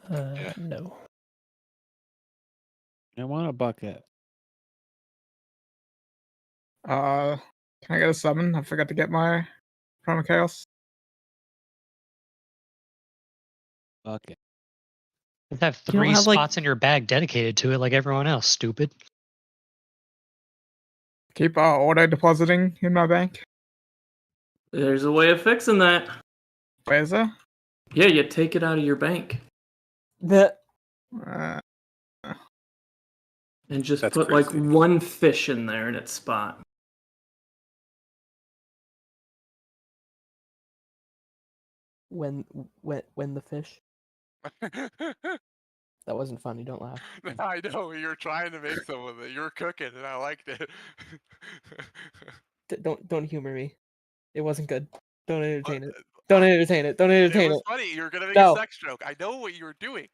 Yeah. No. I want a bucket. Can I get a summon? I forgot to get my Primal Chaos. Bucket. You have You don't 3 have, like- spots in your bag dedicated to it like everyone else, stupid. Keep auto depositing in my bank. There's a way of fixing that. Where's that? Yeah, you take it out of your bank The Uh, and just That's put crazy. like one fish in there in its spot. when the fish. That wasn't funny. Don't laugh. I know you were trying to make some of it. You were cooking, and I liked it. Don't humor me. It wasn't good. Don't entertain But, it. Don't entertain it. Don't It entertain was it. funny. You were gonna make No. a sex joke. I know what you were doing.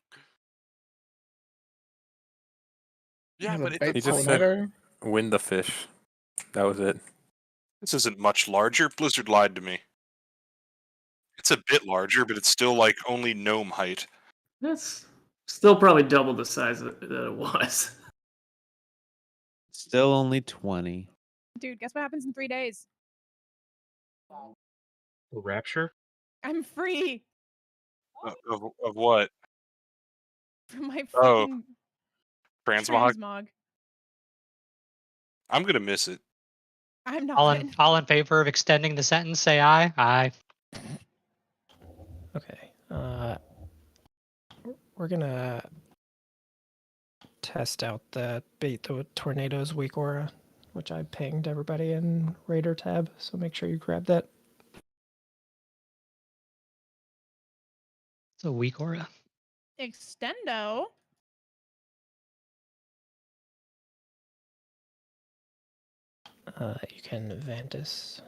Yeah, the but it's bait a He just funny. tornado. Win the fish. That was it. This isn't much larger. Blizzard lied to me. It's a bit larger, but it's still like only gnome height. That's still probably double the size that it was. Still only 20. Dude, guess what happens in 3 days? Rapture? I'm free Of what? from my Oh, freaking transmog? transmog. I'm gonna miss it. I'm not. All in favor of extending the sentence, say aye. Aye. Okay. We're gonna test out the bait the tornadoes weak aura, which I pinged everybody in Raider tab. So make sure you grab that. It's a weak aura. Extendo. You can Vantis.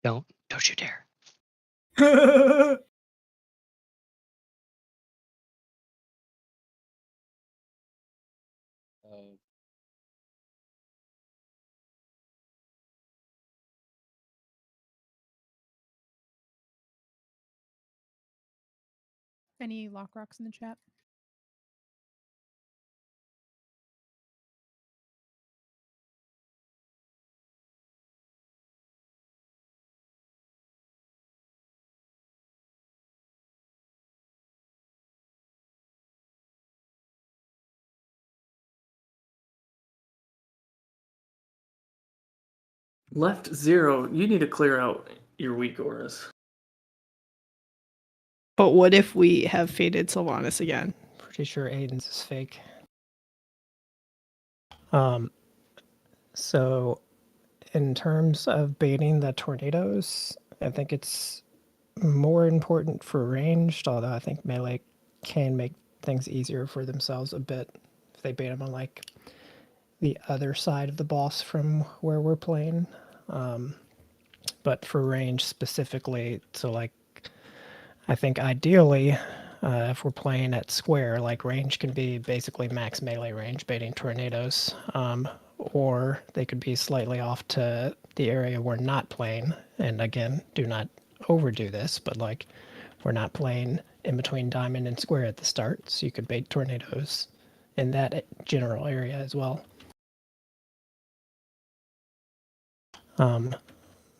Don't you dare. Any lock rocks in the chat? Left 0, you need to clear out your weak auras. But what if we have faded Sylvanas again? Pretty sure Aiden's is fake. So in terms of baiting the tornadoes, I think it's more important for ranged, although I think melee can make things easier for themselves a bit if they bait them on like the other side of the boss from where we're playing. But for range specifically, so like I think ideally if we're playing at square, like range can be basically max melee range baiting tornadoes, or they could be slightly off to the area we're not playing. And again, do not overdo this, but like we're not playing in between diamond and square at the start, so you could bait tornadoes in that general area as well.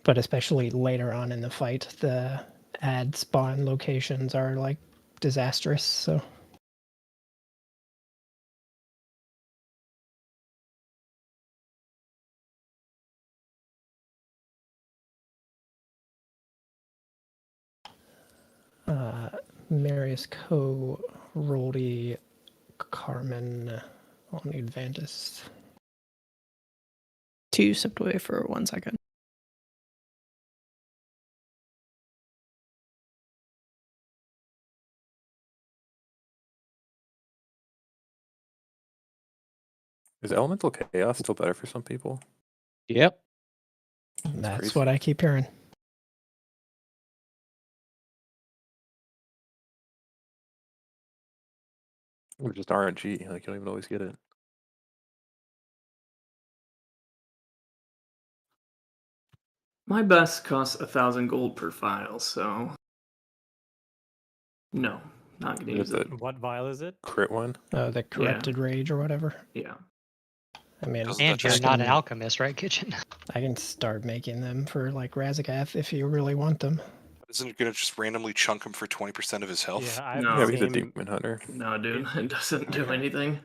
But especially later on in the fight, the ad spawn locations are like disastrous, so. Marius Co, Roldy, Carmen, I'll need Vantis. 2 stepped away for 1 second. Is Elemental Chaos still better for some people? Yep. That's crazy. what I keep hearing. Or just RNG, like you don't even always get it. My best costs 1,000 gold per file, so No, not gonna Is use it. it What vial is it? crit one? The corrupted rage or whatever. Yeah. I mean, Doesn't that And you're just not an alchemist, right, Kitchen? I can start making them for like Razagath if you really want them. isn't it gonna just randomly chunk him for 20% of his health? Yeah, I have No. Yeah, the he's a same. demon hunter. No, dude, Is- it doesn't do Okay. anything.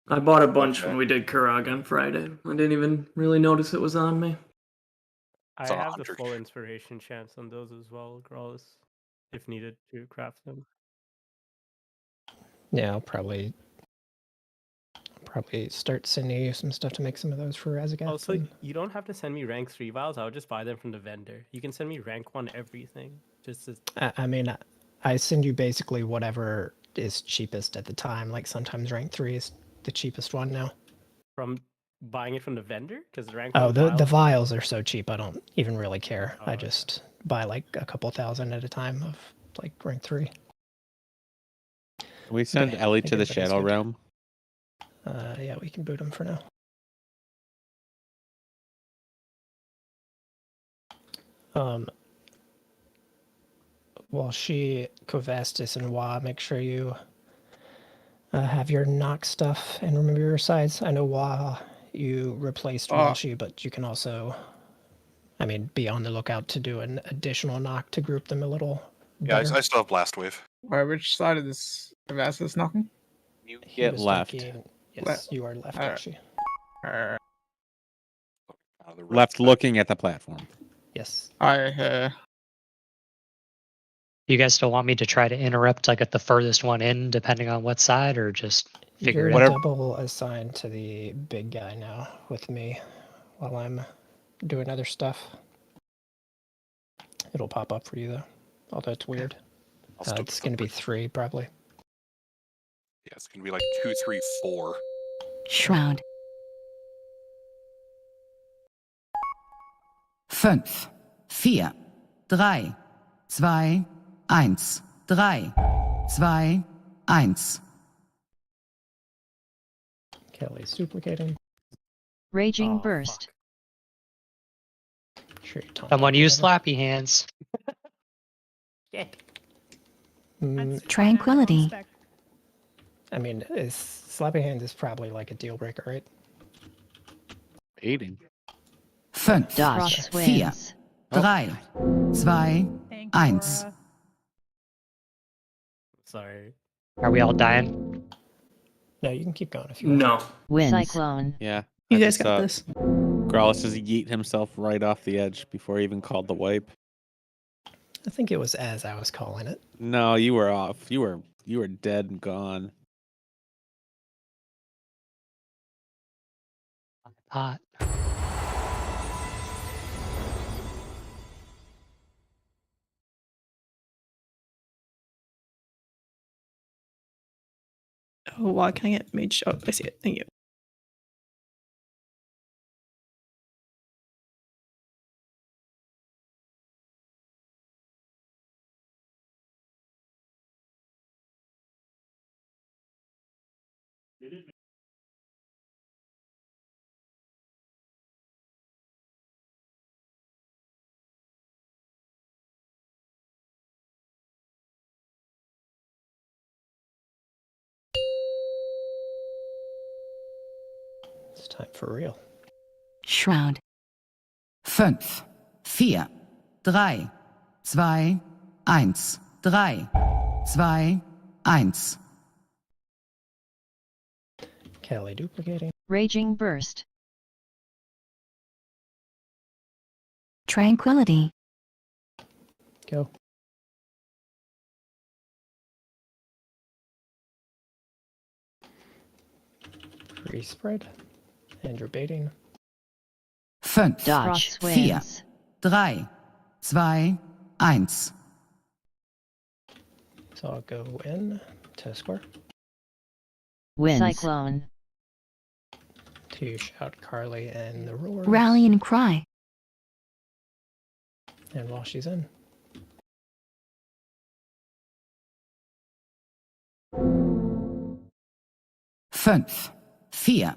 I bought a bunch Okay. when we did Kurag on Friday. I didn't even really notice it was on me. I It's a have the 100. full inspiration chance on those as well, Gralis, if needed to craft them. Yeah, I'll probably start sending you some stuff to make some of those for Razagath. Also, and- you don't have to send me rank 3 vials. I'll just buy them from the vendor. You can send me rank 1 everything. Just as I mean, I send you basically whatever is cheapest at the time. Like sometimes rank 3 is the cheapest one now. from buying it from the vendor, because rank Oh, 1 the vials- vials are so cheap. I don't even really care. Oh, I okay. just buy like a couple thousand at a time of like rank 3. Can we send Okay, Ellie I to think the everybody's Shadow good. Realm? Yeah, we can boot them for now. While Kovastis and Wa, make sure you have your knock stuff and remember your size. I know Wa, you replaced Walshy, but you can also, I mean, be on the lookout to do an additional knock to group them a little Yeah, better. I still have Blast Wave. Which side of this is knocking? You He get was left. thinking- yes, Left. you are left, Alright. Walshy. The right Left side. looking at the platform. Yes. You guys still want me to try to interrupt like at the furthest one in, depending on what side, or just figure You're it Whatever- out? double assigned to the big guy now with me while I'm doing other stuff. It'll pop up for you though, although it's weird. I'll still It's go going to be quick. 3 probably. Yeah, it's gonna be like 2, 3, 4. Shroud. 5, 4, 3, 2, 1, 3, 2, 1. Kelly's duplicating. Raging Oh, burst. Sure, you taunt Someone back, use whatever. slappy hands. Mm, That's Tranquility. fine, I'm on spec. I mean, slapping hands is probably like a deal breaker, right? Baiting. 5, Dodge. 4, Wins. 3, 2, Thank you, 1. Laura. Sorry. Are we all dying? No, you can keep going if you want. No. Wins. Cyclone. Yeah. You I guys just got saw this. Growlis just yeet himself right off the edge before he even called the wipe. I think it was as I was calling it. No, you were off. You were dead and gone. Hot. Oh, wow. Can I get mage? Oh, I see it. Thank you. It's time for real. Shroud. 5, 4, 3, 2, 1, 3, 2, 1. Kelly duplicating. Raging burst. Tranquility. Go. Free spread. And you're baiting. 5, Dodge. 4, Wins. 3, 2, 1. So I'll go in to square Wins. Cyclone. to shout Carly and the roar. Rally and cry. And while she's in. Fünf, vier,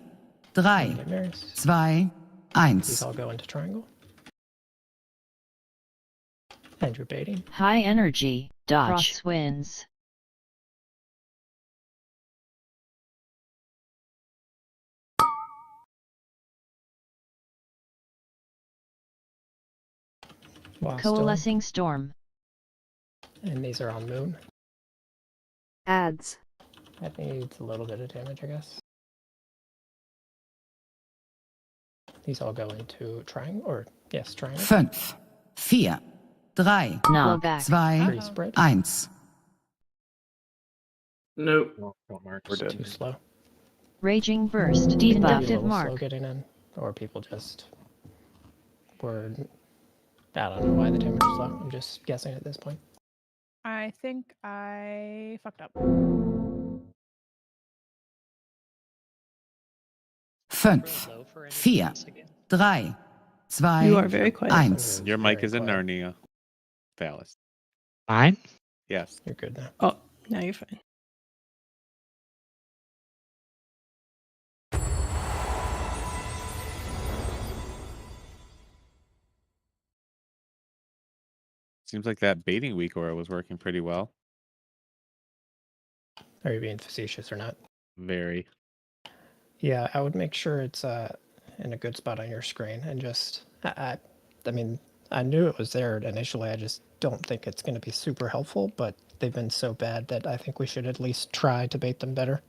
drei, Get Maris. 2, These 1. all go into triangle. And you're baiting. High energy. Dodge. Crosswinds. Coalescing storm. And these are on moon. Ads. That needs a little bit of damage, I guess. These all go into triangle, or yes, triangle. 5, 4, 3, No. Back. 2, spread. 1. Nope. No, don't mark. We're too slow. Raging burst. Maybe a Deductive little mark. slow getting in, or people just were. I don't know why the damage is slow. I'm just guessing at this point. I think I fucked up. 5, 4, 3, 2, You are very quiet. 1. Your mic Very is in quiet. Narnia. Phallus. Mine? Yes. You're good now. Oh, now you're fine. Seems like that baiting weak aura was working pretty well. Are you being facetious or not? Very. Yeah, I would make sure it's in a good spot on your screen and just. I mean, I knew it was there initially. I just don't think it's going to be super helpful, but they've been so bad that I think we should at least try to bait them better.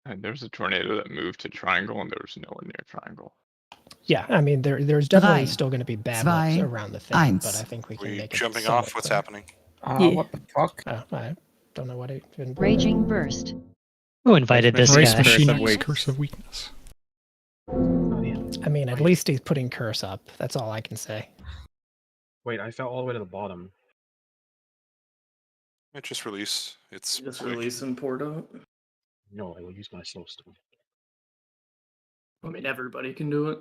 And there's a tornado that moved to triangle, and there was no one near triangle. Yeah, I mean, there's definitely 3, still going to be bad 2, ones around the thing, but 1. I think we can We make it jumping somewhat off? What's clear. happening? What the fuck? I don't know what it even. Raging burst. Who invited this Race guy? machine. Machine Wait. curse of weakness. Oh yeah. I mean, at least he's putting curse up. That's all I can say. Wait, I fell all the way to the bottom. It just release. It's Just quick. release and port out. No, I will use my slow stone. I mean, everybody can do it.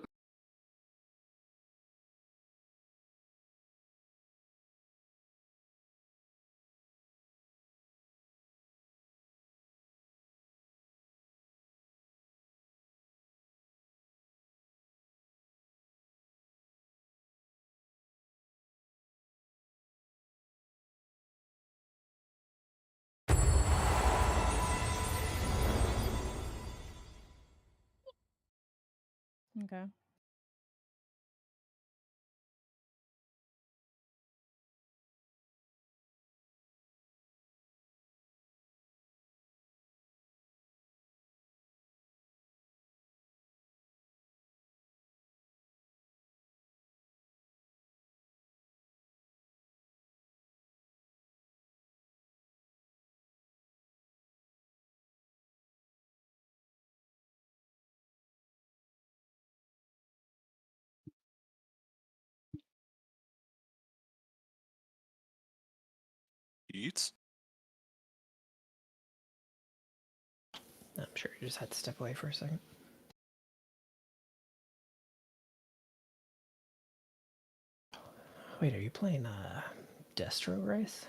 Okay. Eats. I'm sure you just had to step away for a second. Wait, are you playing Destro Race?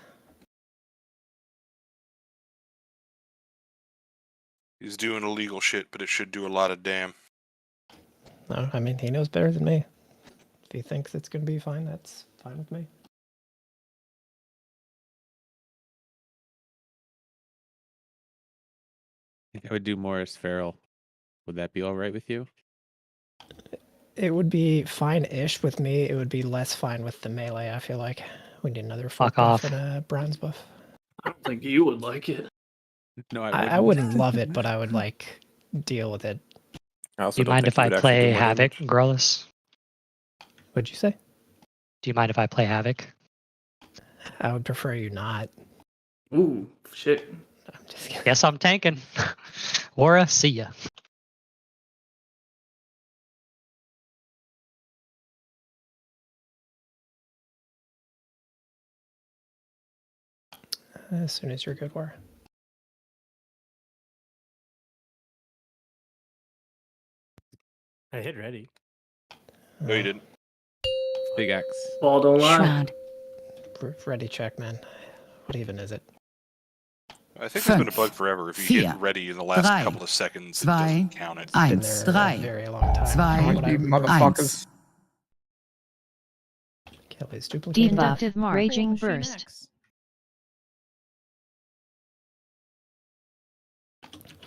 He's doing illegal shit, but it should do a lot of damn. No, I mean, he knows better than me. If he thinks it's going to be fine, that's fine with me. I think I would do Morris Farrell. Would that be all right with you? It would be fine-ish with me. It would be less fine with the melee, I feel like. We need another Fuck buff off. and a bronze buff. I don't think you would like it. No, I wouldn't love it, but I would like deal with it. I also Do you don't mind think if I would actually play do more Havoc, damage. Growlus? What'd you say? Do you mind if I play Havoc? I would prefer you not. Ooh, shit. I'm just kidding. Guess I'm tanking. Aura, see ya. As soon as you're good, War. I hit ready. No, you didn't. Big X. Ball don't lie. Shroud. Ready check, man. What even is it? I think there's been a 5, bug forever. If you 4, get ready in the last 3, couple of seconds, it 2, doesn't count it. 1, Been there a 3, very long time. 2, from what I You remember. motherfuckers. Kelly's duplicated. Debuff. Roll Raging Machine Burst. X.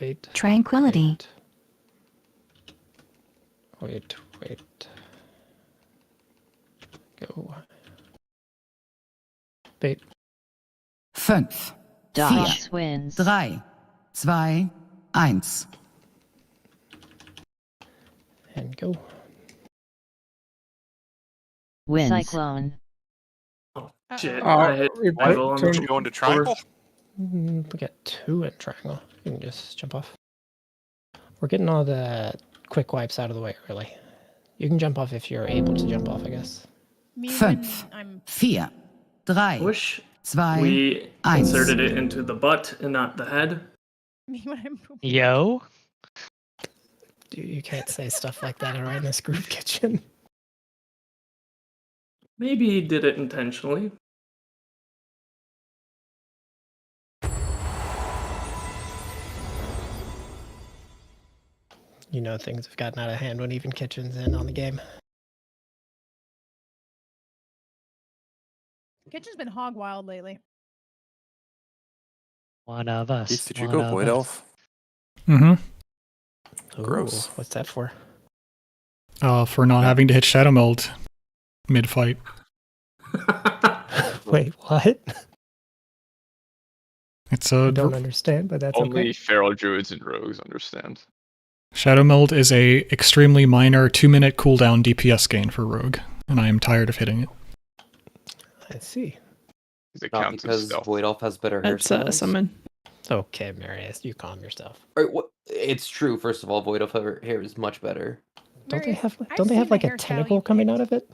Wait. Tranquility. Wait. Go. Bait. 5, Dodge 4, wins. 3, 2, 1. And go. Wins. Cyclone. Oh, shit. Oh, I hit we rival on the Did you go into triangle? We got 2 in triangle. You can just jump off. We're getting all the quick wipes out of the way early. You can jump off if you're able to jump off, I guess. Me when 5, I'm 4, 3, Wish 2, we 1. inserted it into the butt and not the head. me when I'm pooping. Yo. You can't say stuff like that right in this group kitchen. Maybe he did it intentionally. You know things have gotten out of hand when even kitchen's in on the game. Kitchen's been hog wild lately. One of us. Keith, did you one go of Void us. Elf? Mm-hmm. Gross. Ooh, what's that for? For not having to hit Shadow Meld mid-fight. Wait, what? It's I a don't understand, but that's Only okay. feral druids and rogues understand. Shadow Meld is a extremely minor 2-minute cooldown DPS gain for Rogue, and I am tired of hitting it. I see. It Not counts as because stealth. Void Elf has better That's hairstyles. summon. Okay, Marius, you calm yourself. It's true. First of all, Void Elf hair is much better. Don't they Marius, have I've don't they seen have the like a hairstyle tentacle you coming picked. out of it?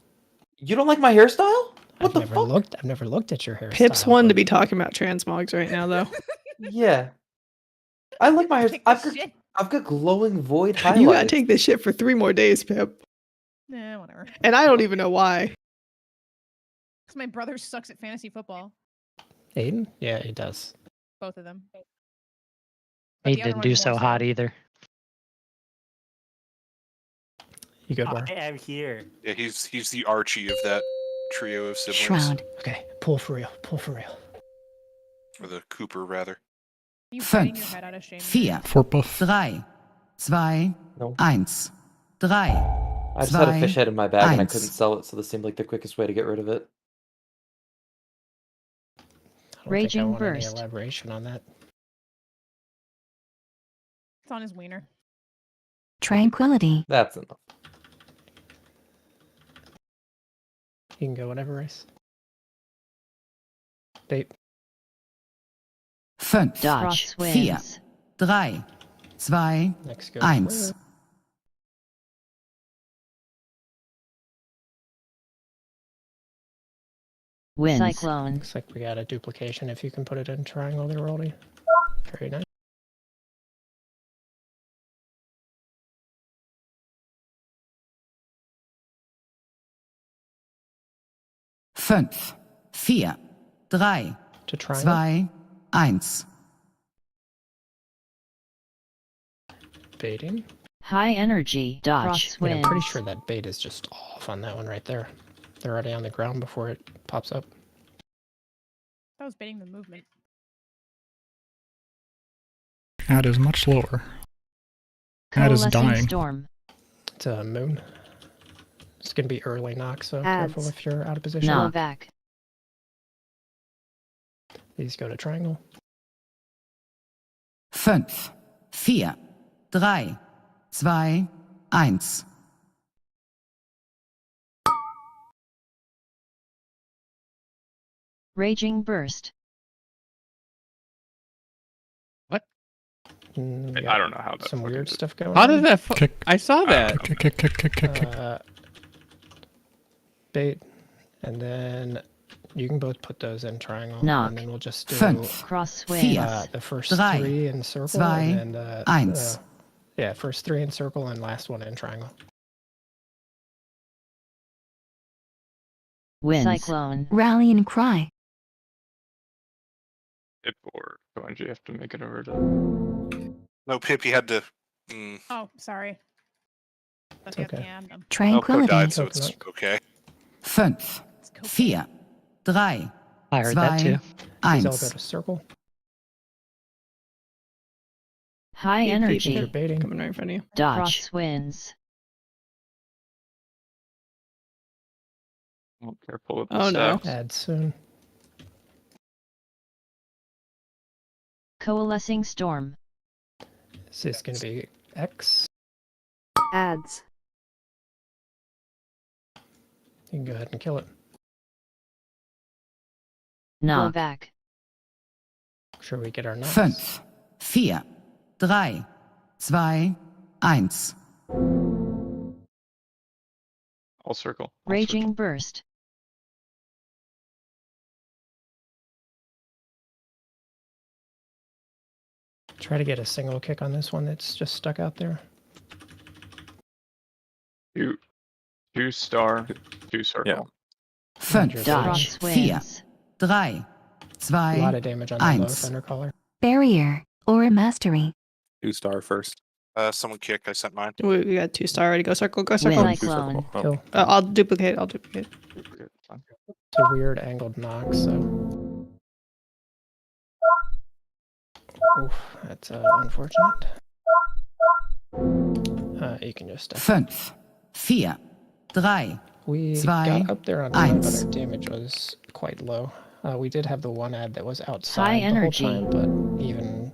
You don't like my hairstyle? What I've the never fuck? looked. I've never looked at your hairstyle. Pip's one to be talking about transmogs right now, though. Yeah. I like my hair. Pick the shit. I've got glowing void highlights. You gotta take this shit for 3 more days, Pip. Nah, whatever. And I don't even know why. Because my brother sucks at fantasy football. Aiden? Yeah, he does. Both of them. But He the other didn't one do more so hot either. You good, War? I am here. Yeah, he's the Archie of that trio of siblings. Shroud. Okay, pull for real. Pull for real. Or the Cooper, rather. You 5, biting your head out of shame. 4, Fort buff. 3, 2, No. 1. 3, I just had a fish head in my bag and I Eins. couldn't sell it, so this seemed like the quickest way to get rid of it. I don't Raging think I want Burst. any elaboration on that. It's on his wiener. Tranquility. That's enough. You can go whenever, Race. Bait. 5, Dodge 4, wins. 3, 2, Next go. 1. Wins. Cyclone. Looks like we got a duplication if you can put it in triangle there, Roldy. Very nice. Fünf, vier, drei, To triangle. 2, 1. Baiting. High energy. Dodge I mean, I'm pretty wins. sure that bait is just off on that one right there. They're already on the ground before it pops up. That was baiting the movement. That is much lower. That is Coalescing dying. storm. It's a moon. It's gonna be early knock, so careful Adds. if you're out of position. Knock. Back. These go to triangle. 5, 4, 3, 2, 1. Raging burst. Mm, I don't know how that some fucking weird did. stuff going How on. did that? Kick. I saw that. Kick. Bait, and then you can both put those in triangle, Knock. and then we'll just do Fünf, Cross vier, wins. the first drei, 3 in circle, zwei, and then eins. yeah, first 3 in circle and last one in triangle. Wins. Cyclone. Rallying cry. Pip or Koenji have to make it over to. No, Pip, you had to. Oh, sorry. That's okay. okay. Elko Tranquility. died, so it's okay. 5, 4, 3, I heard that 2, too. Please all 1. go to circle. High Keep energy. You're baiting. coming right in front of you. Dodge. Crosswinds. Oh, careful with the Oh, no. stacks. Add soon. Coalescing storm. Is this going to be X? Ads. You can go ahead and kill it. Knock. Back. Make sure we get our knocks. 5, 4, 3, 2, 1. All circle. All Raging circle. burst. Try to get a single kick on this one that's just stuck out there. 2 star, 2 circle. 5, Dodge. 4, Winds. 3, A 2, lot of damage on the low 1. Thundercaller. Barrier or mastery. 2 star first. Someone kick. I sent mine. We got 2-star already. Go circle. Go circle. Wind. 2 circle. Cyclone. Oh, Kill. I'll duplicate. I'll duplicate. It's a weird angled knock, so. Oof, that's unfortunate. You can just. 5, 4, 3, We 2, got up there on one, but 1. our damage was quite low. We did have the one ad that was outside High the energy. whole time, but even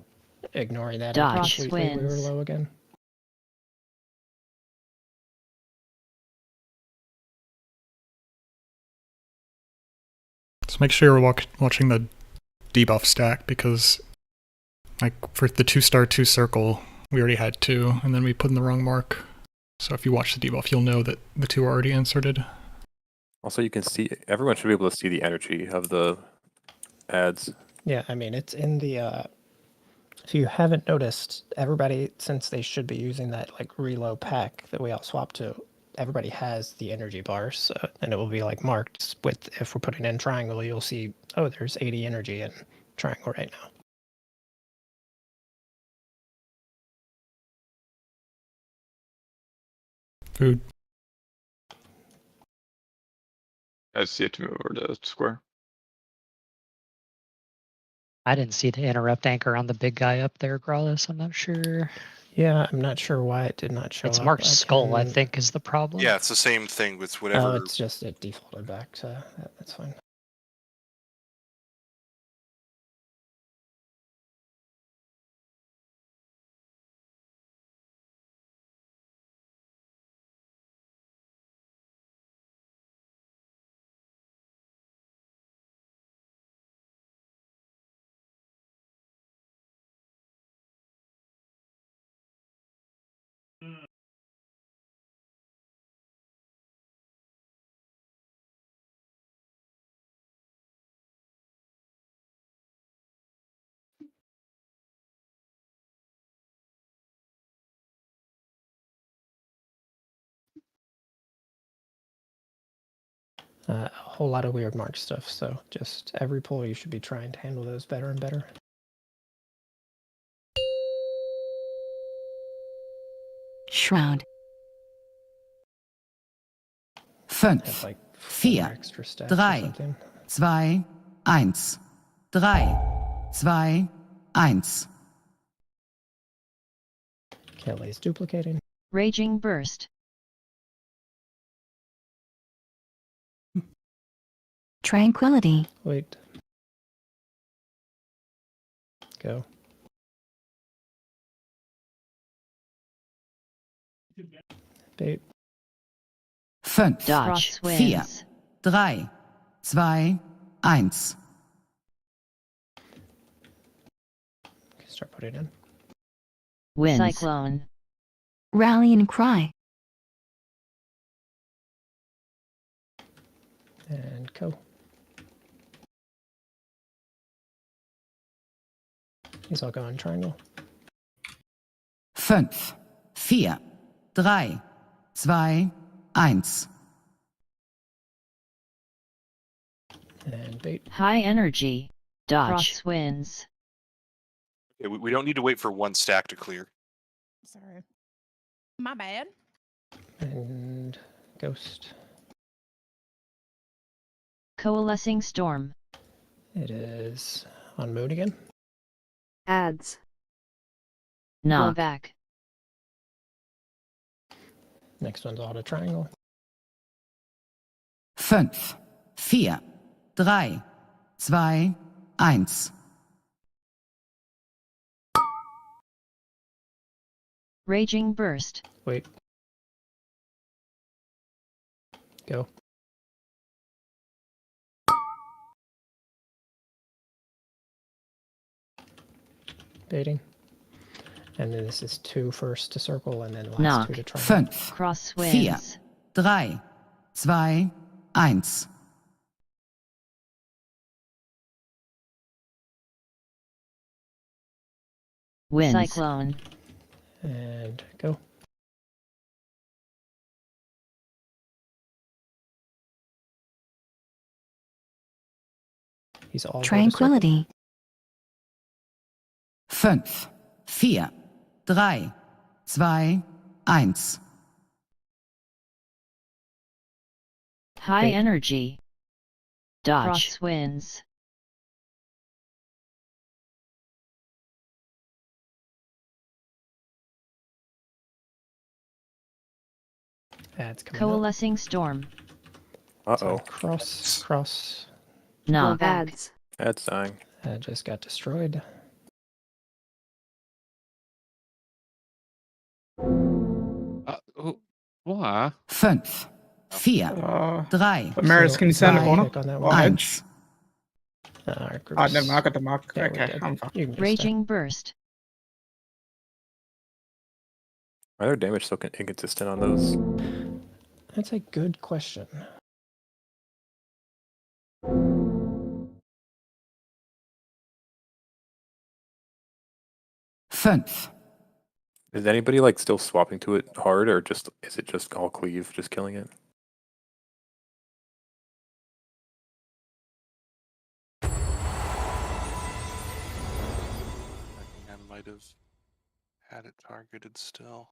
ignoring that Dodge. completely, we were Winds. low again. So make sure you're watching the debuff stack, because like for the 2-star 2 circle, we already had 2, and then we put in the wrong mark. So if you watch the debuff, you'll know that the 2 are already inserted. Also, you can see, everyone should be able to see the energy of the ads. Yeah, I mean, it's in the, if you haven't noticed, everybody, since they should be using that, like, reload pack that we all swapped to, everybody has the energy bars, and it will be, like, marked with, if we're putting in triangle, you'll see, oh, there's 80 energy in triangle right now. Food. I see it to move over to square. I didn't see the interrupt anchor on the big guy up there, Growlithe. I'm not sure. Yeah, I'm not sure why it did not show It's up. marked skull, I can- think, is the problem. Yeah, it's the same thing with whatever. Oh, it's just it defaulted back to that. That's fine. A whole lot of weird mark stuff, so just every pull you should be trying to handle those better and better. Shroud. Have 5, like 4, extra stacks or 3, something. 2, 1. 3, 2, 1. Kelly's duplicating. Raging burst. Tranquility. Wait. Go. Bait. 5, Dodge. 4, Winds. 3, 2, 1. Start putting in. Winds. Cyclone. Rally and cry. And go. He's all going triangle. 5, 4, 3, 2, 1. And bait. High energy. Dodge. Crosswinds. Okay, we don't need to wait for one stack to clear. Sorry. My bad. And ghost. Coalescing storm. It is on moon again. Ads. Knock. Back. Next one's auto triangle. 5, 4, 3, 2, 1. Raging burst. Wait. Go. Baiting. And then this is 2 first to circle, and then last Knock. 2 to triangle. 5, Cross 4, winds. 3, 2, 1. Winds. Cyclone. And go. He's all Tranquility. 5, 4, 3, 2, 1. High Bait. energy. Dodge. Cross winds. Ads coming Coalescing storm. up. Uh-oh. Cross. Knock. Ads. Ad's dying. Just got destroyed. What? 5, 4, 3, Amaris, can you stand in the corner? Pick on that Or one. hedge? Our Oh, never mind. I got the mark. Yeah, we're Okay, good. I'm fine. You can just Raging burst. Why are their damage so inconsistent on those? That's a good question. Fünf. Is anybody like still swapping to it hard, or just is it just all cleave, just killing it? I think I might have had it targeted still.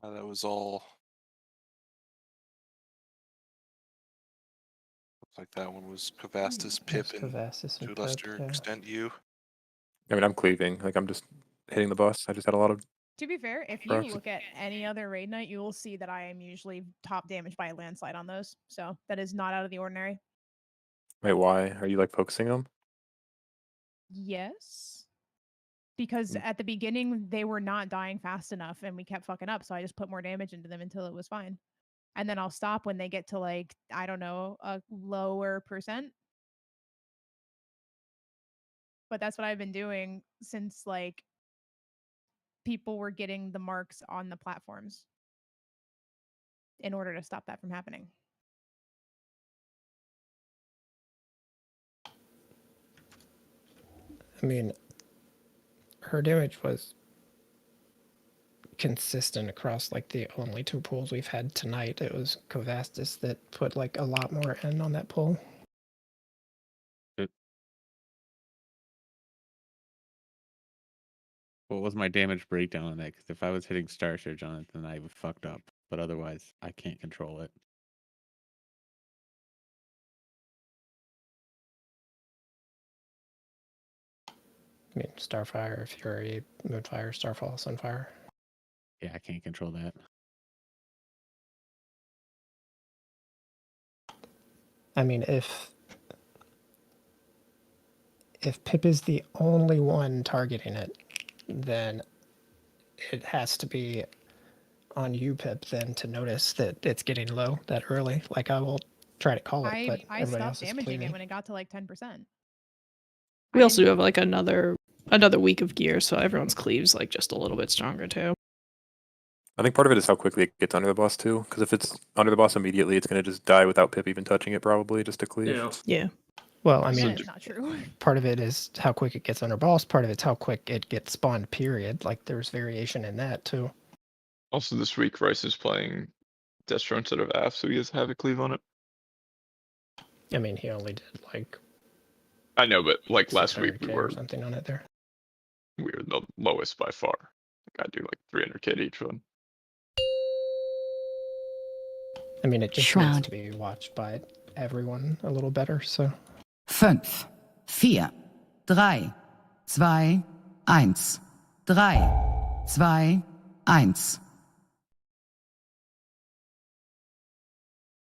That was all. Looks like that one was Kavastis, Pip, and Kavastis to and a lesser Pip, yeah. extent you. I mean, I'm cleaving. Like, I'm just hitting the boss. I just had a lot of. To be fair, if you Proxy. look at any other raid night, you will see that I am usually top damage by a landslide on those. So that is not out of the ordinary. Wait, why? Are you like focusing them? Yes. Because at the beginning, they were not dying fast enough and we kept fucking up. So I just put more damage into them until it was fine. And then I'll stop when they get to like, I don't know, a lower percent. But that's what I've been doing since like people were getting the marks on the platforms in order to stop that from happening. I mean, her damage was consistent across like the only 2 pulls we've had tonight. It was Kavastis that put like a lot more in on that pull. What was my damage breakdown on that? Because if I was hitting Star Surge on it, then I fucked up. But otherwise, I can't control it. I mean, Starfire, Fury, Moonfire, Starfall, Sunfire. Yeah, I can't control that. I mean, if Pip is the only one targeting it, then it has to be on you, Pip, then to notice that it's getting low that early. Like, I will try to call it, but I everybody stopped else is damaging cleaving. it when it got to like 10%. We also do have like another week of gear, so everyone's cleaves like just a little bit stronger too. I think part of it is how quickly it gets under the boss too. Because if it's under the boss immediately, it's gonna just die without Pip even touching it, probably just to cleave. Yeah. Well, I Again, mean, it's not true. part of it is how quick it gets under boss. Part of it's how quick it gets spawned, period. Like, there's variation in that, too. Also, this week, Rice is playing Destro instead of AF, so he has Havoc Cleave on it. I mean, he only did, like, I know, but like last week 600K or something on it there. we were the lowest by far. Like I do like 300K to each one. I mean, it just Shroud. needs to be watched by everyone a little better. So 5, 4, 3, 2, 1. 3, 2, 1.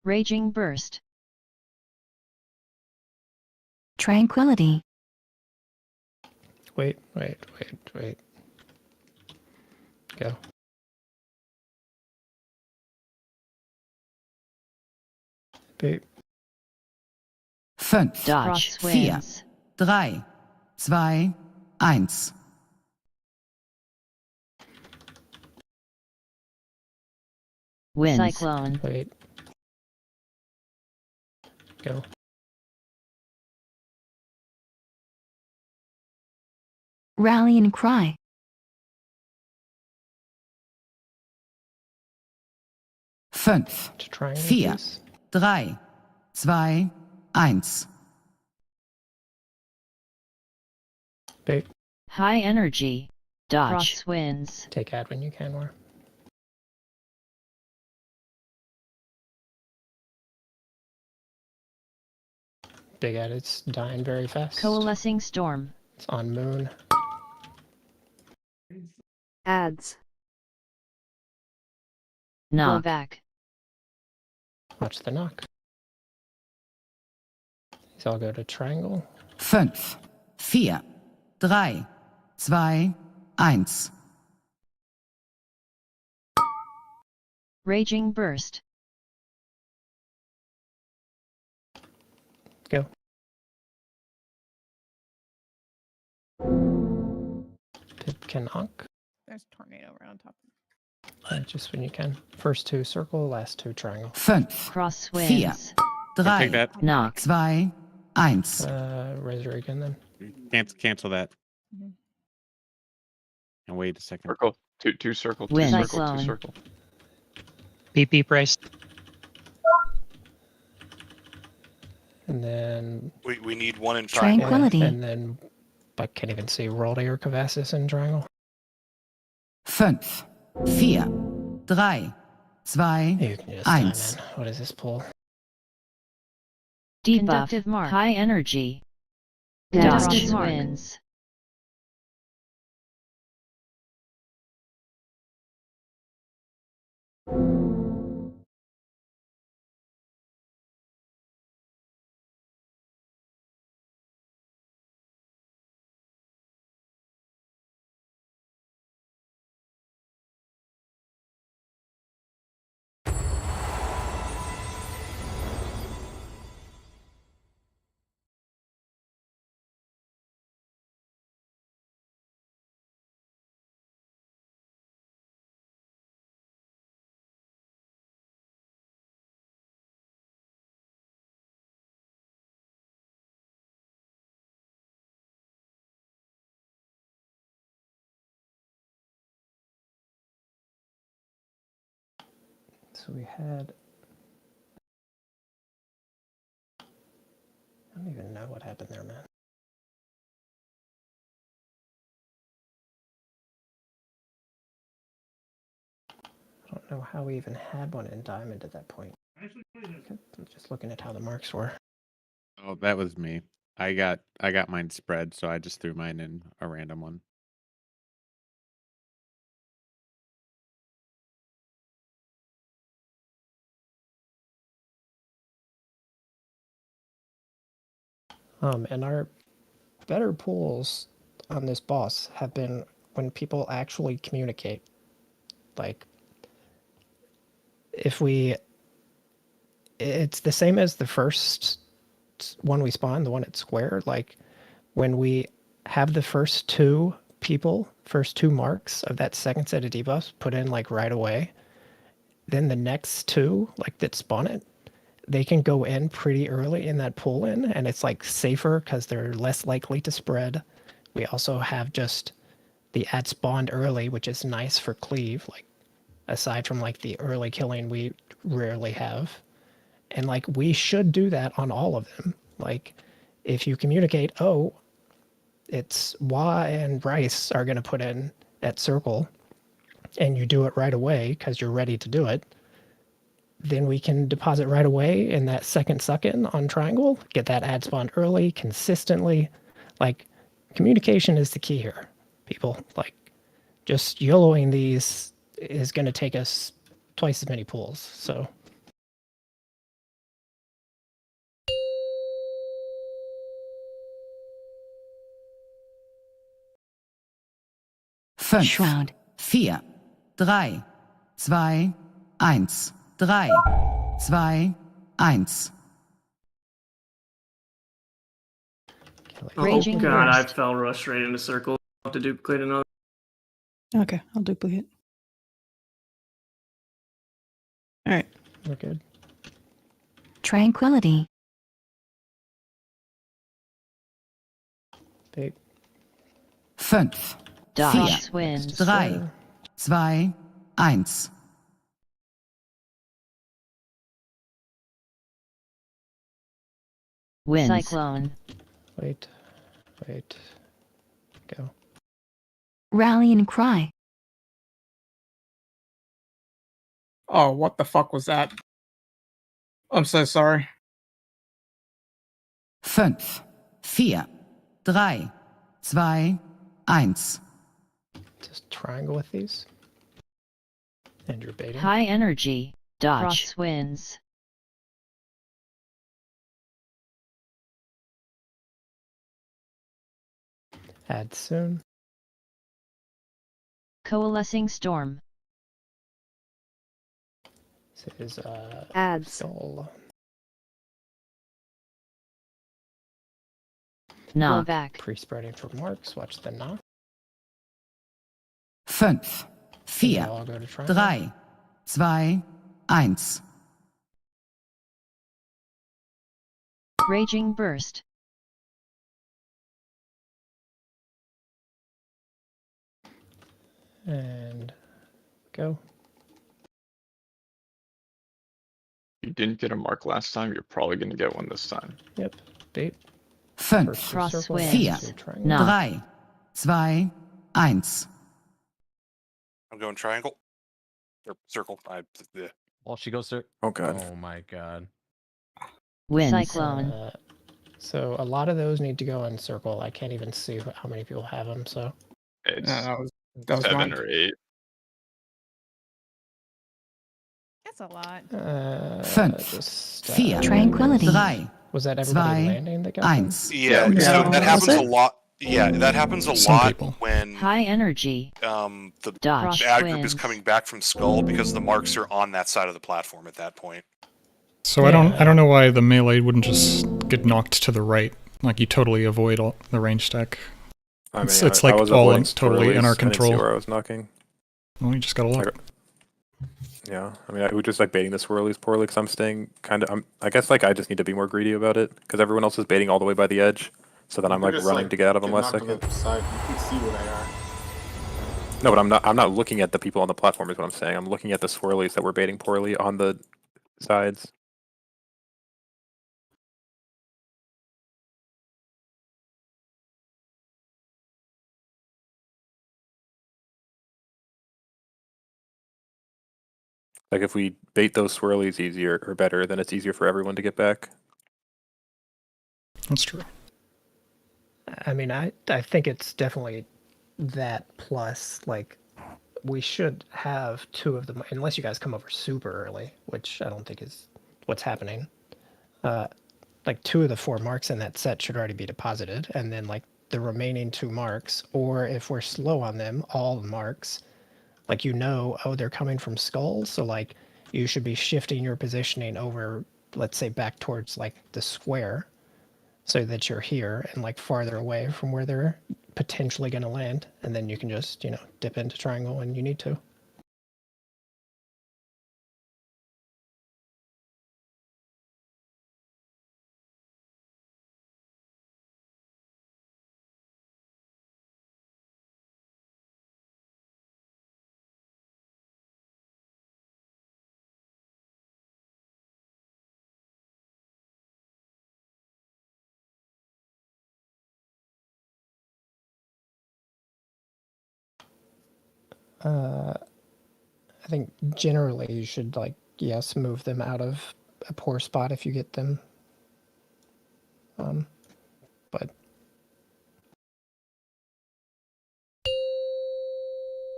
Raging Burst. Tranquility. wait. Go. Beep. 5, Dodge 4, winds. 3, 2, 1. Winds. Cyclone. Wait. Go. Rallying cry. 5, To triangle 4, piece. 3, 2, 1. Beep. High energy. Dodge winds. Take ad when you can, War. Big ad, it's dying very fast. Coalescing storm. It's on moon. Ads. Knock. Back. Watch the knock. These all go to triangle. 5, 4, 3, 2, 1. Raging burst. Go. Pip can knock. There's a tornado right on top. Just when you can. First two circle, last two triangle. 5, Cross 4, winds. 3, Take that. Knock. 2, 1. Razor again then. Cancel that. Mhm. And wait a second. Circle. Two circle. Two Wind. circle. Cyclone. Two circle. Beep beep race. And then We need 1 in triangle. Tranquility. and then I can't even see Worldy or Cavassis in triangle. 5, 4, 3, 2, You can just die, 1. man. What is this pull? Debuff. Conductive mark. High energy. Dodge winds. So we had. I don't even know what happened there, man. I don't know how we even had one in diamond at that point. I'm just looking at how the marks were. Oh, that was me. I got mine spread, so I just threw mine in a random one. And our better pools on this boss have been when people actually communicate. Like, if we, it's the same as the first one we spawned, the one at square. Like, when we have the first two people, first two marks of that second set of debuffs put in like right away, then the next two, like that spawn it, they can go in pretty early in that pull in, and it's like safer because they're less likely to spread. We also have just the ad spawned early, which is nice for cleave, like aside from like the early killing we rarely have. And like we should do that on all of them. Like if you communicate, oh, it's Wa and Bryce are going to put in at circle, and you do it right away because you're ready to do it, then we can deposit right away in that second suck-in on triangle, get that ad spawned early, consistently. Like, communication is the key here, people. Like, just YOLOing these is going to take us twice as many pulls, so... Shroud. 4, 3, 2, 1. 3, 2, 1. Oh Raging god, I Burst. fell rush right into circle. I'll have to duplicate another. Okay, I'll duplicate. All right. We're good. Tranquility. Big. 5, 4, Dodge wins. 3, 2, 1. Wins. Cyclone. Wait. Go. Rally and cry. Oh, what the fuck was that? I'm so sorry. 5, 4, 3, 2, 1. Just triangle with these. And you're baiting. High energy. Dodge wins. Add soon. Coalescing storm. This is Ads. Skull. Knock. Back. Pre-spreading for marks. Watch the knock. 5, 4, all go to triangle. 3, 2, 1. Raging burst. And go. You didn't get a mark last time, you're probably going to get one this time. Yep. Bait. 5, Cross 4, wins. 3, Knock. 2, 1. I'm going triangle. Or circle. Yeah. Well, she goes to. Oh god. Oh my god. Wins. Cyclone. So a lot of those need to go in circle. I can't even see how many people have them, so... It's that was 7 mine. or 8. That's a lot. 5, just, 4, Tranquility. 3, Was that everybody 2, landing that got them? 1. Yeah, Yeah. so that happens Was a it? lot. Yeah, that happens a Some lot people. when High energy. the Dodge ad group wins. is coming back from Skull because the marks are on that side of the platform at that point. So I don't know why the melee wouldn't just get knocked to the right. Like you totally avoid all the range stack. I mean, It's I like was all avoiding totally in our swirlies. I didn't see control. where I was knocking. Well, you just gotta look. Yeah, I mean, I would just like baiting the swirlies poorly because I'm staying kind of. I guess like I just need to be more greedy about it because everyone else is baiting all the way by the edge. So then I'm like running to get out of them last second. You can see where they are. No, but I'm not looking at the people on the platform. Is what I'm saying. I'm looking at the swirlies that were baiting poorly on the sides. Like if we bait those swirlies easier or better, then it's easier for everyone to get back. That's true. I mean, I think it's definitely that plus, like, we should have 2 of them, unless you guys come over super early, which I don't think is what's happening. Like 2 of the 4 marks in that set should already be deposited, and then like the remaining 2 marks, or if we're slow on them, all the marks, like oh, they're coming from skulls, so like you should be shifting your positioning over, let's say back towards like the square, so that you're here and like farther away from where they're potentially going to land, and then you can just, dip into triangle when you need to. I think generally you should, like, yes, move them out of a poor spot if you get them. But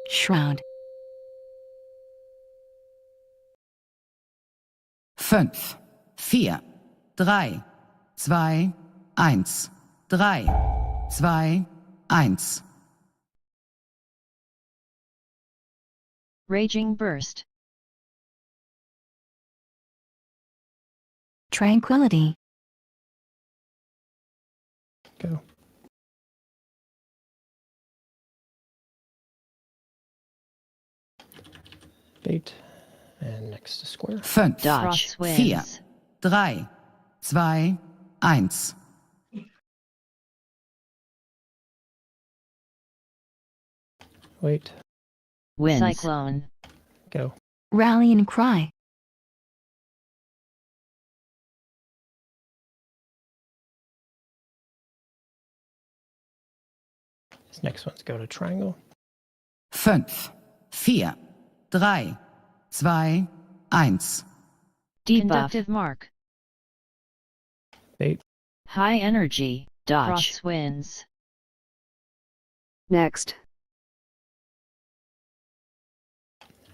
Shroud. 5, 4, 3, 2, 1. 3, 2, 1. Raging Burst. Tranquility. go. Bait. And next to square. 5, Dodge 4, wins. 3, 2, 1. Wait. Wins. Cyclone. Go. Rallying cry. This next one's go to triangle. 5, 4, 3, 2, 1. Conductive mark. Bait. High energy. Dodge. Cross wins. Next.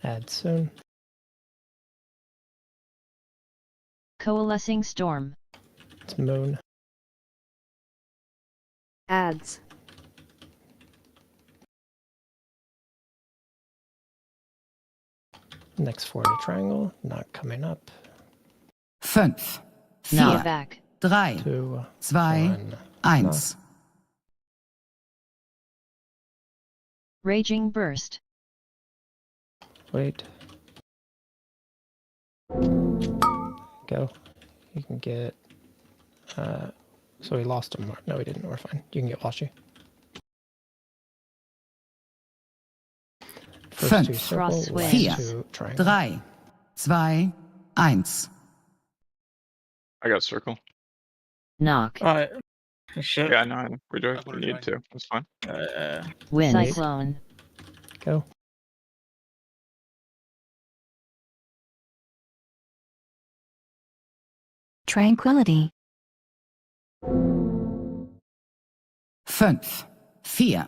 Add soon. Coalescing storm. It's moon. Ads. Next 4 to triangle. Not coming up. 5, Now 4, back. 3, 2, 2, 1. 1. Raging burst. Wait. Go. You can get. So he lost a mark. No, he didn't. We're fine. You can get Washi. First 2 circle, last 2 triangle. 3, 2, 1. I got circle. Knock. Shit. Yeah, no, we do. We need to. That's fine. Win. Cyclone. Go. Tranquility. 5, 4, 3, 2,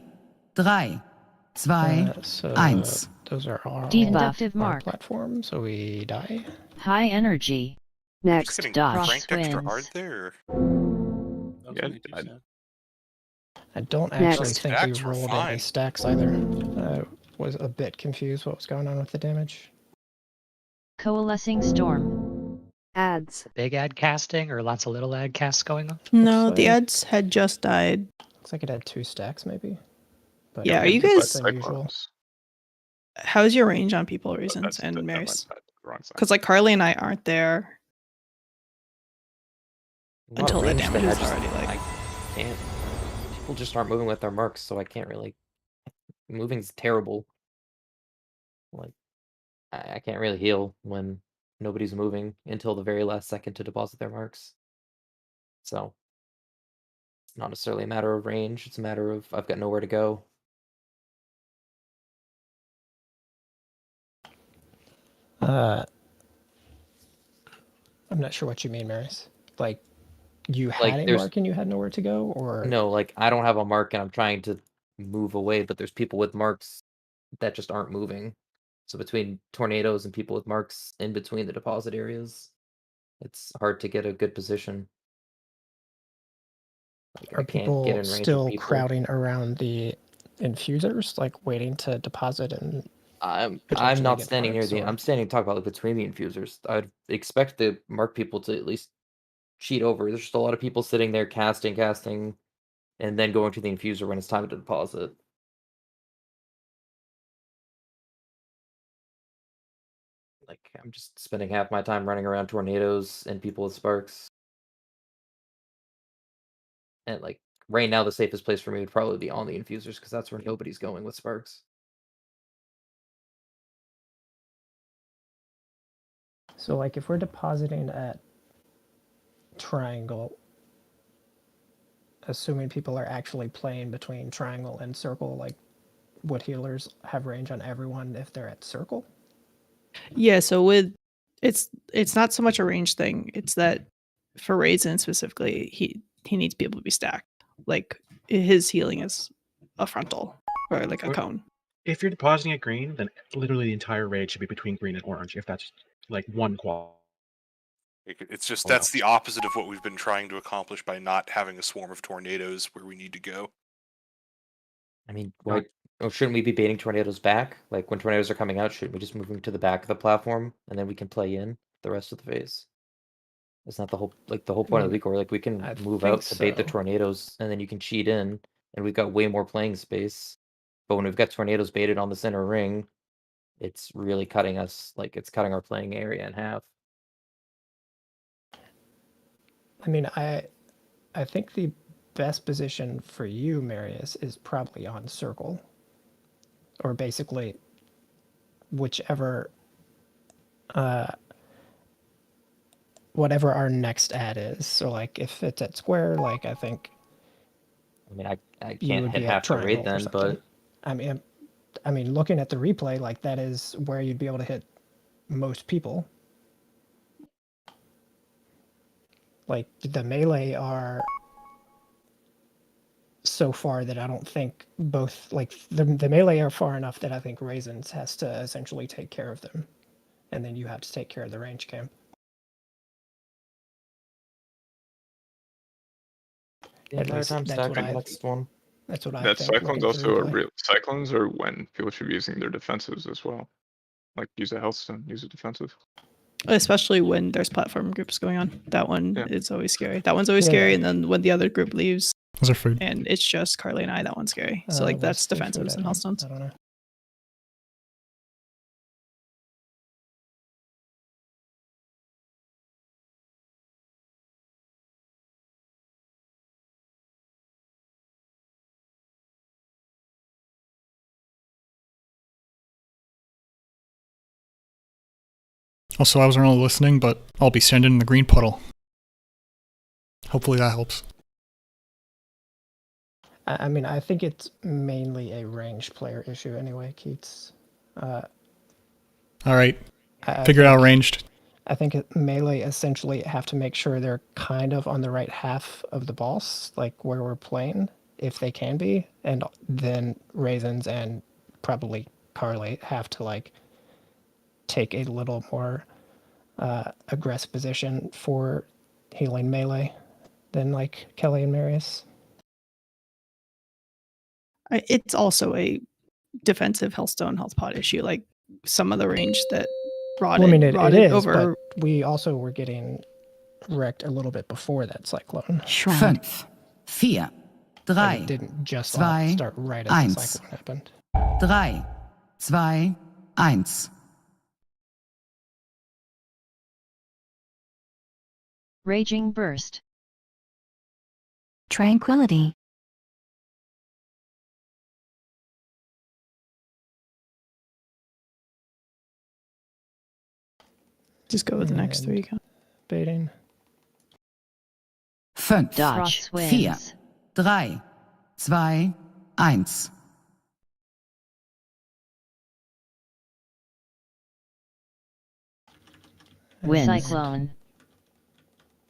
So 1. those are all Debuff our mark. platform, so we die. High energy. Next. Getting Dodge cranked extra wins. hard there. Yeah, I don't actually Next. think we Stacks were rolled any fine. stacks either. Was a bit confused what was going on with the damage. Coalescing storm. Ads. Big ad casting or lots of little ad casts going on? No, Looks the like- ads had just died. Looks like it had 2 stacks maybe. But Yeah, are you that's guys- unusual. How's your range on people reasons That's and that Mary's? went the wrong side. Because like Carly and I aren't there Not until the ranged, damage I is just- already like. I can't. People just aren't moving with their marks, so I can't really. Moving's terrible. Like, I can't really heal when nobody's moving until the very last second to deposit their marks. So, it's not necessarily a matter of range, it's a matter of I've got nowhere to go. I'm not sure what you mean, Maris. Like, you Like, had a there's- mark and you had nowhere to go, or No, like, I don't have a mark and I'm trying to move away, but there's people with marks that just aren't moving. So between tornadoes and people with marks in between the deposit areas, it's hard to get a good position. Like, are I can't get people in range of still people. crowding around the infusers, like waiting to deposit and I'm potentially not get standing near marks, the. or- I'm standing talk about like between the infusers. I'd expect the mark people to at least cheat over. There's just a lot of people sitting there casting, and then going to the infuser when it's time to deposit. Like, I'm just spending half my time running around tornadoes and people with sparks. And like right now, the safest place for me would probably be on the infusers because that's where nobody's going with sparks. So, like, if we're depositing at triangle, assuming people are actually playing between triangle and circle, like, would healers have range on everyone if they're at circle? Yeah, so with it's not so much a range thing. It's that for Raisin specifically, he needs people to be stacked. Like his healing is a frontal or like a cone. If you're depositing at green, then literally the entire raid should be between green and orange. If that's like one qual. It's just that's the opposite of what we've been trying to accomplish by not having a swarm of tornadoes where we need to go. I mean, why shouldn't we be baiting tornadoes back? Like when tornadoes are coming out, shouldn't we just move them to the back of the platform and then we can play in the rest of the phase? It's not the whole point of the week where like we can move out to bait the tornadoes and then you can cheat in and we've got way more playing space. But when we've got tornadoes baited on the center ring, it's really cutting us, like it's cutting our playing area in half. I mean, I think the best position for you, Marius, is probably on circle. Or basically whichever whatever our next ad is. So like if it's at square, like I think I mean I can't hit half the raid then, but I mean looking at the replay, like that is where you'd be able to hit most people. Like the melee are so far that I don't think both, like the melee are far enough that I think Raisins has to essentially take care of them. And then you have to take care of the range camp. the entire time stacking the next one. That's what I That think. cyclones also are real. Cyclones are when people should be using their defensives as well. Like use a health stone, use a defensive. Especially when there's platform groups going on. That one is always scary. That one's always scary, and then when the other group leaves, those are food. And it's just Carly and I, that one's scary. So like that's defensives and Hellstones. I don't know. Also, I wasn't really listening, but I'll be standing in the green puddle. Hopefully that helps. I mean, I think it's mainly a range player issue anyway, Keats. Alright. Figure it out ranged. I think melee essentially have to make sure they're kind of on the right half of the boss, like where we're playing, if they can be. And then Raisins and probably Carly have to like take a little more aggressive position for healing melee than like Kelly and Marius. It's also a defensive Hellstone health pot issue. Like some of the range that rotted, Well, I mean, it is, over. but we also were getting wrecked a little bit before that cyclone. 5, 4, 3, And it didn't just 2, start right as 1. the cyclone happened. 3, 2, 1. Raging burst. Tranquility. Just go with the next three. Baiting. 5, 4, Frost 3, wins. 2, 1. Wins. Cyclone.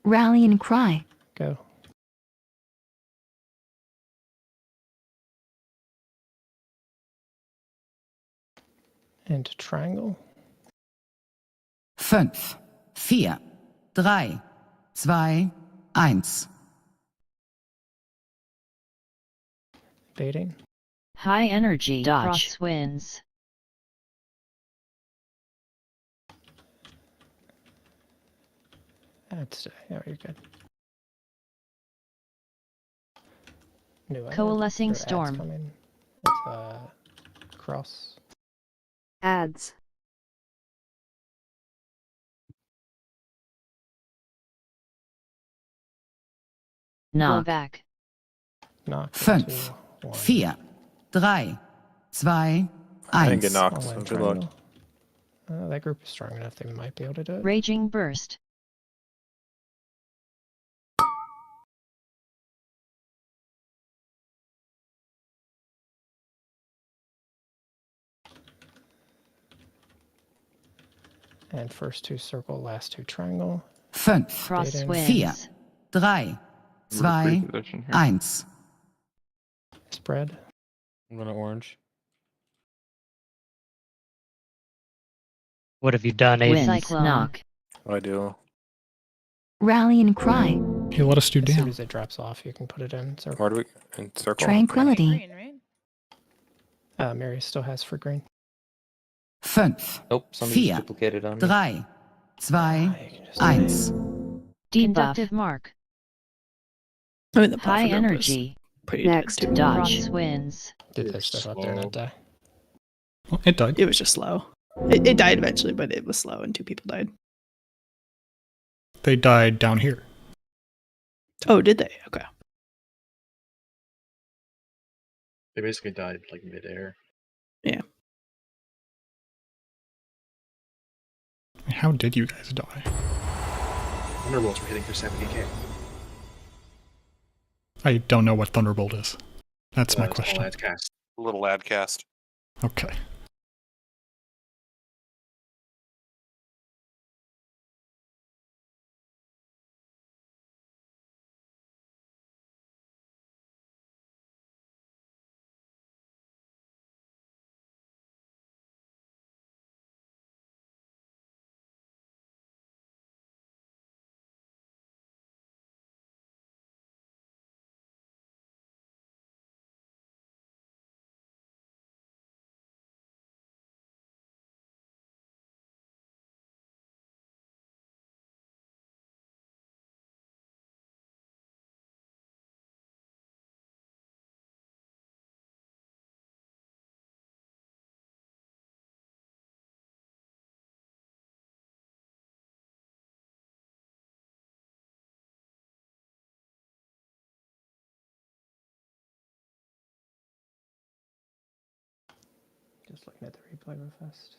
Rally and cry. Go. And triangle. 5, 4, 3, 2, 1. Baiting. High energy. Dodge. Frost wins. That's yeah, you're good. New ad, Coalescing or ads storm. coming. It's cross. Ads. Knock. Back. Knock. 5, 4, 3, 2, I didn't get 1. knocked, Oh, so and good luck. triangle. That group is strong enough; they might be able to do it. Raging burst. And first 2 circle, last 2 triangle. 5, Baiting. 4, 3, 2, position here. 1. Spread. I'm going to orange. What have you done, Aiden? Winds knock. What I do? Rallying cry. Hey, let us do As soon damn. as it drops off, you can put it in circle. Where do we in circle? Tranquility. Green, right? Mary still has for green. 5, Nope, somebody's 4, duplicated on me. 3, 2, 1. Conductive mark. I mean, the High buffer group was energy. pretty Next, dead, too. dodge winds. Did they step up there and not die? Well, it died. It was just slow. It died eventually, but it was slow, and 2 people died. They died down here. Oh, did they? Okay. They basically died like midair. Yeah. How did you guys die? Thunderbolts were hitting for 70k. I don't know what Thunderbolt is. That's my Small question. ad cast. A little ad cast. Okay. Just looking at the replay real fast.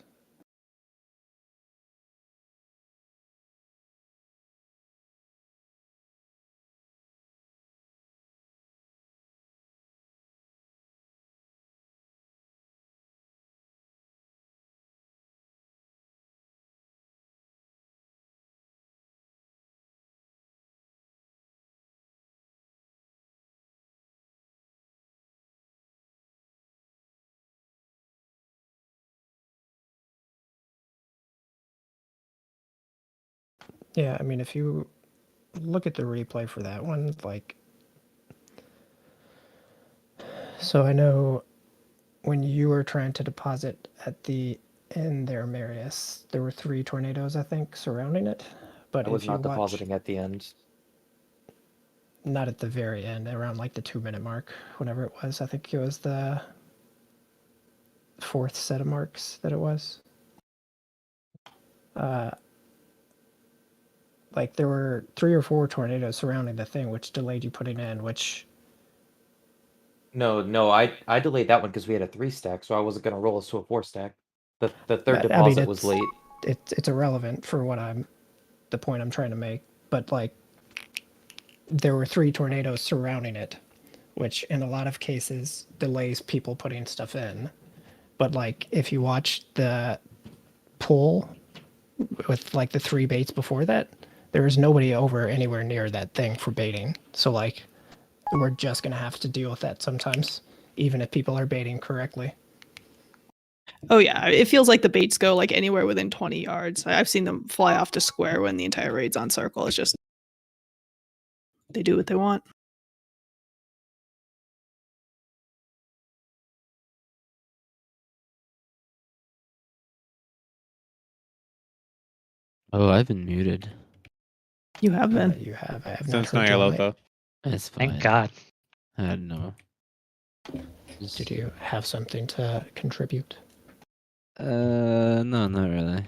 Yeah, I mean, if you look at the replay for that one, like, so I know when you were trying to deposit at the end there, Marius, there were 3 tornadoes, I think, surrounding it. But I was if you not watch, depositing at the end. not at the very end, around like the 2-minute mark, whenever it was, I think it was the 4th set of marks that it was. Like there were 3 or 4 tornadoes surrounding the thing, which delayed you putting in, which No, I delayed that one because we had a 3 stack, so I wasn't gonna roll us to a 4 stack. The third I mean, deposit was late. It's irrelevant for what the point I'm trying to make. But like, there were 3 tornadoes surrounding it, which in a lot of cases delays people putting stuff in. But like, if you watch the pool with like the 3 baits before that, there was nobody over anywhere near that thing for baiting. So like, we're just gonna have to deal with that sometimes, even if people are baiting correctly. Oh yeah, it feels like the baits go like anywhere within 20 yards. I've seen them fly off to square when the entire raid's on circle. It's just they do what they want. Oh, I've been muted. You have been. You have. I have So not it's heard not you all yellow night. though. That's fine. Thank God. I don't know. Did you have something to contribute? No, not really.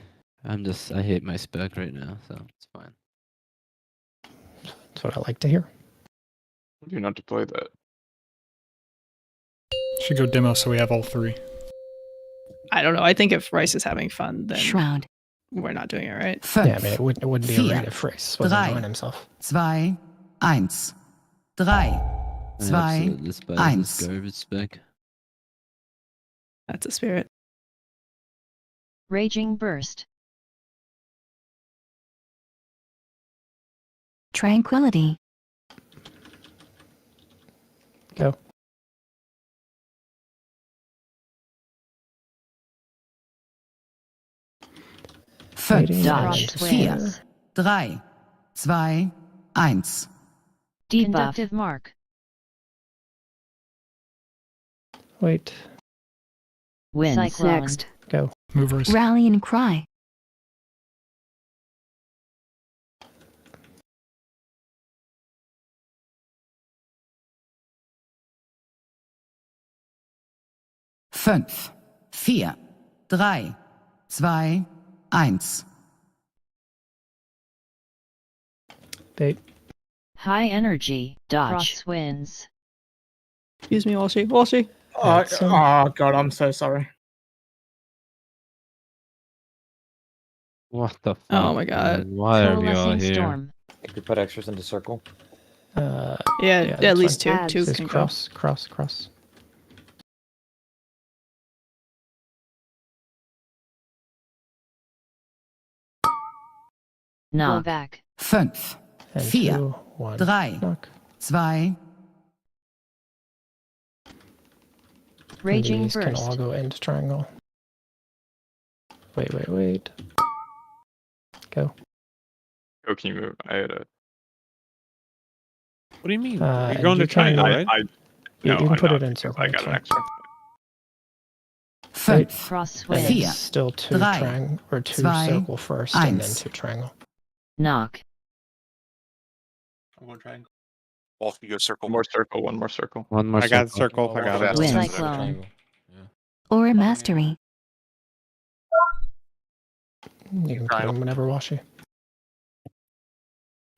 I hate my spec right now, so it's fine. That's what I like to hear. Do not deploy that. Should go demo so we have all 3. I don't know. I think if Rice is having fun, then Shroud. we're not doing it right. 5, Yeah, I mean, it wouldn't be a raid if Rice wasn't enjoying himself. 2, 1. 3, I 2, absolutely despise this 1. garbage spec. That's a spirit. Raging burst. Tranquility. Go. Fünf, Dodge. vier, Swings. 3, 2, 1. Debuff. Conductive mark. Wait. Winds. Cyclone. Next. Go. Movers. Rallying cry. Fünf, vier, 3, 2, 1. Bait. High energy. Dodge. Crosswinds. Excuse me, Walshy. Walshy. Oh god, I'm so sorry. What the fuck? Oh my god. man? Why are we all Coalescing here? storm. If we put extras into circle. Yeah, that's at least fine. two. Two Just can go. cross. Knock. Back. Fünf, And vier, 2, 1. 3, Knock. 2, And Raging these can burst. all go into triangle. Wait. Go. Go, can you move? I had a. What do you mean? Uh, You're going to you can- triangle, I, right? I, You no, can I'm put not, it in because circle. I it's got an fine. extra. Fünf, Crosswind. And it's still 2 Drei, triangle or 2 zwei, circle first, and then eins. 2 triangle. Knock. I'm going triangle. Wolf, you go circle. One more circle. One more circle. One more I got circle. circle. I got it. Wind. Faster Cyclone. triangle. Aura Mastery. You can put them whenever Washy.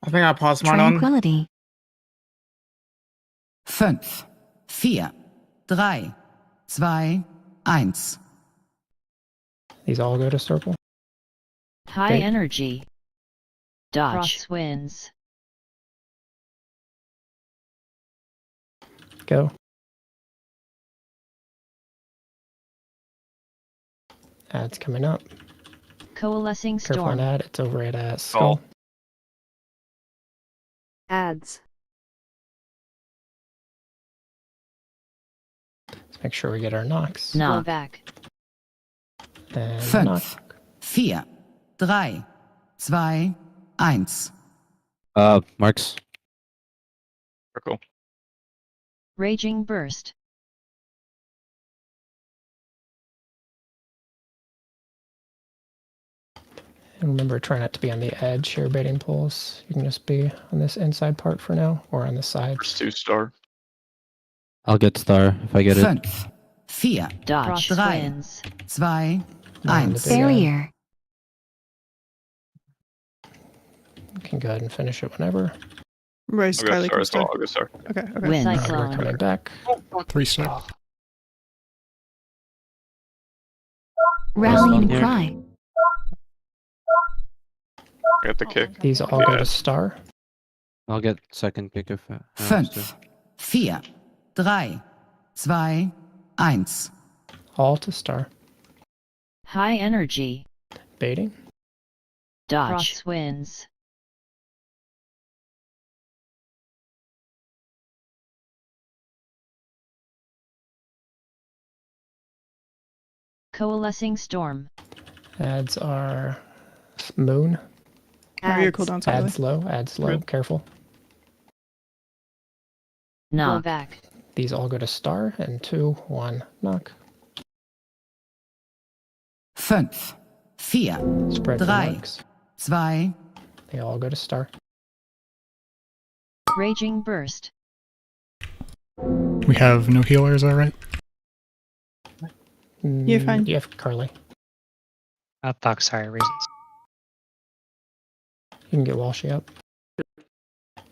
I think I passed mine on. Tranquility. Fünf, vier, 3, 2, 1. These all go to circle. High Bait. energy. Dodge. Crosswinds. Go. Ad's coming up. Coalescing Careful storm. on ad. It's over at skull. Ads. Let's make sure we get our knocks. Go back. And knock. Fünf, vier, 3, 2, 1. Marks. Circle. Raging burst. And remember, try not to be on the edge here, baiting pools. You can just be on this inside part for now, or on the sides. First 2 star. I'll get star if I get it. Fünf, vier, Dodge. 3, Swins. 2, On 1. the big end. Barrier. You can go ahead and finish it whenever. Raise I'll go Kylie star as well. Costa. I'll go star. Okay, okay. Wind. We're Cyclone. coming back. 3 star. Rallying Here. cry. I got the kick. These all go to star. I'll get second pick if I have to. Fünf, vier, 3, 2, 1. All to star. High energy. Baiting. Dodge. Crosswinds. Coalescing storm. Ads are moon. How are your Ads. cooldowns, Ads Kylie? low. Ads low. Good. Careful. Knock. Go back. These all go to star. And 2, 1, knock. Fünf, vier, Spread the 3, marks. 2, They all go to star. Raging burst. We have no healer, is that right? You're fine. You have Carly. Oh, fuck, sorry, reasons. You can get Walshy up.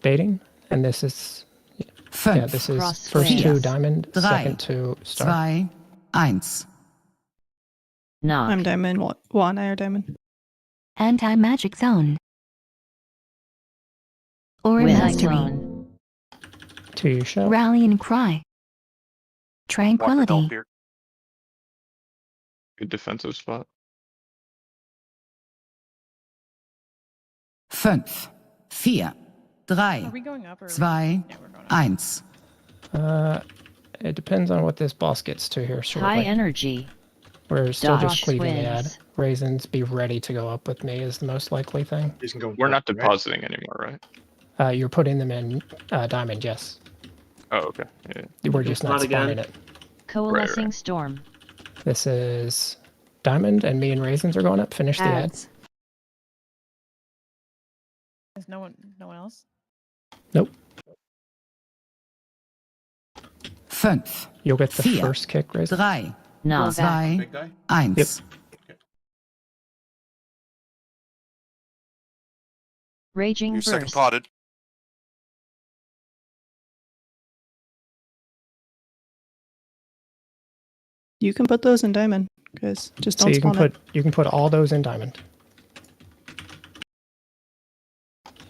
Baiting. And this is, yeah, Fünf, this is Cross first swings. 2 diamond, 3, second 2 star. 2, 1. Knock. I'm diamond. One, I are diamond. Anti-magic zone. Aura Wind. Mastery. Cyclone. 2 you show. Rallying cry. Walker, Tranquility. help here. Good defensive spot. Fünf, vier, 3, Are we going up or? 2, Yeah, we're going up. 1. It depends on what this boss gets to here shortly. High energy. We're still just Dodge cleaving the ad. wins. Raisins, be ready to go up with me is the most likely thing. We're not depositing anymore, right? You're putting them in diamond, yes. Oh, okay. Yeah. We're just not spawning it. Coalescing storm. This is diamond, and me and Raisins are going up. Finish the ad. Is no one else? Nope. 5. You'll get the 4, first kick, Raisins. 3, No. 2, 1. Yep. Raging You're second burst. potted. You can put those in diamond, guys. Just So don't you can spawn put all those in diamond.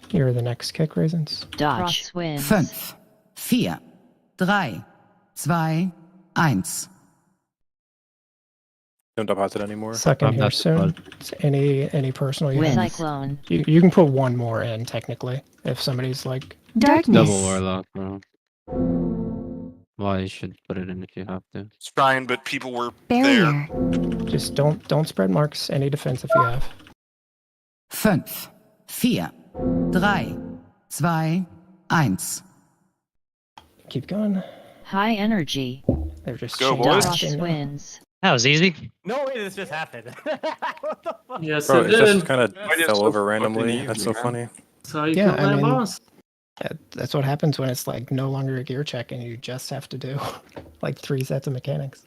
Here are the next kick, Raisins. Dodge wins. 5, 4, 3, 2, 1. Don't deposit anymore. Second I'm here not soon. Any personal you Win. have. Cyclone. You can put one more in technically if somebody's like Darkness. Double warlock, bro. Well, you should put it in if you have to. It's fine, but people were Barrier. there. just don't spread marks. Any defense if you have. 5, 4, 3, 2, 1. Keep going. High energy. They're just Go, shooting boys. at Dodge you now. wins. That was easy. No way this just happened. What the fuck? Yes, Bro, it it just did. kind of Why did fell so over fucking randomly. easy, That's so man? funny. That's how you Yeah, kill I that mean- boss. That's what happens when it's like no longer a gear check and you just have to do like 3 sets of mechanics.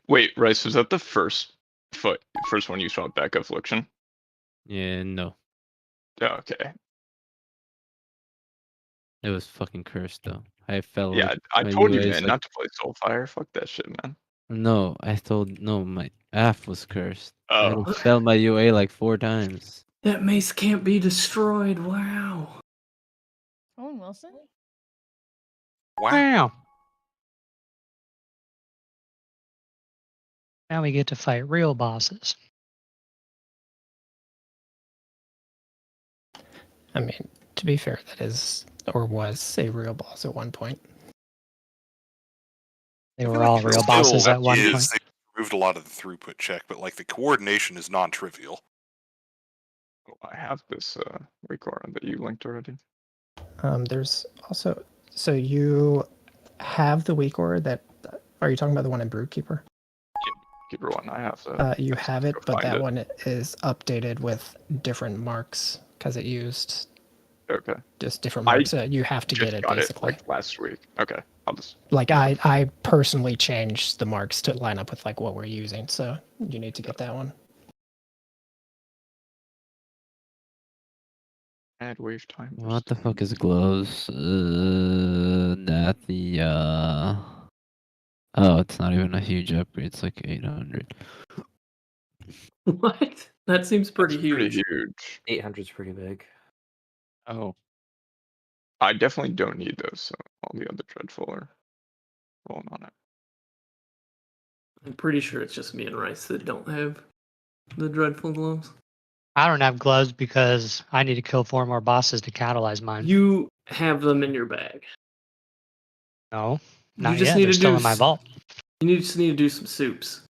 Wait, Rice, was that the first one you saw back affliction? Yeah, no. Oh, okay. It was fucking cursed though. I fell. Yeah, like, I my told you, UA 's man, like- not to play Soulfire. Fuck that shit, man. No, my AF was cursed. I had Oh. to fail my UA like 4 times. That mace can't be destroyed. Wow. Owen Wilson? Wow. Now we get to fight real bosses. I mean, to be fair, that is or was a real boss at one point. They were all real bosses at one point. They removed a lot of the throughput check, but like the coordination is non-trivial. Oh, I have this record that you linked already. There's also so you have the weak aura that. Are you talking about the one in Broodkeeper? Keeper one, I have to. You have it, but find that it. one is updated with different marks because it used Okay. just different I marks. You have to Just get it got basically. like last week. Okay, I'll just. Like I personally changed the marks to line up with like what we're using, so you need to get that one. Add wave time. What the fuck is gloves? That the Oh, it's not even a huge upgrade. It's like 800. What? That seems pretty huge. Pretty huge. 800's pretty big. Oh. I definitely don't need those, so all the other dreadful are rolling on it. I'm pretty sure it's just me and Rice that don't have the dreadful gloves. I don't have gloves because I need to kill 4 more bosses to catalyze mine. You have them in your bag. No, You not just yet. need They're to still do in my s- vault. Just need to do some soups.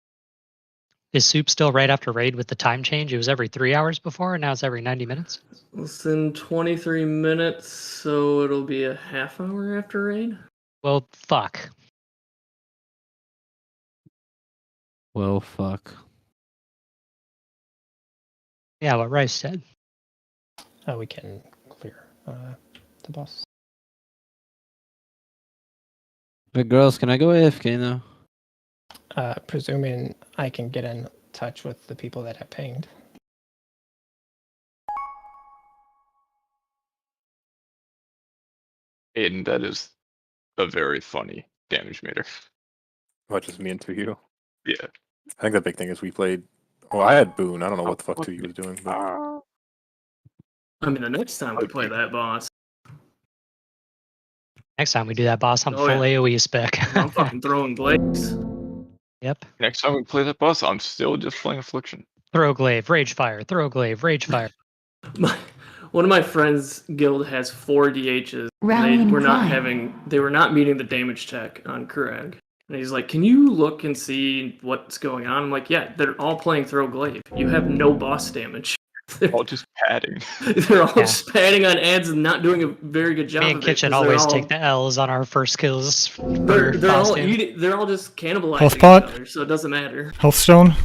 Is soup still right after raid with the time change? It was every 3 hours before, and now it's every 90 minutes. It's in 23 minutes, so it'll be a half hour after raid. Well, fuck. Well, fuck. Yeah, what Rice said. Oh, we can clear the boss. But girls, can I go AFK now? Presuming I can get in touch with the people that have pinged. Aiden, that is a very funny damage meter. What, just me and 2U? Yeah. I think the big thing is we played. Well, I had Boone. I don't know what the fuck 2U was doing. But... I mean, the next time we play that boss, Next time we do that boss, I'm Oh, full yeah. AoE spec. I'm fucking throwing blades. Yep. Next time we play that boss, I'm still just playing Affliction. Throw glaive, rage fire, throw glaive, rage fire. One of my friends' guild has 4 DHs. Rallying They were not cry. they were not meeting the damage check on Kurag. And he's like, "Can you look and see what's going on?" I'm like, "Yeah, they're all playing throw glaive. You have no boss damage." All just padding. They're all just padding on ads and not doing a very good job Me of and it. Kitchen 'cause they're always all, take the L's on our first kills for they're all costume. eating. They're all just cannibalizing Health each pot? other, so it doesn't matter. Health stone?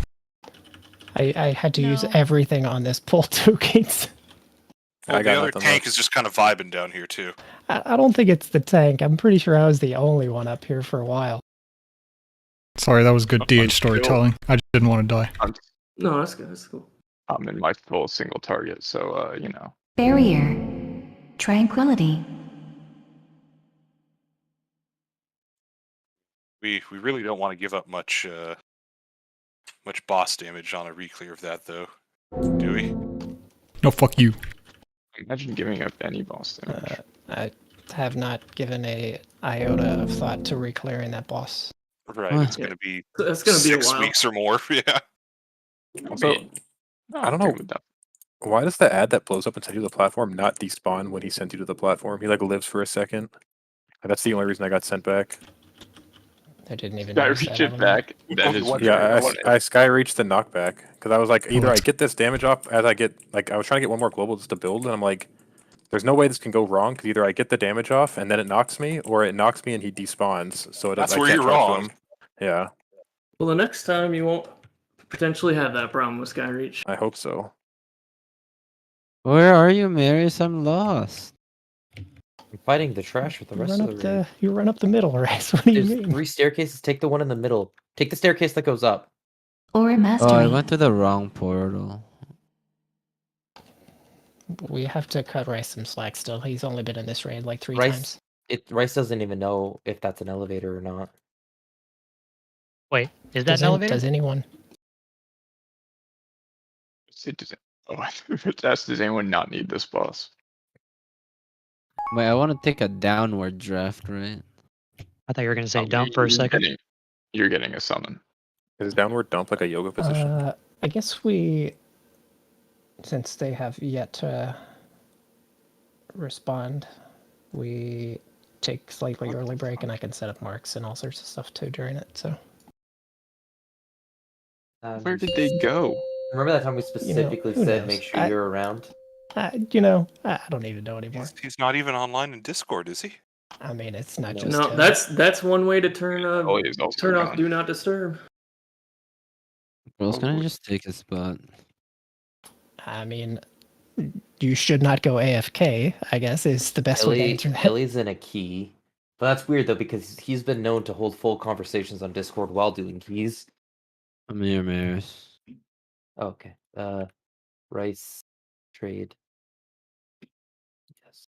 I had to use everything on this pull too, Gates. Well, I the got other nothing tank is just kind of vibing down here too. I don't think it's the tank. I'm pretty sure I was the only one up here for a while. Sorry, that was good DH storytelling. I just didn't want to die. No, that's good. That's cool. I'm in my full single target, so you know. Barrier. Tranquility. We really don't want to give up much boss damage on a reclear of that, though, do we? No, fuck you. Imagine giving up any boss damage. I have not given a iota of thought to reclearing that boss. Right, it's going to be That's gonna be a 6 while. weeks or more. Yeah. Also, I don't know. Why does the ad that blows up and sends you to the platform not despawn when he sends you to the platform? He like lives for a second. And that's the only reason I got sent back. I didn't even Sky notice reach that. I it don't know. back. That is Yeah, weird. I sky reached the knockback because I was like, either I that's- get this damage off as I get like I was trying to get one more global just to build, and I'm like, there's no way this can go wrong because either I get the damage off and then it knocks me, or it knocks me and he despawns. So it, That's I where can't you're talk to wrong. him. Yeah, Well, the next time you won't potentially have that problem with Skyreach. I hope so. Where are you, Marius? I'm lost. I'm fighting the trash with the rest of the raid. You run up the middle, right? What do you There's mean? 3 staircases. Take the one in the middle. Take the staircase that goes up. Or Oh, I mastery. went to the wrong portal. We have to cut Rice some slack still. He's only been in this raid like 3 Rice, times. Rice doesn't even know if that's an elevator or not. Wait, is that an elevator? Does anyone? Does anyone not need this boss? Wait, I want to take a downward draft, right? I thought you were going to say dump for a second. You're getting a summon. Is downward dump like a yoga position? I guess since they have yet to respond, we take slightly early break, and I can set up marks and all sorts of stuff too during it. So. Where did they go? Remember that time we specifically who said knows? make sure you're around? I don't even know anymore. He's not even online in Discord, is he? I mean, it's not just. No, that's one way to turn off Do Not Disturb. I was gonna just take a spot. I mean, you should not go AFK, I guess, is the best way to answer that. Ellie's in a key. But that's weird, though, because he's been known to hold full conversations on Discord while doing keys. I'm here, Marius. Okay. Rice. Trade. Yes.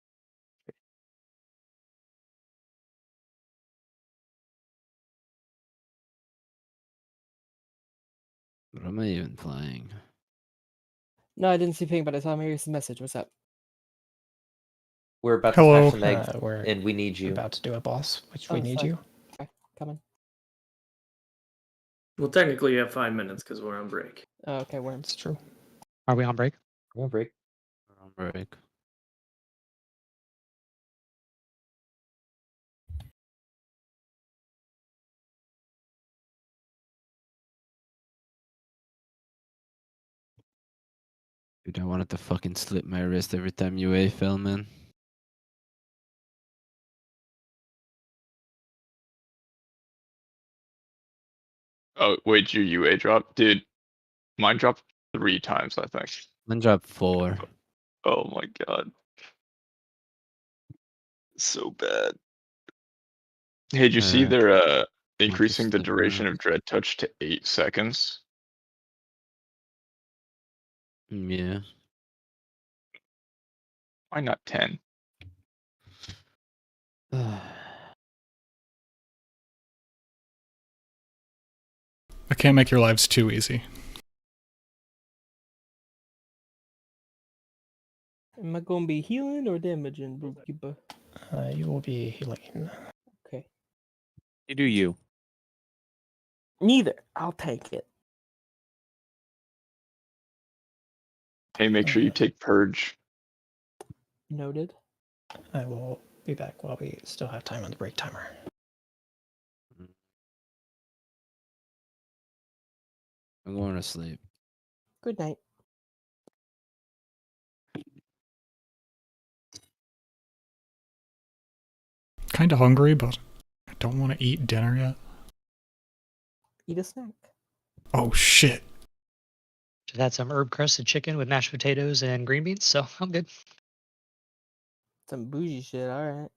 What am I even playing? No, I didn't see ping, but I saw Marius' message. What's up? We're about to Hello. smash an egg, We're and we need you. about to do a boss, which Oh, we need fine. you. Okay, coming. Well, technically you have 5 minutes because we're on break. Oh, okay, Worms. It's true. Are we on break? We're on break. We're on break. Dude, I wanted to fucking slip my wrist every time UA fell, man. Oh, wait, your UA dropped? Dude, mine dropped 3 times, I think. Mine dropped 4. Oh my god. So bad. Hey, did you see they're increasing the duration of Dread Touch to 8 seconds? Yeah. Why not 10? I can't make your lives too easy. Am I gonna be healing or damaging, Bookkeeper? You will be healing. Okay. You do you. Neither. I'll take it. Hey, make sure you take purge. Noted. I will be back while we still have time on the break timer. I'm going to sleep. Good night. Kind of hungry, but I don't want to eat dinner yet. Eat a snack. Oh shit. Just had some herb crusted chicken with mashed potatoes and green beans, so I'm good. Some bougie shit. All right.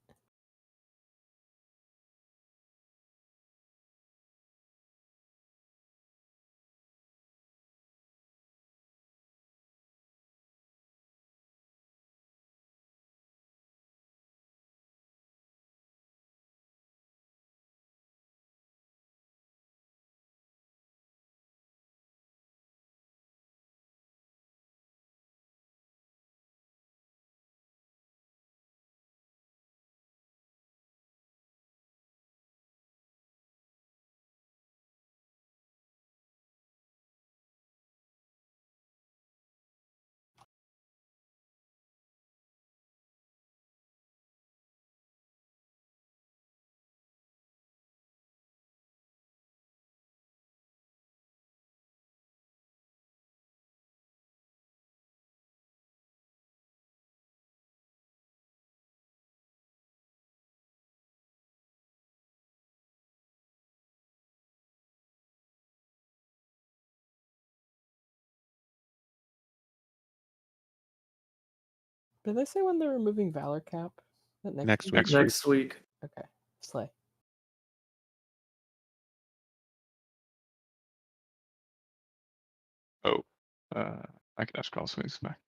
Did they say when they're removing Valor Cap? Is that Next week? week. Next week. Okay. Slay. Oh, I can ask all swings back.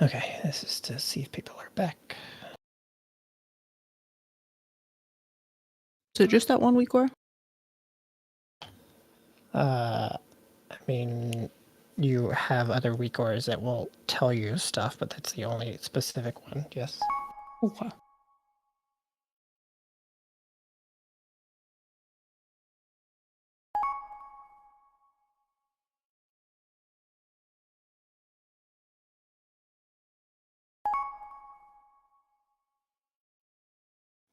Okay, this is to see if people are back. So just that 1 week or? I mean, you have other weekors that will tell you stuff, but that's the only specific one. Yes. Okay.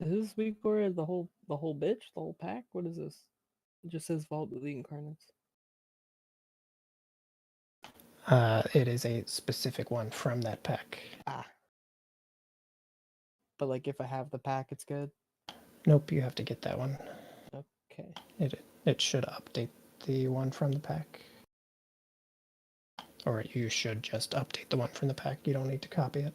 Is this week or the whole bitch, the whole pack? What is this? It just says Vault with the Incarnates. It is a specific one from that pack. Ah. But like if I have the pack, it's good. Nope, you have to get that one. Okay. It should update the one from the pack. Or you should just update the one from the pack. You don't need to copy it.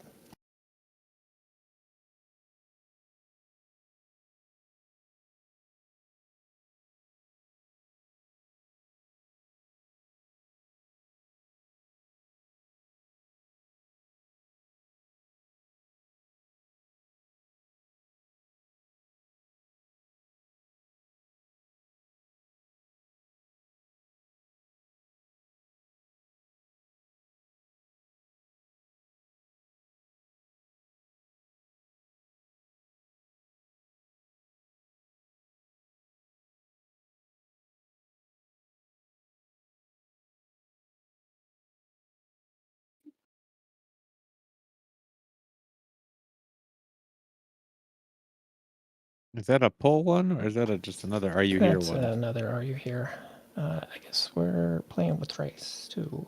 Is that a pull one, or is that just another Are You Here That's one? another Are You Here? I guess we're playing with race too.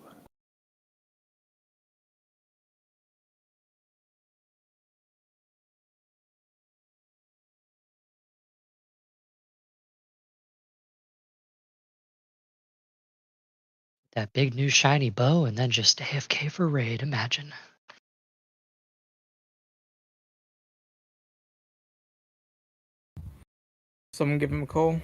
That big new shiny bow and then just AFK for raid, imagine. Someone give him a call.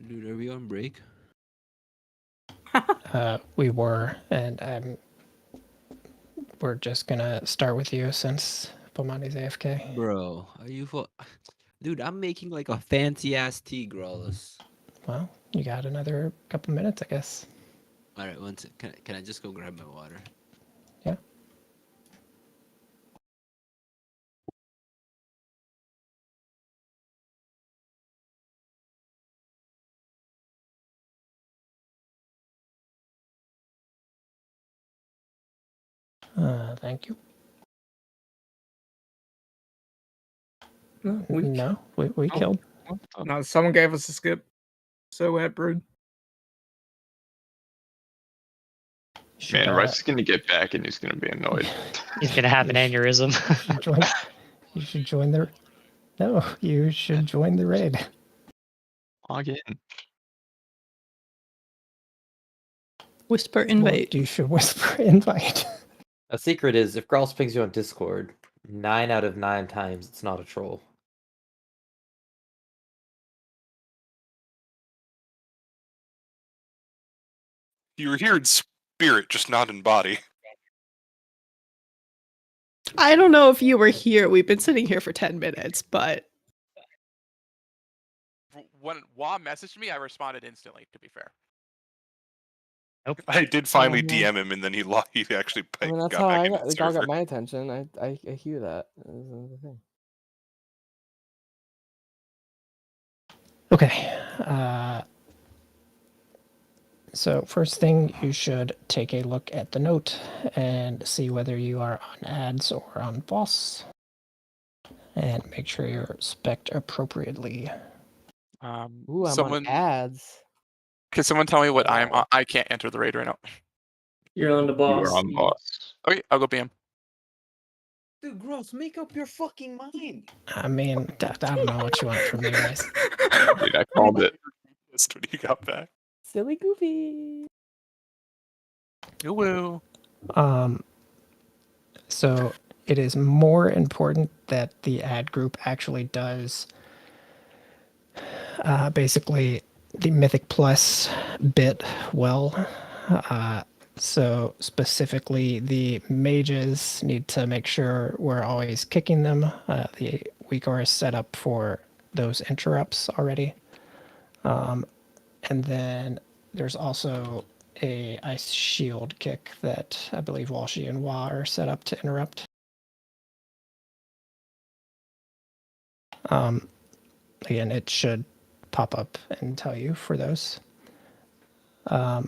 Dude, are we on break? We were, and we're just gonna start with you since Bomani's AFK. Bro, are you Dude, I'm making like a fancy ass tea, Growlers. Well, you got another couple minutes, I guess. Alright, one sec. Can I just go grab my water? Yeah. Thank you. No, we killed. No, someone gave us a skip. So we had brood. Man, Rice is gonna get back and he's gonna be annoyed. He's gonna have an aneurysm. You should join the. No, you should join the raid. Log in. Whisper invite. You should whisper invite. A secret is if Growls pings you on Discord, 9 out of 9 times it's not a troll. You were here in spirit, just not in body. I don't know if you were here. We've been sitting here for 10 minutes, but When Wah messaged me, I responded instantly, to be fair. Nope. I did finally DM him, and then he actually I mean, that's got how back I into got, the the dog server. got my attention. I hear that. That's the thing. Okay. So first thing, you should take a look at the note and see whether you are on ads or on boss, and make sure you're spec'd appropriately. Ooh, I'm someone, on ads. Could someone tell me what I'm on? I can't enter the raid right now. You're on the boss. You are on boss. Okay, I'll go BM. Dude, Gross, make up your fucking mind. I mean, I don't know what you want from me, guys. Dude, I called it. That's when you got back. Silly Goofy. Woo. So it is more important that the ad group actually does basically the Mythic Plus bit well. So specifically, the mages need to make sure we're always kicking them. The Uyghur is set up for those interrupts already. And then there's also a ice shield kick that I believe Walshy and Wa are set up to interrupt. Again, it should pop up and tell you for those. I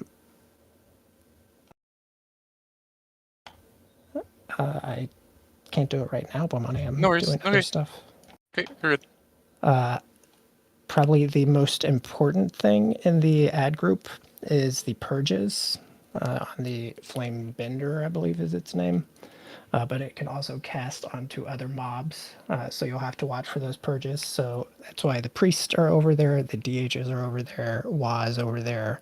can't do it right now, but I'm No worries. doing Okay. other stuff. Okay, you're good. Probably the most important thing in the ad group is the purges on the Flame Bender, I believe is its name. But it can also cast onto other mobs, so you'll have to watch for those purges. So that's why the priests are over there, the DHs are over there, Wa is over there.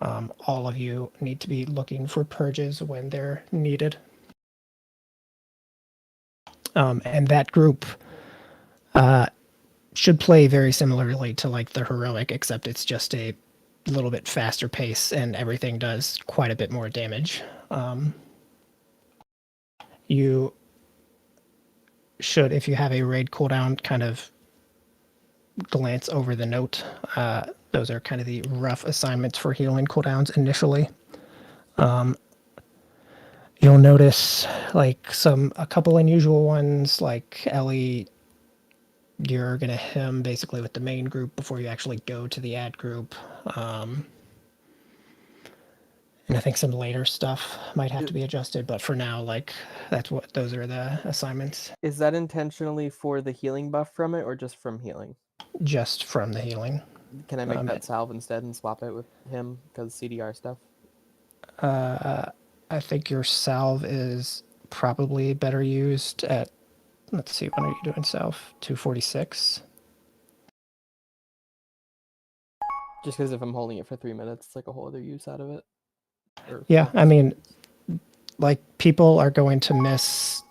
All of you need to be looking for purges when they're needed. And that group should play very similarly to like the heroic, except it's just a little bit faster pace and everything does quite a bit more damage. You should, if you have a raid cooldown, kind of glance over the note. Those are kind of the rough assignments for healing cooldowns initially. You'll notice like a couple unusual ones, like Ellie you're gonna him basically with the main group before you actually go to the ad group. And I think some later stuff might have to be adjusted, but for now, like those are the assignments. Is that intentionally for the healing buff from it, or just from healing? Just from the healing. Can I make that salve instead and swap it with him because CDR stuff? I think your salve is probably better used at, let's see, when are you doing salve? 246. Just because if I'm holding it for 3 minutes, it's like a whole other use out of it. Yeah, I mean, like people are going to miss,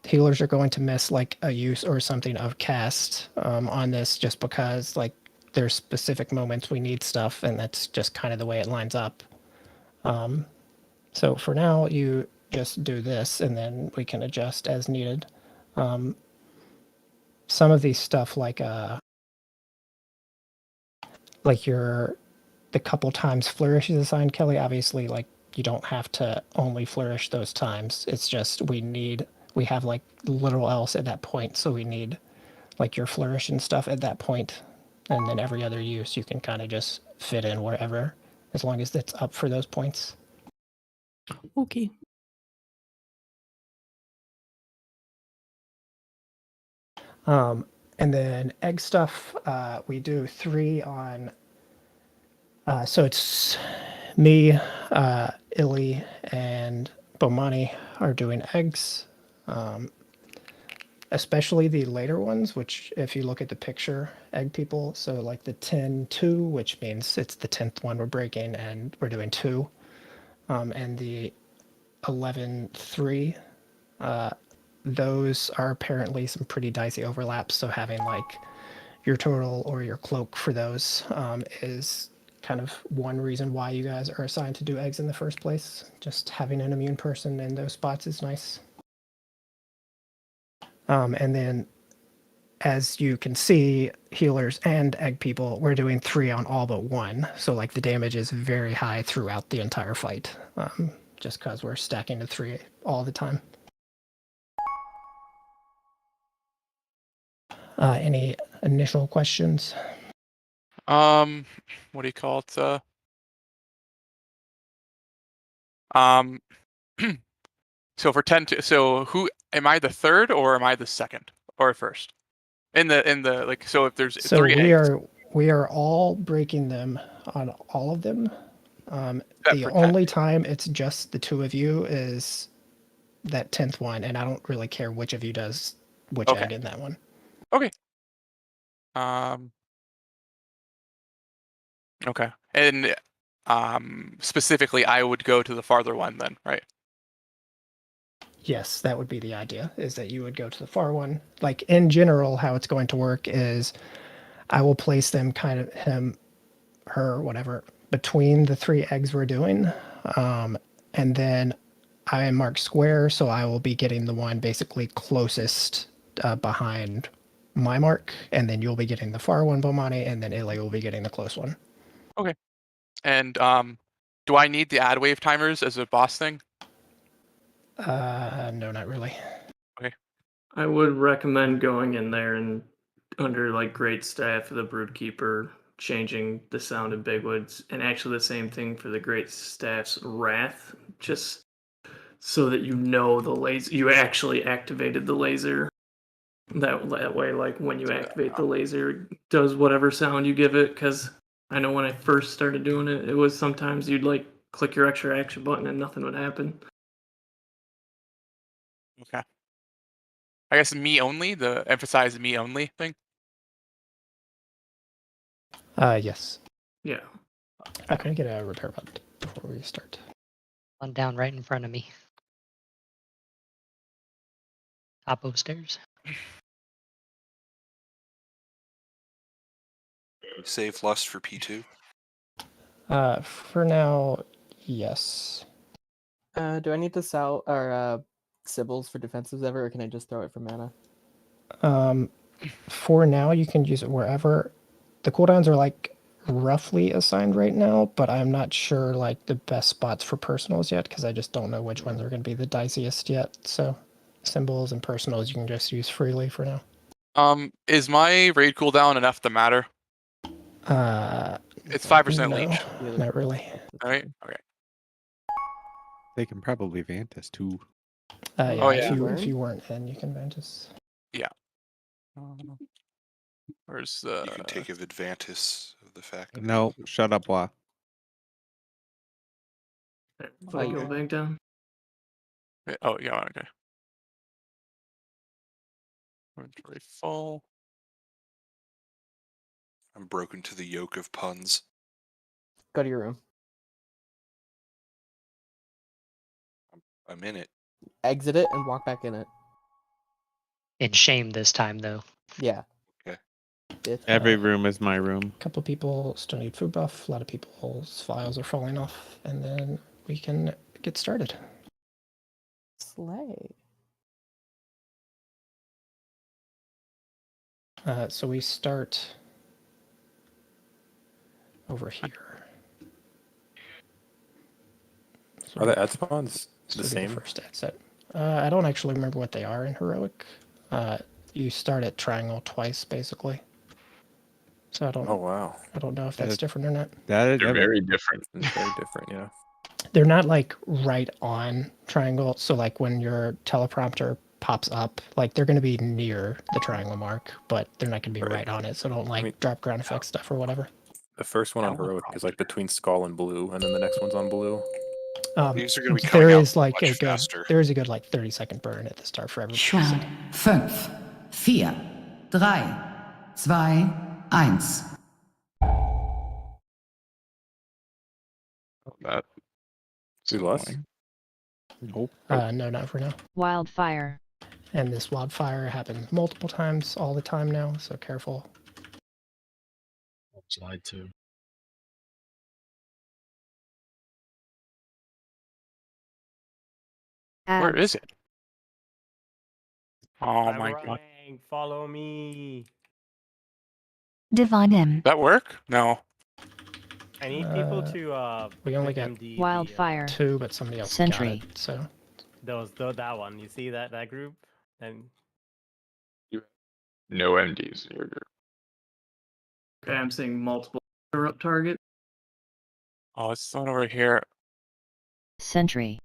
healers are going to miss like a use or something of cast on this just because like there's specific moments we need stuff and that's just kind of the way it lines up. So for now, you just do this and then we can adjust as needed. Some of these stuff like the couple times flourish is assigned, Kelly, obviously like you don't have to only flourish those times. It's just we have like little else at that point, so we need like your flourish and stuff at that point, and then every other use you can kind of just fit in wherever, as long as it's up for those points. Okay. And then egg stuff, we do 3 on. So it's me, Illy, and Bomani are doing eggs. Especially the later ones, which if you look at the picture, egg people, so like the 10-2, which means it's the 10th one we're breaking and we're doing 2. And the 11-3, those are apparently some pretty dicey overlaps, so having like your turtle or your cloak for those is kind of one reason why you guys are assigned to do eggs in the first place. Just having an immune person in those spots is nice. And then, as you can see, healers and egg people, we're doing 3 on all but 1. So like the damage is very high throughout the entire fight, just because we're stacking to 3 all the time. Any initial questions? What do you call it? So for 10 to, so who am I, the third or am I the second or first? In the like, so if there's So 3 eggs. we are all breaking them on all of them. The for 10. only time it's just the 2 of you is that 10th one, and I don't really care which of you does which egg in that one. Okay. Okay. And specifically I would go to the farther one then, right? Yes, that would be the idea, is that you would go to the far one. Like in general, how it's going to work is I will place them kind of him, her, whatever, between the 3 eggs we're doing. And then I am marked square, so I will be getting the one basically closest behind my mark. And then you'll be getting the far one, Bomani, and then Illy will be getting the close one. Okay. And do I need the ad wave timers as a boss thing? No, not really. Okay. I would recommend going in there and under like Great Staff of the Broodkeeper, changing the sound of Bigwoods, and actually the same thing for the Great Staff's Wrath, just so that you know the laser, you actually activated the laser. That way, like when you activate the laser, it does whatever sound you give it. Because I know when I first started doing it, it was sometimes you'd like click your extra action button and nothing would happen. Okay. I guess me only, the emphasize me only thing. Yes. Yeah. Can I get a repair button before we start? One down right in front of me. Top of stairs. Save lust for P2. For now, yes. Do I need to sell or Sybils for defensives ever, or can I just throw it for mana? For now, you can use it wherever. The cooldowns are like roughly assigned right now, but I'm not sure like the best spots for personals yet because I just don't know which ones are going to be the diciest yet. So symbols and personals you can just use freely for now. Is my raid cooldown enough to matter? It's 5% no, leech. not really. All right. Okay. They can probably Vantas too. Yeah, Oh, if yeah. you weren't in, you can Ventus. Yeah. Where's the? You can take advantage of the fact that No, shut up, Wa. If I go back down. Oh, yeah. Okay. Inventory full. I'm broken to the yoke of puns. Go to your room. I'm in it. Exit it and walk back in it. In shame this time, though. Yeah. Okay. Bitch. Every room is my room. A couple people still need food buff. A lot of people's files are falling off, and then we can get started. Slay. So we start over here. Are the ad spawns the The same? first ad set. I don't actually remember what they are in heroic. You start at triangle twice, basically. So I don't. Oh wow. I don't know if that's different or not. They're very different. It's very different, yeah. They're not like right on triangle. So like when your teleprompter pops up, like they're going to be near the triangle mark, but they're not going to be right on it. So don't like drop ground effect stuff or whatever. The first one on heroic is like between skull and blue, and then the next one's on blue. These are going to be coming There out is like much a good. faster. There is a good like 30-second burn at the start for everybody. Shroud 5, 4, 3, 2, 1. That. We lost? Nope. No, not for now. Wildfire. And this wildfire happens multiple times all the time now, so careful. Slide 2. Where Ads. is it? Oh my god. Rank, follow me. Divine M. That work? No. I need people to We only put got MD the, Wildfire. 2, but somebody else Sentry. got it. So that one. You see that group? And No MDs in your group. Okay, I'm seeing multiple interrupt target. Oh, it's not over here. Sentry.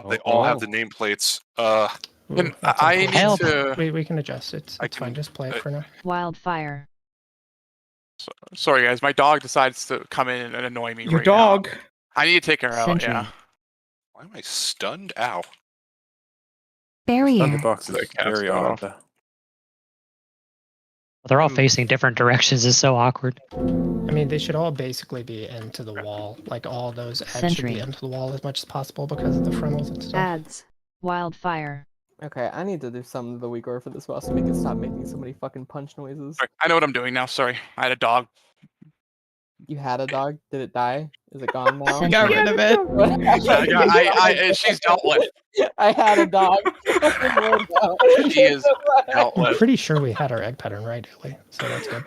They all have the nameplates. Can that's I need unfortunate. to? We can adjust it. It's fine. Just play it for now. Wildfire. Sorry, guys. My dog decides to come in and annoy me. Your right dog. Now. I need to take her out. Sentry. Yeah. Why am I stunned? Ow. Barrier. Thunderbox is very odd. They're all facing different directions. It's so awkward. I mean, they should all basically be into the wall. Like all those ads should Sentry. be into the wall as much as possible because of the frontals and stuff. Ads. Wildfire. Okay, I need to do something to the weak aura for this boss to make it stop making so many fucking punch noises. Sorry, I know what I'm doing now. Sorry, I had a dog. You had a dog? Did it die? Is it gone now? You got rid of it. She's dealt with. I had a dog. She is dealt I'm with. pretty sure we had our egg pattern right, Illy, so that's good.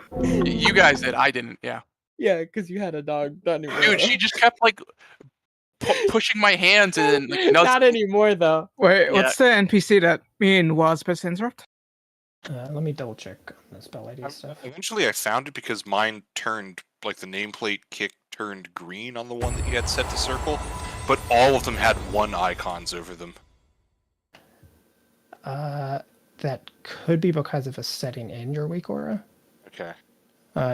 You guys did. I didn't. Yeah. Yeah, because you had a dog. Not anymore. Dude, she just kept like pushing my hands and like, Not anymore though. Wait, Yeah. what's the NPC that me and was supposed to interrupt? Let me double check on the spell ID stuff. Eventually, I found it because mine turned, like the nameplate kick turned green on the one that you had set to circle, but all of them had one icons over them. That could be because of a setting in your weak aura. Okay.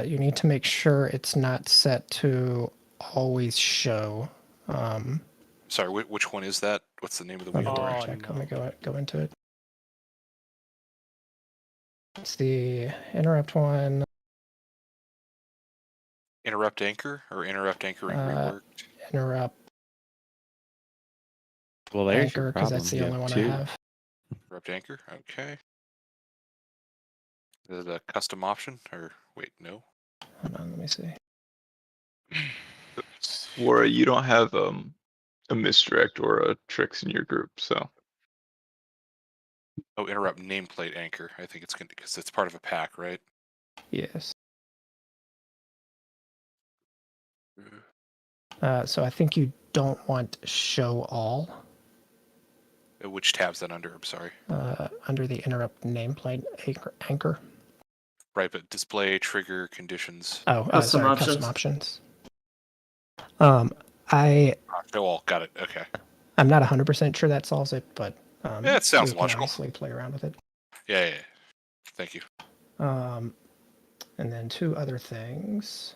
You need to make sure it's not set to always show. Sorry, which one is that? What's the name of the Let me weak aura? check. Let me go into it. It's the interrupt one. Interrupt anchor or interrupt anchoring reworked? Interrupt Well, there's anchor your because problem. that's the You only one two. I have. Interrupt anchor. Okay. Is it a custom option or wait? No. Hold on, let me see. Laura, you don't have a misdirect or a tricks in your group, so. Oh, interrupt nameplate anchor. I think it's gonna because it's part of a pack, right? Yes. So I think you don't want show all. Which tab's that under? I'm sorry. Under the interrupt nameplate anchor. Right, but display trigger conditions. Oh, Custom sorry, options. custom options. I'm Oh, got it. Okay. not 100% sure that solves it, but Yeah, it sounds we can logical. obviously play around with it. Yeah. Thank you. And then two other things.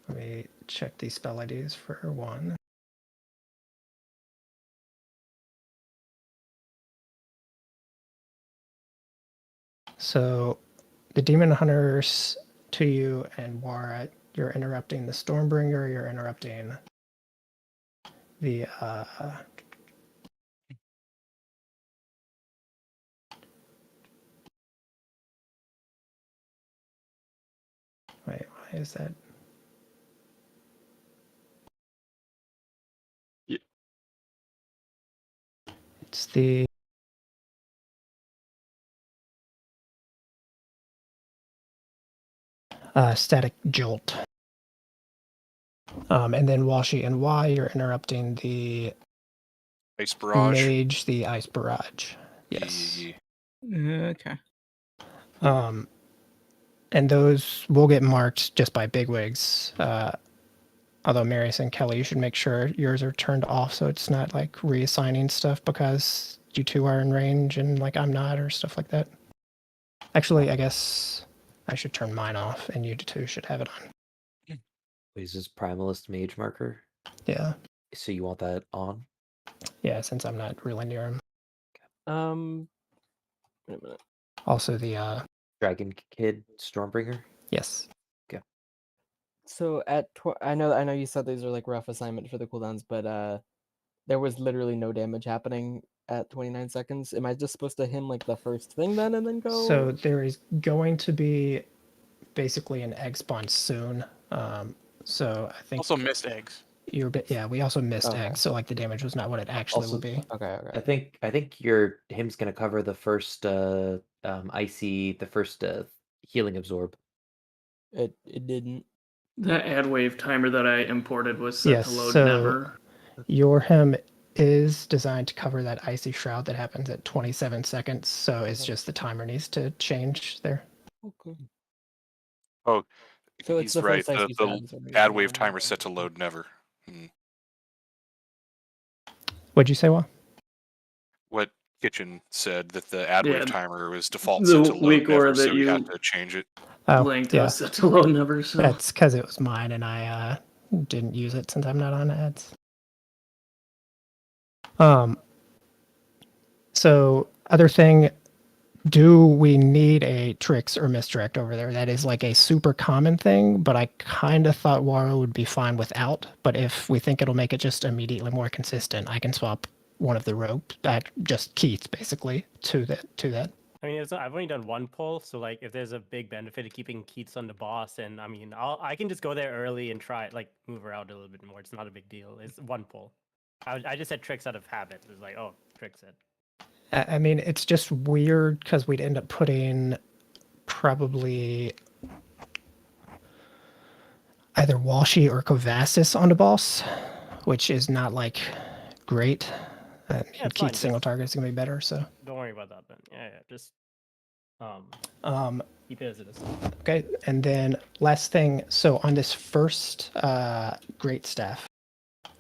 Let me check the spell IDs for one. So the Demon Hunters to you and Wara, you're interrupting the Stormbringer, you're interrupting the wait, why is that? Yeah. It's the static jolt. And then Washi and Y, you're interrupting the Ice barrage. Mage, the ice barrage. Yes. Okay. And those will get marked just by bigwigs. Although Marius and Kelly, you should make sure yours are turned off so it's not like reassigning stuff because you two are in range and like I'm not or stuff like that. Actually, I guess I should turn mine off and you two should have it on. Wait, is this Primalist Mage marker? Yeah. So you want that on? Yeah, since I'm not really near him. Wait a minute. Also the Dragon Kid Stormbringer? yes. Okay. So at I know you said these are like rough assignment for the cooldowns, but there was literally no damage happening at 29 seconds. Am I just supposed to him like the first thing then and then go? So there is going to be basically an egg spawn soon. So I think Also missed eggs. yeah, we also missed Okay. eggs, so like the damage was not what it actually Also, would be. Okay. I think him's gonna cover the first healing absorb. It didn't. That add wave timer that I imported was set Yes, to load so never. your hem is designed to cover that icy shroud that happens at 27 seconds, so it's just the timer needs to change there. Okay. Oh, So it's he's the right. first icy The stabs are add usually wave on. timer set to load never. What'd you say, Wa? What Kitchen said that the add Yeah, wave timer was default the set to load weak never, aura that so we you had to change it. Oh, linked yeah. was set to load never. So That's because it was mine and I didn't use it since I'm not on ads. So other thing, do we need a tricks or misdirect over there? That is like a super common thing, but I kind of thought Waro would be fine without. But if we think it'll make it just immediately more consistent, I can swap one of the rope back, just Keith basically, to that. I mean, I've only done one pull, so like, if there's a big benefit of keeping Keats on the boss, and I mean, I can just go there early and try like move her out a little bit more. It's not a big deal. It's one pull. I just said tricks out of habit. It was like, oh, tricks it. I mean, it's just weird because we'd end up putting probably either Walshy or Kovasis on the boss, which is not like great. Yeah, it's fine, Keith's single target is gonna be better. So Don't worry about that then. Yeah, just keep it as it is. okay, and then last thing. So on this first great staff,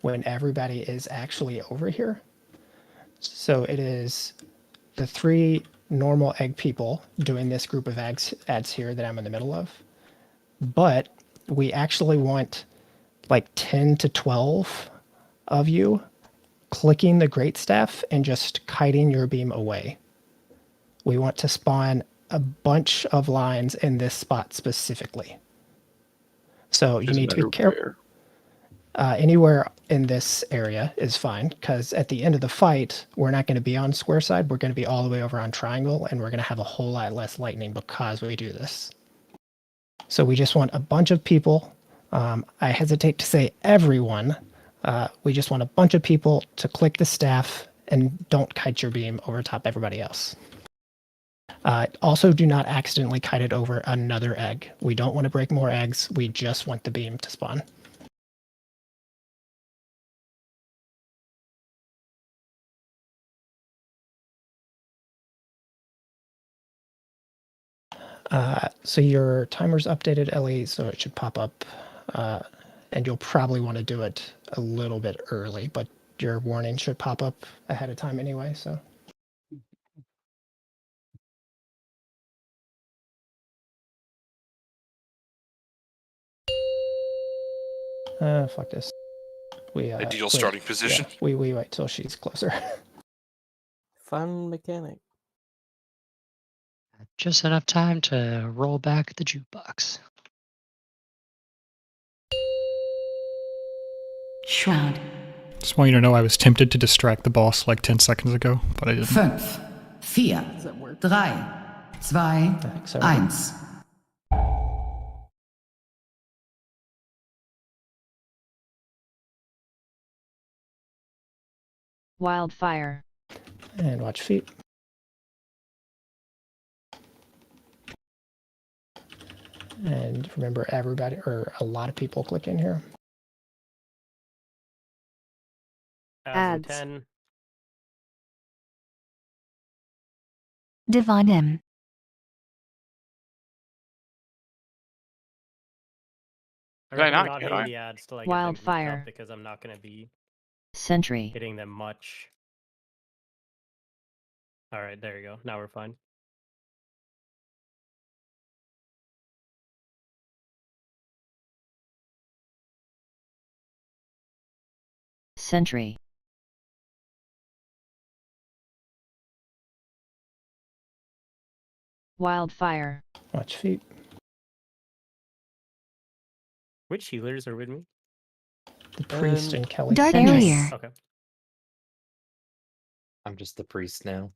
when everybody is actually over here, so it is the 3 normal egg people doing this group of ads here that I'm in the middle of. But we actually want like 10 to 12 of you clicking the great staff and just kiting your beam away. We want to spawn a bunch of lines in this spot specifically. So you need to be careful. Anywhere in this area is fine because at the end of the fight, we're not going to be on square side. We're going to be all the way over on triangle, and we're going to have a whole lot less lightning because we do this. So we just want a bunch of people. I hesitate to say everyone. We just want a bunch of people to click the staff and don't kite your beam over top everybody else. Also, do not accidentally kite it over another egg. We don't want to break more eggs. We just want the beam to spawn. So your timer's updated, Ellie, so it should pop up. And you'll probably want to do it a little bit early, but your warning should pop up ahead of time anyway, so. Fuck this. We Ideal wait. starting position. Yeah, we wait till she's closer. Fun mechanic. Just enough time to roll back the jukebox. Shroud. Just want you to know I was tempted to distract the boss like 10 seconds ago, but I didn't. 5, 4, 3, 2, 1. Wildfire. And watch feet. And remember, everybody, or a lot of people click in here. Ads. 10. Divine M. I Did I recommend not not get hitting it? the ads till I get them grouped Wildfire. up because I'm not going to be Sentry. hitting them much. All right, there you go. Now we're fine. Sentry. Wildfire. Watch feet. Which healers are with me? The priest and Kelly. Dark Sentry. barrier. Okay. I'm just the priest now.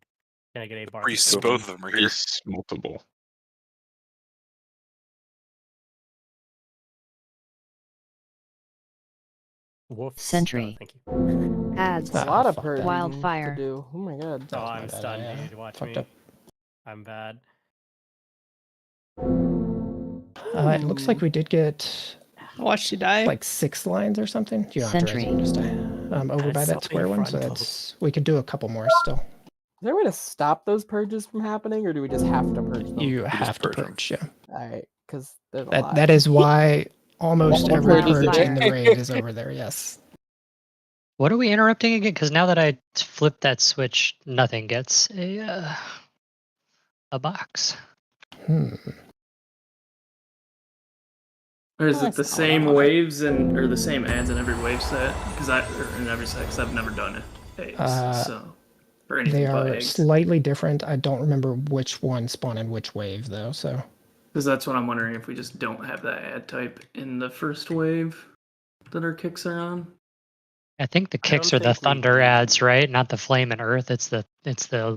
Can I get a bar? Priests, both of them are here. Priests, multiple. Woofs. Sentry. Oh, thank you. Ads. A lot of fuck purging that. Wildfire. to do. Oh my god. Oh, was my I'm bad, stunned, I, dude. Watch fucked me. up. I'm bad. It looks like we did get Watch you die. like 6 lines or something. You don't have to Sentry. raise it, just over by That's that so square one, so frontal. that's we could do a couple more still. Is there a way to stop those purges from happening, or do we just have to purge them? You just have to purge 'em. purge, yeah. Alright, because there's a lot. That is why almost All every purges purge are in the there. raid is over there, yes. What are we interrupting again? Because now that I flip that switch, nothing gets a box. Or is Oh, it the that's not what I same wanted. waves and or the same ads in every wave set? Because in every set, because I've never done it. Eggs, so or anything They but are eggs. slightly different. I don't remember which one spawned in which wave though, so Because that's what I'm wondering if we just don't have that ad type in the first wave that our kicks are on. I think the I don't kicks are the think we thunder do. ads, right? Not the flame and earth. It's the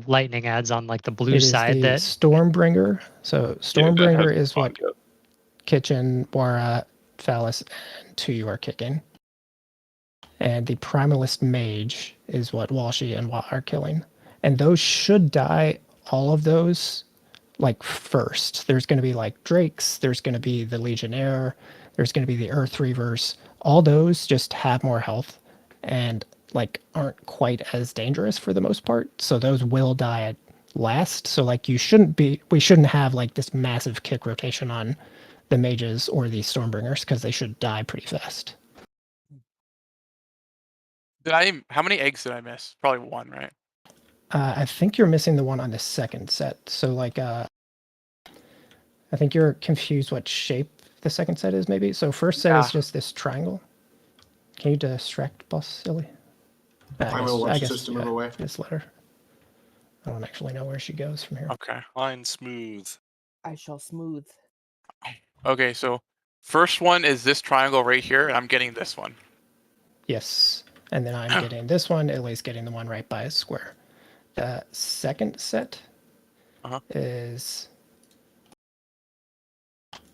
lightning ads on like the blue it is side the that Stormbringer. So Stormbringer has is what vodka. Kitchen, Wara, Phallus, and 2 are kicking. And the Primalist Mage is what Walshy and Wa are killing. And those should die, all of those, like first. There's going to be like Drakes, there's going to be the Legionnaire, there's going to be the Earth Reavers. All those just have more health and like aren't quite as dangerous for the most part. So those will die at last. So like we shouldn't have like this massive kick rotation on the mages or the Stormbringers because they should die pretty fast. How many eggs did I miss? Probably 1, right? I think you're missing the one on the second set. So like I think you're confused what shape the second set is maybe. So first set is just this triangle. Can you distract boss silly? I will watch the system move away. This letter. I don't actually know where she goes from here. Okay. Line smooth. I shall smooth. Okay, so first one is this triangle right here, and I'm getting this one. Yes. And then I'm getting this one. Ellie's getting the one right by a square. The second set is...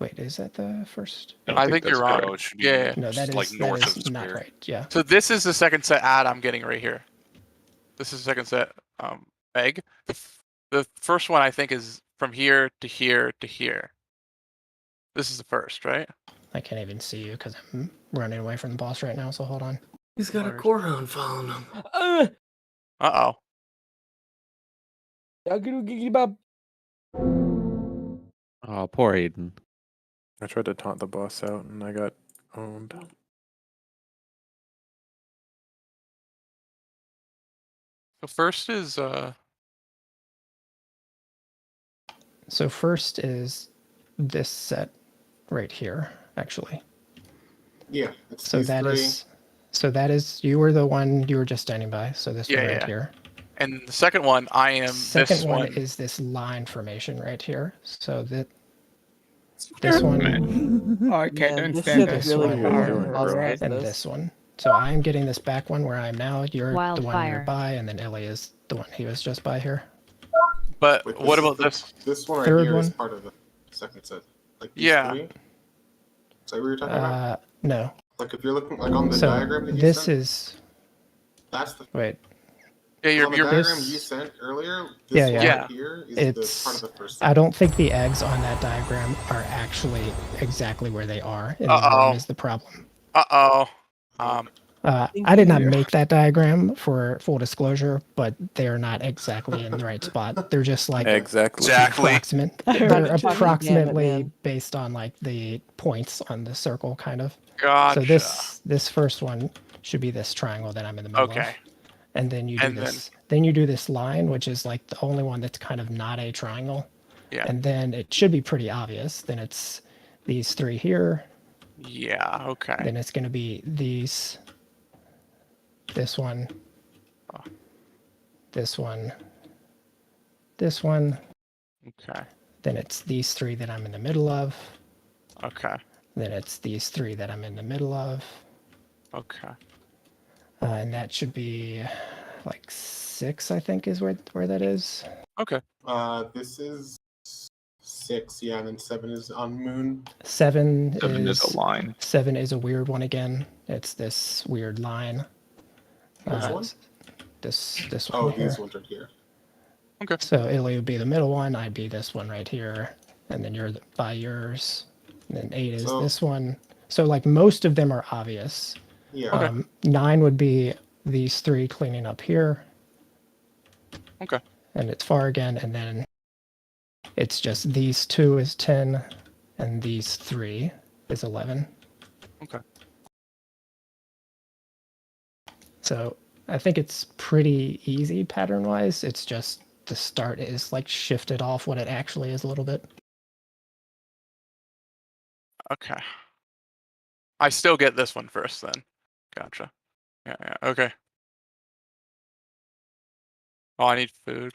Wait, is that the first? I think you're wrong. No, it should be Yeah. No, that is, like north that of the is not square. right. Yeah. So this is the second set ad I'm getting right here. This is the second set egg. The first one I think is from here to here to here. This is the first, right? I can't even see you because I'm running away from the boss right now, so hold on. He's got a Corhound following him. Uh-oh. Oh, poor Aiden. I tried to taunt the boss out and I got owned. So first is So first is this set right here, actually. Yeah, it's So these that three. is, so that is, you were the one you were just standing by. So this one right here. And the second one, I am Second this one one. is this line formation right here. So that this one. Okay, Man, don't this stand shit's there. really What are you hard. doing, Pause bro? pause And this one. So I'm getting this back one where I am now. You're the one Wildfire. nearby, and then Ellie is the one he was just by here. But Wait, what is about the- this? This one right Third here is one? part of the second set. Like these Yeah. three. Is that what you're talking about? No. Like if you're looking like on the So diagram that you this sent. is. That's the. Wait. Yeah, on the you're diagram this- you sent earlier. Yeah, This yeah. one Yeah. right here is It's. the part of the first set. I don't think the eggs on that diagram are actually exactly where they are in the Uh-oh. room is the problem. Uh-oh. I did not make that diagram for full disclosure, but they're not exactly in the right spot. They're just like Exactly. approximate. I heard They're it. Damn it, approximately man. based on like the points on the circle, kind of. Gotcha. So this first one should be this triangle that I'm in the middle of. Okay. And then you do And this. Then you do this line, which is like the only one that's kind of not a triangle. Yeah. And then it should be pretty obvious. Then it's these three here. Yeah, okay. Then it's going to be these. This one. This one. This one. Okay. Then it's these three that I'm in the middle of. Okay. Then it's these three that I'm in the middle of. Okay. And that should be like 6, I think, is where that is. Okay. This is 6, yeah, and then 7 is on moon. 7 is a line. 7 is a weird one again. It's this weird line. Which one? This one. Oh, here. these ones are here. Okay. So Illy would be the middle one. I'd be this one right here, and then you're by yours. And then 8 is this one. So like most of them are obvious. Yeah. Okay. 9 would be these 3 cleaning up here. Okay. And it's far again, and then it's just these 2 is 10, and these 3 is 11. Okay. So I think it's pretty easy pattern-wise. It's just the start is like shifted off what it actually is a little bit. Okay. I still get this one first then. Gotcha. Yeah, okay. Oh, I need food.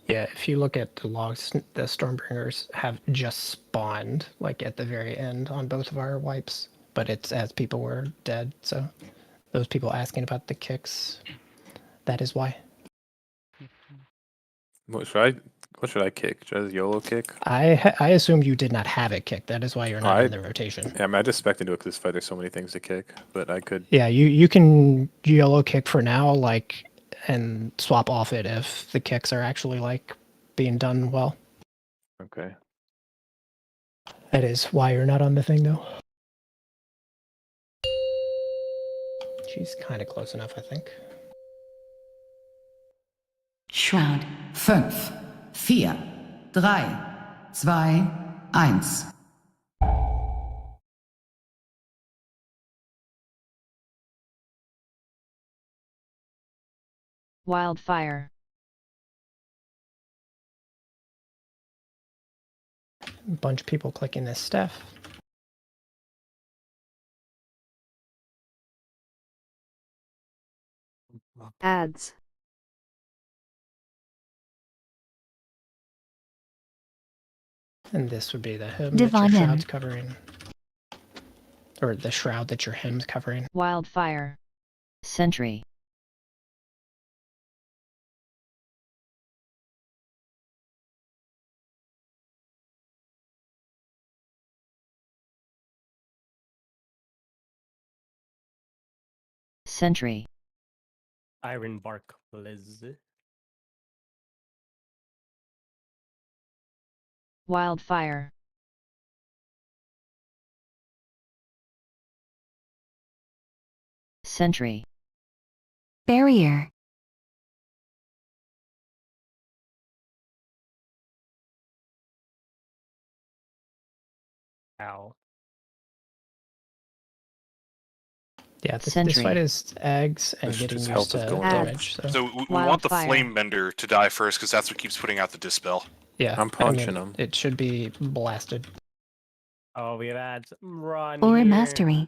Yeah, if you look at the logs, the Stormbringers have just spawned like at the very end on both of our wipes, but it's as people were dead. So those people asking about the kicks, that is why. What should I kick? Should I just YOLO kick? I assumed you did not have it kicked. That is why you're not I- in the rotation. Yeah, I mean, I just spec into it because this fight there's so many things to kick, but I could. Yeah, you can yellow kick for now, like, and swap off it if the kicks are actually like being done well. Okay. That is why you're not on the thing though. She's kind of close enough, I think. Shroud 5, 4, 3, 2, 1. Wildfire. A bunch of people clicking this stuff. Ads. And this would be the hymn that Divine your hymn. shroud's covering. Or the shroud that your hymn's covering. Wildfire. Sentry. Sentry. Iron bark, please. Wildfire. Sentry. Barrier. Ow. Yeah, this Sentry. fight is eggs and His getting health used is to going down. damage. So, So we want the Wildfire. flame bender to die first because that's what keeps putting out the dispel. yeah, I'm punching I mean, him. it should be blasted. Oh, we have had some run Or here. mastery.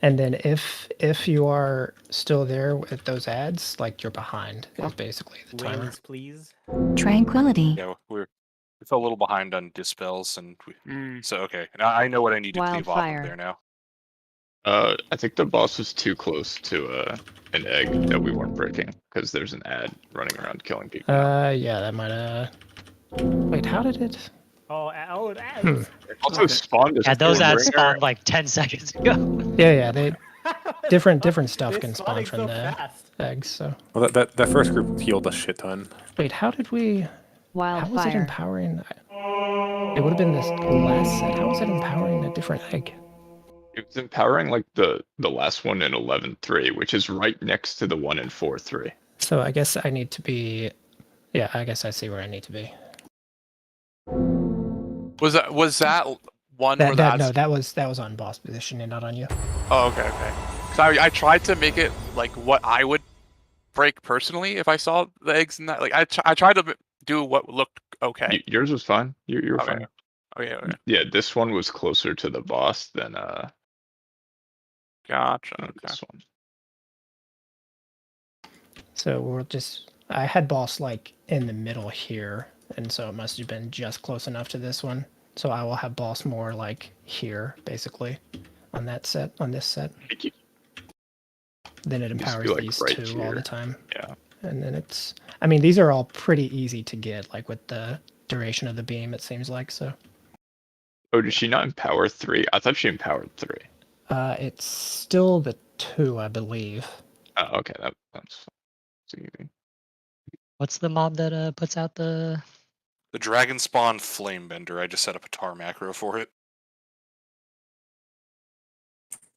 And then if you are still there with those ads, like you're behind is basically the timer. Wings, please. Tranquility. Yeah, we fell a little behind on dispels, and so okay. Now I know what I need to cleave off of Wildfire. there now. I think the boss was too close to an egg that we weren't breaking because there's an ad running around killing people. Yeah, that might Wait, how did it? Oh, ads. It also spawned as Yeah, a those ads Thornbringer. spawned like 10 seconds ago. Yeah, they different stuff They're can spawn spawning from so the fast. eggs. So Well, that first group healed a shit ton. wait, how did we? How was it Wildfire. empowering? It would have been this last set. How was it empowering a different egg? It was empowering like the last one in 11.3, which is right next to the one in 4.3. So I guess I need to be. Yeah, I guess I see where I need to be. Was that one where That that's no, that was on boss position and not on you. Oh, okay, okay. So I tried to make it like what I would break personally if I saw the eggs in that. Like I tried to do what looked okay. Yours was fine. You're Okay. fine. Okay. Yeah, this one was closer to the boss than Gotcha. Okay. this one. So we're just. I had boss like in the middle here, and so it must have been just close enough to this one. So I will have boss more like here, basically, on that set, on this set. Then it Just empowers be, like, these right two all the here. time. Yeah. And then it's. I mean, these are all pretty easy to get, like with the duration of the beam. It seems like so. Oh, did she not empower 3? I thought she empowered 3. It's still the 2, I believe. Oh, okay, that's easy. What's the mob that puts out the? The dragon spawn flame bender. I just set up a tar macro for it.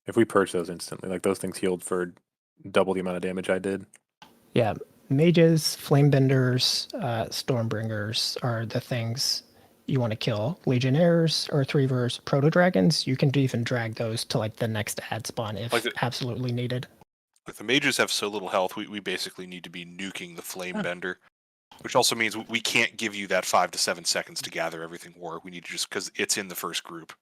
If we purge those instantly, like those things healed for double the amount of damage I did. Yeah, mages, flamebenders, stormbringers are the things you want to kill. Legionnaires, Earth Reavers, proto dragons. You can even drag those to like the next ad spawn if absolutely needed. Like the mages have so little health, we basically need to be nuking the flame bender, which also means we can't give you that 5 to 7 seconds to gather everything war. We need to just because it's in the first group.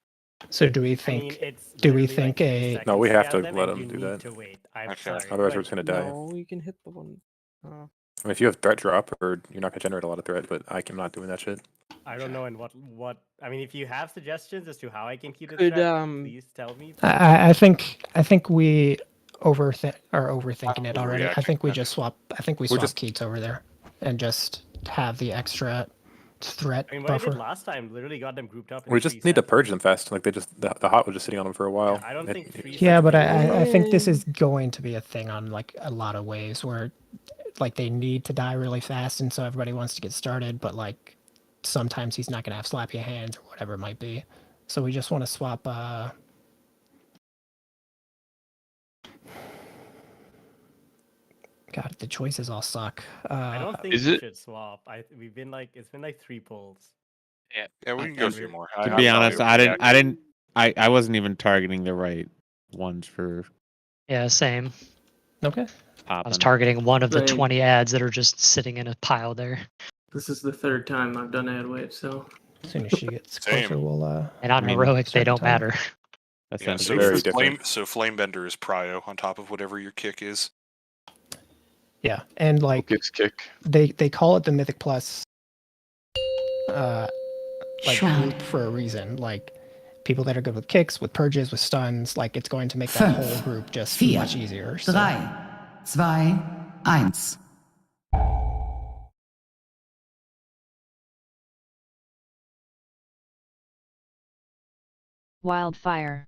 So do we think? Do we think a? No, we have to them, let and them you do need that. to wait. I'm Okay. sorry. Otherwise, we're but just gonna die. No, you can hit the one. I mean, if you have threat drop, or you're not gonna generate a lot of threat, but I'm not doing that shit. I don't know in what. I mean, if you have suggestions as to how I can keep it Could, threat, please tell me. I think we are overthinking it already. I Overreacting. think we just swap. I think we We're swap just- Keats over there, and just have the extra threat I mean, what I buffer. did last time literally got them grouped up. In We just 3 need to sets. purge them fast. Like the hot was just sitting on them for a while. I don't think 3 Yeah, sets but would I be think this is going to be a thing on like a lot of waves where like they need to die really fast, and so everybody wants to get started, but like sometimes he's not gonna have slappy hands or whatever it might be. So we just want to swap. God, the choices all suck. I don't think Is we it- should swap. It's been like 3 pulls. Yeah, we can go through more. To be honest, I wasn't even targeting the right ones for Yeah, same. Okay. I was popping. targeting one of the Same. 20 ads that are just sitting in a pile there. This is the third time I've done ad wave, so As soon as she gets closer, Same. we'll And on heroic, they start the don't timer. matter. That's Yeah, not so, very flame bender is prio on top of whatever your kick is. Yeah, and like Focus kick. they call it the Mythic Plus like Shroud. group for a reason. Like people that are good with kicks, with purges, with stuns, like it's going to make that whole group just Vier, much easier. So. 3, 2, 1. Wildfire.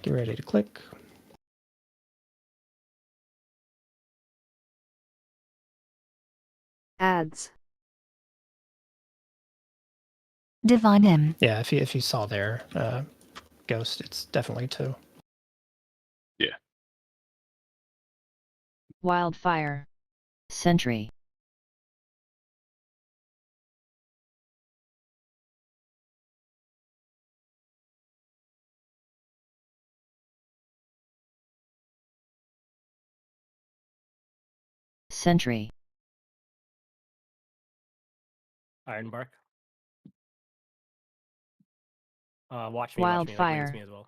Get ready to click. Ads. Divine him. Yeah, if you saw there, Ghost, it's definitely 2. Yeah. Wildfire. Sentry. Sentry. Ironbark. Watch me, Wildfire. rings me as well.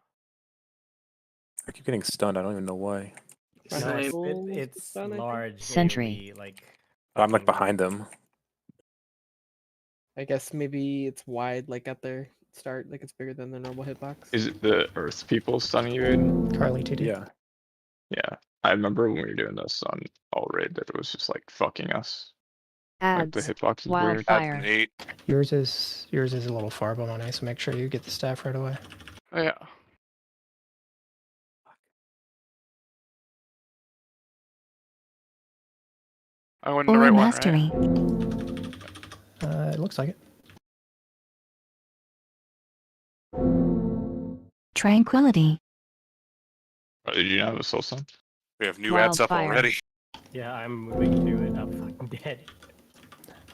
I keep getting stunned. I don't even know why. No, Same. it's large Sentry. AoE, like I'm like fucking- behind them. I guess maybe it's wide, like at their start, like it's bigger than the normal hitbox. Is it the Earth people stunning you in? Carly TD. Yeah. Yeah. I remember when we were doing this on All Raid that it was just like fucking us. Like the Ads. hitbox is weird. Wildfire. An 8. Yours is a little far behind, so make sure you get the staff right away. Oh, yeah. I went in the Aura right mastery. one, right? It looks like it. Tranquility. Oh, did you not have a soul stone? We have new ads up Wildfire. already. Yeah, I'm moving to it. I'm fucking dead.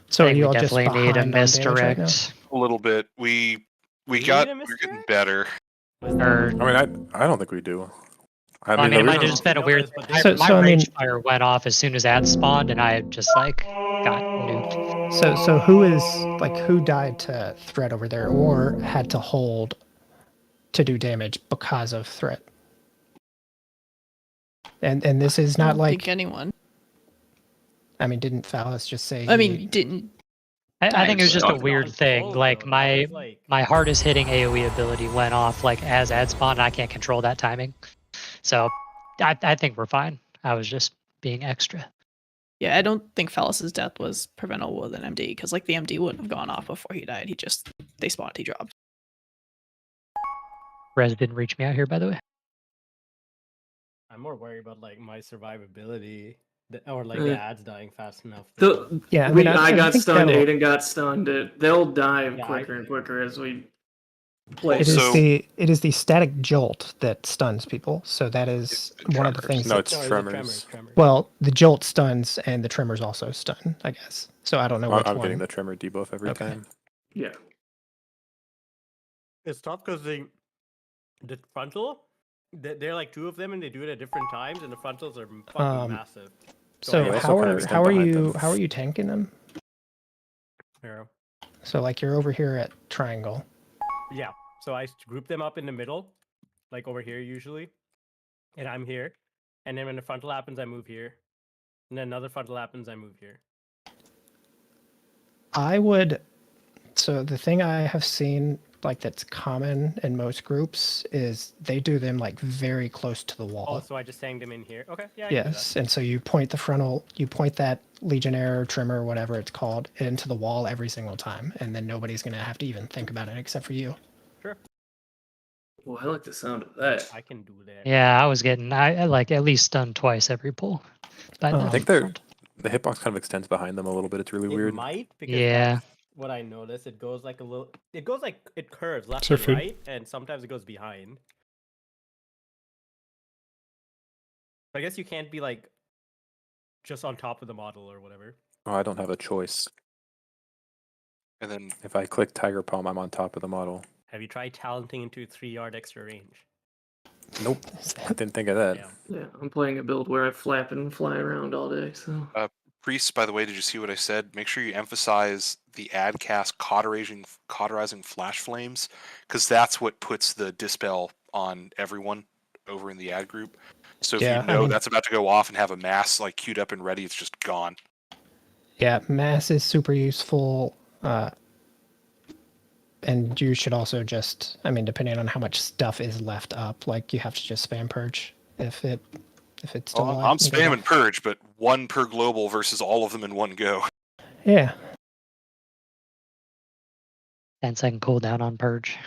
So I are think you we all just definitely need a behind on damage right now? misdirect. A little bit. We need got a we're getting misdirect? better. Or, I mean, I don't think we do. I mean, the it might reason- have just been a weird. So- my so, I mean- rage fire went off as soon as ads spawned, and I just like got nuked. So who died to threat over there, or had to hold to do damage because of threat? And this is I not don't like. think anyone. I mean, didn't Phallus just say? I mean, didn't. I think it was just a Not weird thing. full, Like though. my That was, like- my hardest hitting AOE ability went off like as ad spawned, and I can't control that timing. So I think we're fine. I was just being extra. Yeah, I don't think Phallus's death was preventable with an MD because like the MD wouldn't have gone off before he died. They spawned, he dropped. Rez didn't reach me out here, by the way. I'm more worried about like my survivability, or like Uh, the ads dying fast enough. Yeah, I mean, I got think stunned. that'll- Aiden got stunned. They'll die Yeah, quicker and quicker as we play. It is So- it is the static jolt that stuns people. So that is one of the tremors. things. No, that, it's No, it's tremors. tremors. well, the jolt stuns and the tremors also stun, I guess. So I don't know which I'm one. getting the tremor debuff every Okay. time. Yeah. It's tough because the frontal, they're like 2 of them, and they do it at different times, and the frontals are fucking massive. So Yeah, also how kind of are stand how are behind you them. how are you tanking them? Yeah. So like you're over here at triangle. Yeah. So I group them up in the middle, like over here usually, and I'm here. And then when the frontal happens, I move here. And then another frontal happens, I move here. I would. So the thing I have seen like that's common in most groups is they do them like very close to the Oh, wall. so I just hang them in here. Okay, yeah. I can do that. Yes, and so you point the frontal, you point that Legionnaire trimmer, whatever it's called, into the wall every single time, and then nobody's gonna have to even think about it except for you. Sure. Well, I like the sound of that. I can do that. Yeah, I was getting I like at least stunned twice every pull. But Oh. I think the hitbox kind of extends behind them a little bit. It's really It weird. might, because Yeah. that's what I noticed. It goes like a little. It goes like it curves left Sir and food. right, and sometimes it goes behind. I guess you can't be like just on top of the model or whatever. Oh, I don't have a choice. And then If I click Tiger Palm, I'm on top of the model. Have you tried talenting into 3-yard extra range? Nope. I didn't think of that. Yeah. Yeah, I'm playing a build where I flap and fly around all day. So Priest, by the way, did you see what I said? Make sure you emphasize the ad cast cauterizing flash flames, because that's what puts the dispel on everyone over in the ad group. So if Yeah, you I know mean- that's about to go off and have a mass like queued up and ready, it's just gone. Yeah, mass is super useful. And you should also just, I mean, depending on how much stuff is left up, like you have to just spam purge if it's still Well, alive. I'm and goes spamming off. purge, but 1 per global versus all of them in one go. Yeah. 10-second cooldown on purge.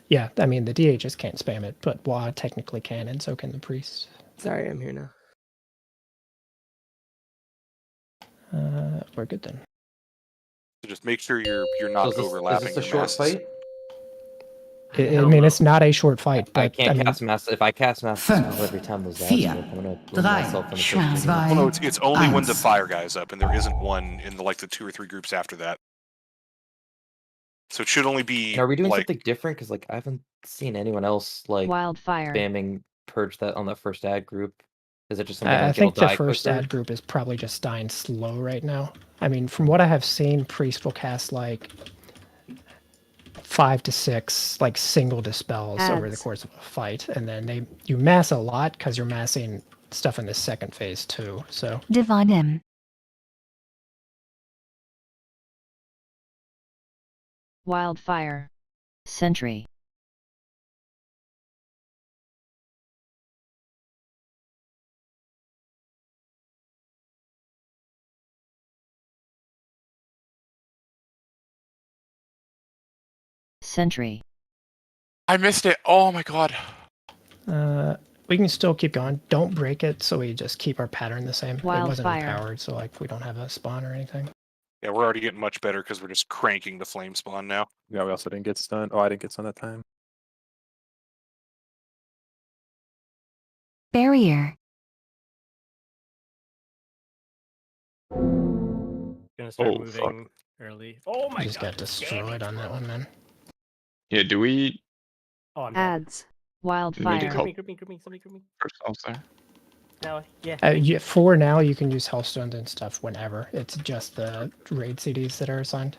Yeah, I mean the DA just can't spam it, but Wa technically can, and so can the priest. Sorry, I'm here now. We're good then. So just make sure you're So not is this overlapping a your short masses. fight? I Hell mean, no. it's not a short fight, I but can't I mean, cast mass. If I cast mass dispel every time those ads vier, work, I'm gonna ruin myself in the first 2 minutes. Well, no, it's only when the fire guy's up, and there isn't one in the 2 or 3 groups after that. So it should only be. And are we doing something different? Because I haven't seen anyone else Wildfire. spamming purge that on that first ad group. Is it just something I like it'll think the die first quicker? ad group is probably just dying slow right now. I mean, from what I have seen, priest will cast like 5 to 6 single dispels over the Ads. course of a fight, and then you mass a lot because you're massing stuff in the second phase too. So Divine him. Wildfire. Sentry. Sentry. I missed it. Oh my god. we can still keep going. Don't break it, so we just keep our pattern the same. It wasn't Wildfire. empowered, so we don't have a spawn or anything. Yeah, we're already getting much better because we're just cranking the flame spawn now. Yeah, we also didn't get stunned. Oh, I didn't get stunned that time. Barrier. Gonna start Oh, fuck. moving early. Oh my Just god. got destroyed on that one, man. Yeah, do we Oh, I'm dead. Ads. Wildfire. Group me. Somebody group me. ourselves there? No, yeah. For now, you can use Hellstones and stuff whenever. It's just the raid CDs that are assigned.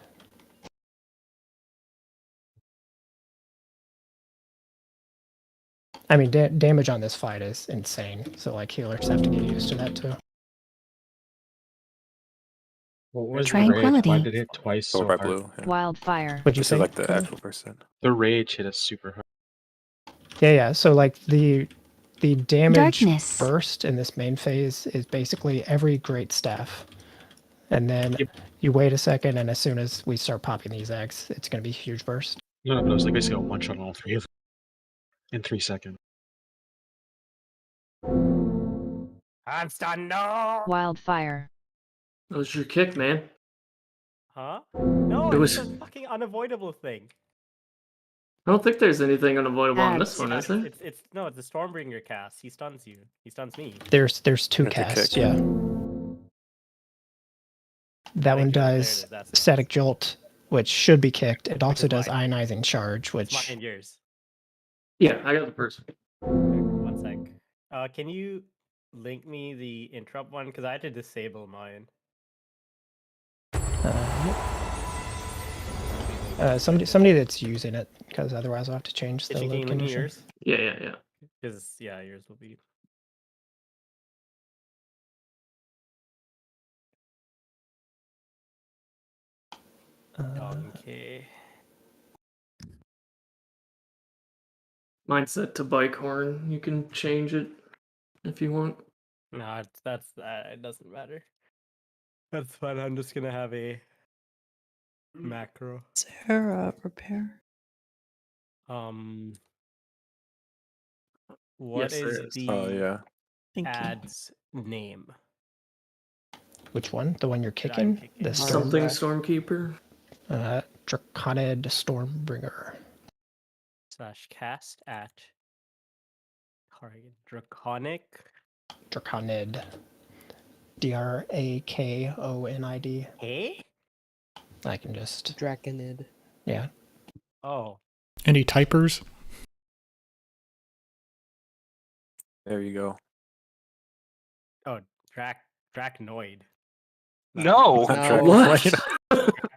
I mean, damage on this fight is insane, so healers have to get used to that too. What was Tranquility. the rage? Why did it hit twice so by hard? blue. Yeah. Wildfire. What'd you This say? is like the Colin? actual percent. The rage hit us super hard. Yeah. So the damage Darkness. burst in this main phase is basically every great staff, and then Yep. you wait a second, and as soon as we start popping these eggs, it's going to be a huge burst. No, but it was like basically a one shot on all three of them in 3 seconds. I'm stunned. No. Wildfire. That was your kick, man. Huh? No, It it was- was a fucking unavoidable thing. I don't think there's anything unavoidable on this Ads. one, is there? It's no, it's the Stormbringer cast. He stuns you. He stuns me. There's 2 That's a casts, kick. yeah. That one Thank you. There it does is, that's it. static jolt, which should be kicked. It also is does mine. ionizing charge, It's which mine and yours. Yeah, I got the first one. One sec. Can you link me the interrupt one? Because I had to disable mine. somebody that's using it, because otherwise I'll have to change the Can you load link me condition. yours? Yeah. Because yeah, yours will be. Okay. Mine's set to bike horn. You can change it if you want. No, it doesn't matter. That's fine. I'm just gonna have a macro. Sarah, repair. What Yes, there is is. the Oh yeah. Thank you. ad's name? Which one? The one you're That I'm kicking? kicking. The Something Stormbringer? Stormkeeper. Draconid Stormbringer. / cast at Draconic. Draconid. Drakonid. Hey? I can just. Draconid. Yeah. Oh. Any typers? There you go. Oh, Dracnoid. No.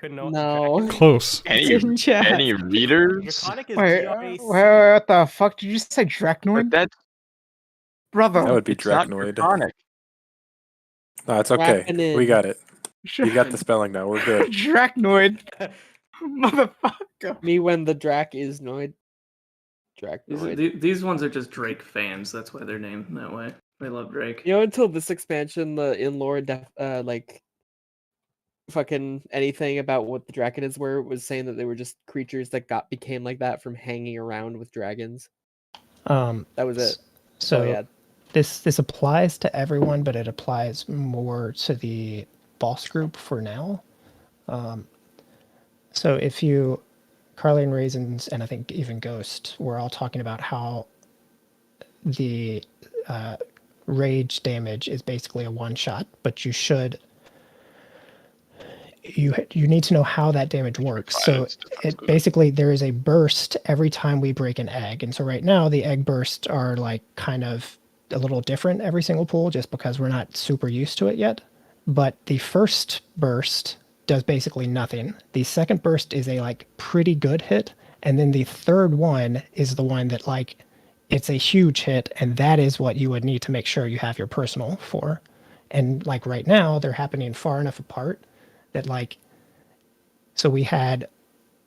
No. Close. In chat. Any readers? Draconic is Wait, GRAC. what the fuck? Did you just say But Dracnoid? that's Brother. That would be it's not Dracnoid. draconic. No, it's okay. Draconid. We got it. You got the spelling now. We're good. Dracnoid. Motherfucker. Me when the Drac is Noid. Dracnoid. These ones are just Drake fans. That's why they're named that way. They love Drake. You know, until this expansion, the in lore fucking anything about what the Draconids were. It was saying that they were just creatures that became like that from hanging around with dragons. That was it. That's all he So had. this applies to everyone, but it applies more to the boss group for now. So if you, Carly and Raisins, and I think even Ghost, were all talking about how the rage damage is basically a one shot, but you need to know how that damage works. So it basically, there is a burst every time we break an egg, and so right now the egg bursts are like kind of a little different every single pool, just because we're not super used to it yet. But the first burst does basically nothing. The second burst is a like pretty good hit, and then the third one is the one that like it's a huge hit, and that is what you would need to make sure you have your personal for. And like right now, they're happening far enough apart that like, so we had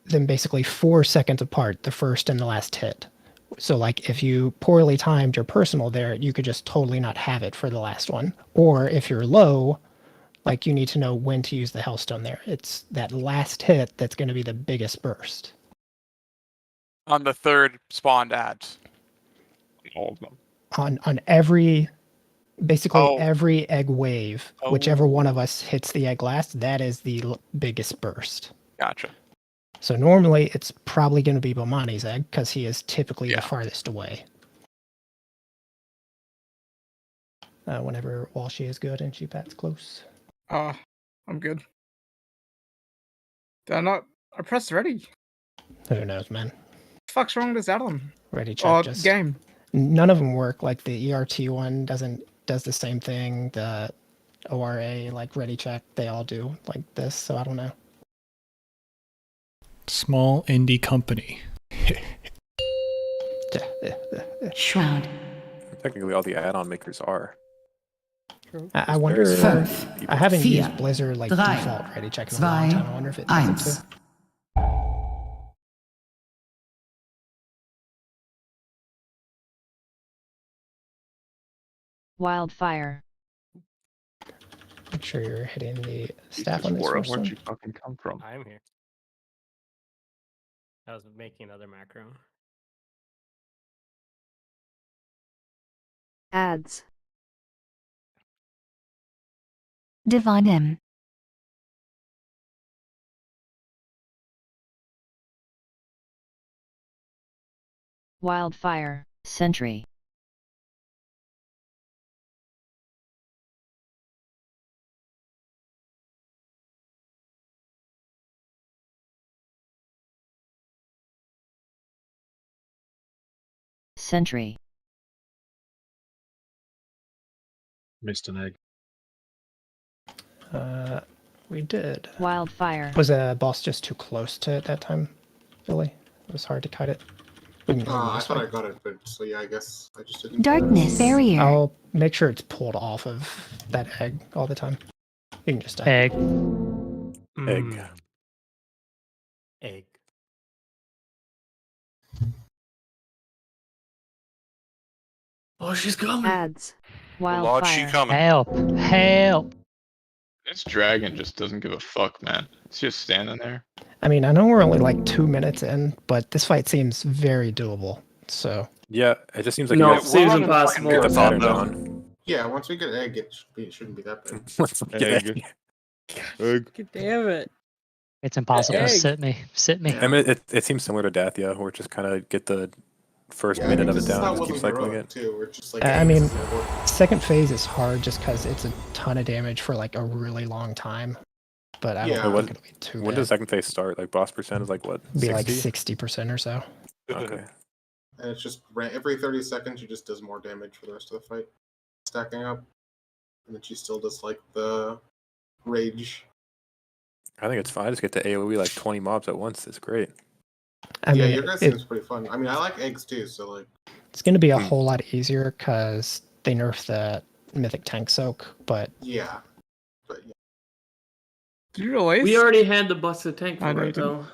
them basically 4 seconds apart, the first and the last hit. So like if you poorly timed your personal there, you could just totally not have it for the last one. Or if you're low, like you need to know when to use the Hellstone there. It's that last hit that's going to be the biggest burst. On the third spawned ads. All of them. On every, basically Oh. every egg wave, whichever one of us hits the egg last, that is the biggest burst. Gotcha. So normally it's probably going to be Bomani's egg because he is typically the farthest away. Whenever Walshy is good and Cheapat's close. I'm good. Did I not? I pressed ready. Who knows, man? What the fuck's wrong with this add-on? Ready check. Just game. None of them work. Like the ERT one does the same thing. The ORA, like ready check, they all do like this. So I don't know. Small indie company. Shroud. Technically, all the add-on makers are. I wonder. Fünf, I haven't vier, used Blizzard like drei, default ready check in a long time. I wonder if it does it too. Wildfire. Make sure you're hitting the staff on this Where, first where'd one. you fucking come from? I'm here. I was making another macro. Ads. Divine M. Wildfire. Sentry. Sentry. Missed an egg. We did. Wildfire. Was a boss just too close to it that time, Billy? It was hard to cut it. I thought I got it, but so yeah, I guess I just didn't. Darkness barrier. I'll make sure it's pulled off of that egg all the time. You can just egg. Egg. Egg. Oh, she's coming. Ads. Lord, she Wildfire. coming. Help. Help. This dragon just doesn't give a fuck, man. It's just standing there. I mean, I know we're only like 2 minutes in, but this fight seems very doable. So Yeah, it just seems like No, you it guys seems impossible. get the It's pattern not, down. Yeah, once we get egg, it shouldn't be that bad. Let's get egg. God damn it. It's impossible. Egg. Sit me. Sit me. I mean, it seems similar to Death, yeah, where it just kind of get the first Yeah, I minute think of it this is down how and just keep wasn't cycling heroic it. too. We're just like. I mean, this is important. second phase is hard just because it's a ton of damage for like a really long time. But I don't Yeah. think When, it'll be too when bad. does second phase start? Like boss percent is like what? Be like 60? 60% or so. Okay. And it's just every 30 seconds, she just does more damage for the rest of the fight, stacking up, and then she still does like the rage. I think it's fine. I just get to AoE like 20 mobs at once. It's great. I Yeah, mean, your guys seems pretty fun. I mean, I like eggs too, so like. it's going to be a whole lot easier because they nerfed the mythic tank soak, but Yeah. But yeah. Did you release? We already had the busted tank I for know you it didn't.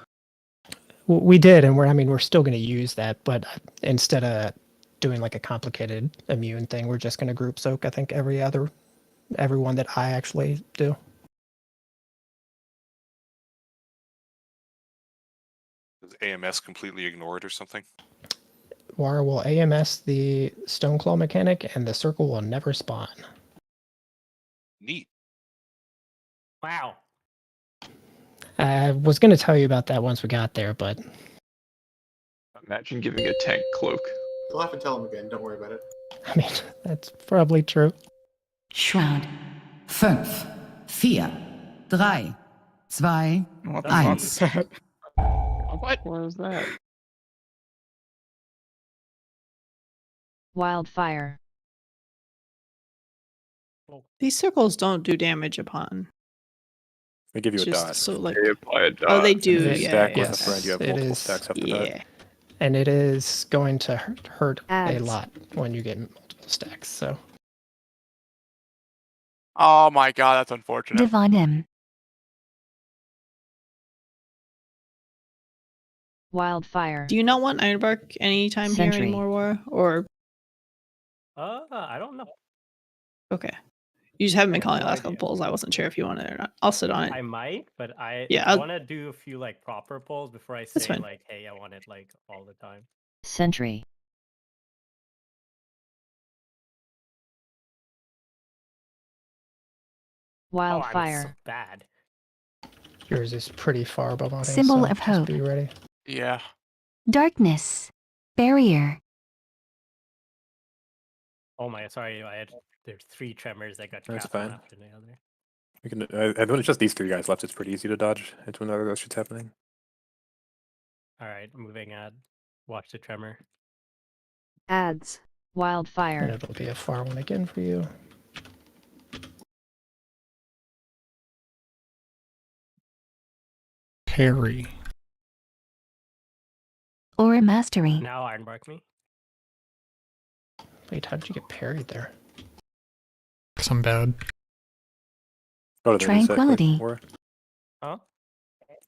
though. we did, and we're still going to use that, but instead of doing like a complicated immune thing, we're just going to group soak. I think every one that I actually do. Does AMS completely ignore it or something? War will AMS the Stoneclaw mechanic, and the circle will never spawn. Neat. Wow. I was going to tell you about that once we got there, but Imagine giving a tank cloak. You'll have to tell him again. Don't worry about it. I mean, that's probably true. Shroud. 5, 4, 3, 2, What the 1. fuck is that? What was that? Wildfire. These circles don't do damage upon. They give you a Just dot. so like. They apply a Oh, they dot. do. If you Yeah. stack yeah, with a friend, you have It multiple is- stacks after yeah. that. And it is going to hurt a Ads. lot when you get multiple stacks. So Oh my god, that's unfortunate. Divine him. Wildfire. Do you not want Ironbark anytime here Sentry. anymore, War? Or I don't know. okay. You just haven't been I have calling no the last couple idea. polls. I wasn't sure if you wanted it or not. I'll sit on it. I might, but I Yeah, I'll- want to do a few like proper polls before I That's say fine. like, hey, I want it like all the time. Sentry. Oh, I was so Wildfire. bad. yours is pretty far above audience. Symbol so of just hope. be ready. Yeah. Darkness. Barrier. Oh my, sorry, there's 3 tremors that got That's cast one fine. after the other. We can. When it's just these 3 guys left, it's pretty easy to dodge. It's when other shit's happening. All right, moving ad. Watch the tremor. Ads. And Wildfire. it'll be a far one again for you. Parry. Or mastery. Now Ironbark me. Wait, how did you get parried there? Because I'm bad. Go to the new set, quick, Tranquility. War. Huh?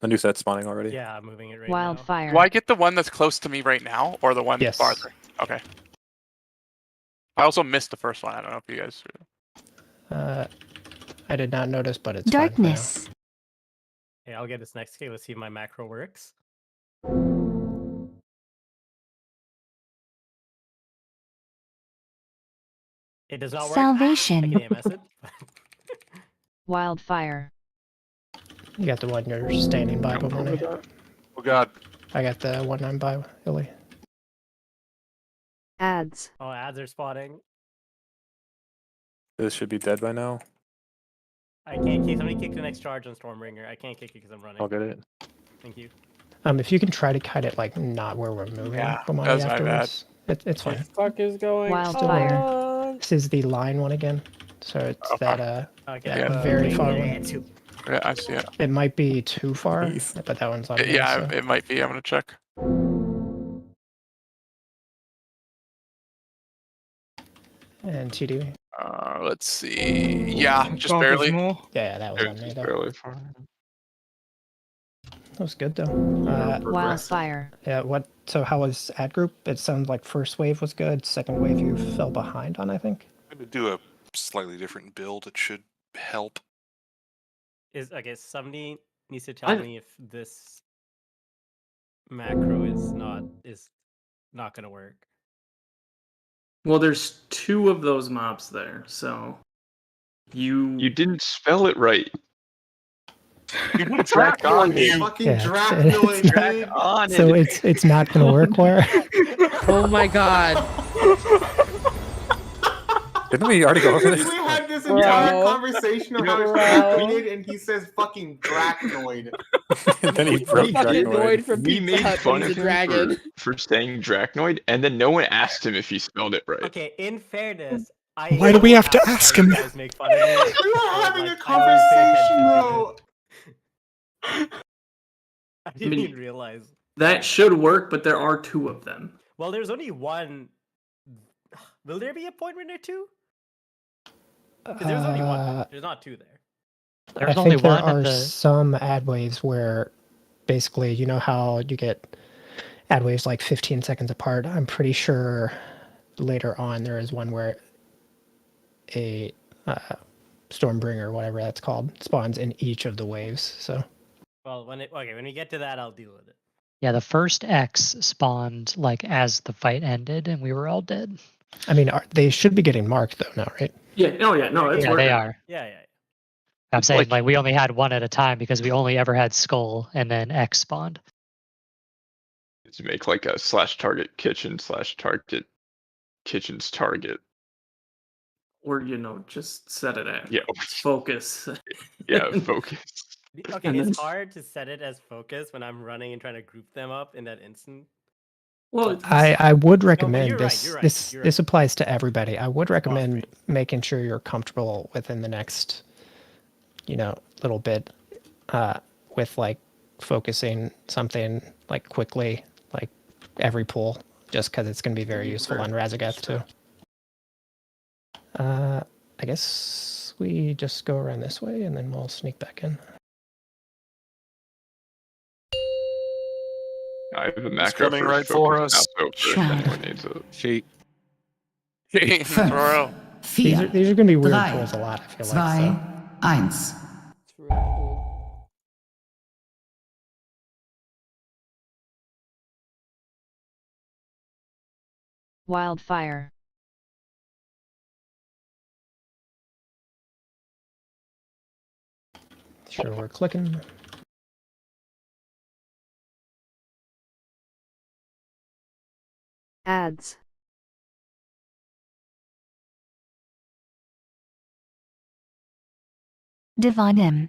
The new set's spawning already. Yeah, I'm moving it right Wildfire. Do I get the one that's close to me right now, or the one Yes. farther? Okay. I also missed the first one. I don't know if you guys. I did not notice, but it's fine for now. Darkness. now. Okay, I'll get this next game. Let's see if my macro works. It does not work. Salvation. I can AMS it. Wildfire. You got the one you're standing by, Bomani. Oh god. I got the one I'm by, Illy. Ads. Oh, ads are spotting. This should be dead by now. I can't kick. Somebody kick the next charge on Stormbringer. I can't kick it because I'm running. I'll get it. Thank you. If you can try to kite it like not where we're moving, Yeah, Bomani, that's my bad. afterwards, it's fine. Fuck is going Wildfire. on? This is the line one again, so it's Okay. that Okay. that very far one. Yeah, I see it. It might be too far, Jeez. but that one's on me. Yeah, so. it might be. I'm gonna check. And TD. Let's see. Yeah, just Fuck is barely. more. Yeah, that was It on was me just though. barely far. That was good though. Progressive. Wildfire. Yeah, what? So how was ad group? It sounded like first wave was good. Second wave you fell behind on, I think. I'm gonna do a slightly different build. It should help. Okay, somebody needs to tell me if this macro is not gonna work. Well, there's 2 of those mobs there, so You didn't spell it right. You put track on him. Fucking Yeah, Dracnoid, dude. On So it's not gonna work, where? Oh my god. Didn't we already go over this? We had this entire Bro. conversation of how it's Bro. treated, and he says fucking Dracnoid. And then he broke Fucking Dracnoid. Noid from We Pizza made Hut, fun but he's of a him dragon. for saying Dracnoid, and then no one asked him if he spelled it right. Okay, in fairness, Why do we have to ask him? You guys make fun of me. We were so, having a like, I didn't pay conversation, attention to though. it. I didn't even realize. that should work, but there are 2 of them. Well, there's only one. Will there be a point when there are 2? Because there's only one. There's not 2 there. There's I only think there one at are the. some ad waves where basically, you know how you get ad waves like 15 seconds apart. I'm pretty sure later on there is one where a Stormbringer, whatever that's called, spawns in each of the waves. So Well, when we get to that, I'll deal with it. Yeah, the first X spawned like as the fight ended, and we were all dead. I mean, they should be getting marked though now, right? Yeah. Oh yeah. No, it's Yeah, working. they are. Yeah. I'm saying like we only had one at a time because we only ever had skull and then X spawned. To make like a /target kitchen /target kitchen's target. Or just set it at Yeah. focus. Yeah, focus. Okay, And it's then- hard to set it as focus when I'm running and trying to group them up in that instant. Well, I would No, but recommend you're right, this. you're right, This you're this applies to everybody. I would recommend making sure you're comfortable within the next, little bit, with like focusing something like quickly, like every pull, just because it's going to be very useful on Razageth too. I guess we just go around this way and then we'll sneak back in. I have a macro coming for right focus for now, us. so if anyone needs it. Sheet. Throw. These are going to be weird pulls a lot, I feel like. So. 1. Wildfire. Sure, we're clicking. Ads. Divanim.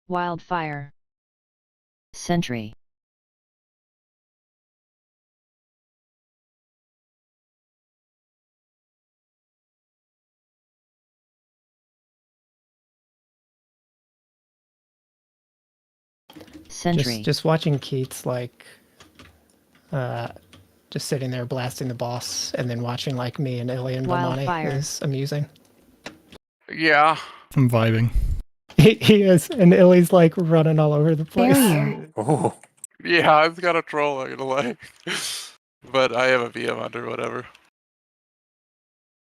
Wildfire. Sentry. Sentry. Just watching Keats like just sitting there blasting the boss and then watching like me and Ilya and Bomani Wildfire. is amusing. Yeah. I'm vibing. He is, and Illy's like running all over the place. Oh. Yeah, it's got a troll, I'm gonna lie. But I have a VM under whatever.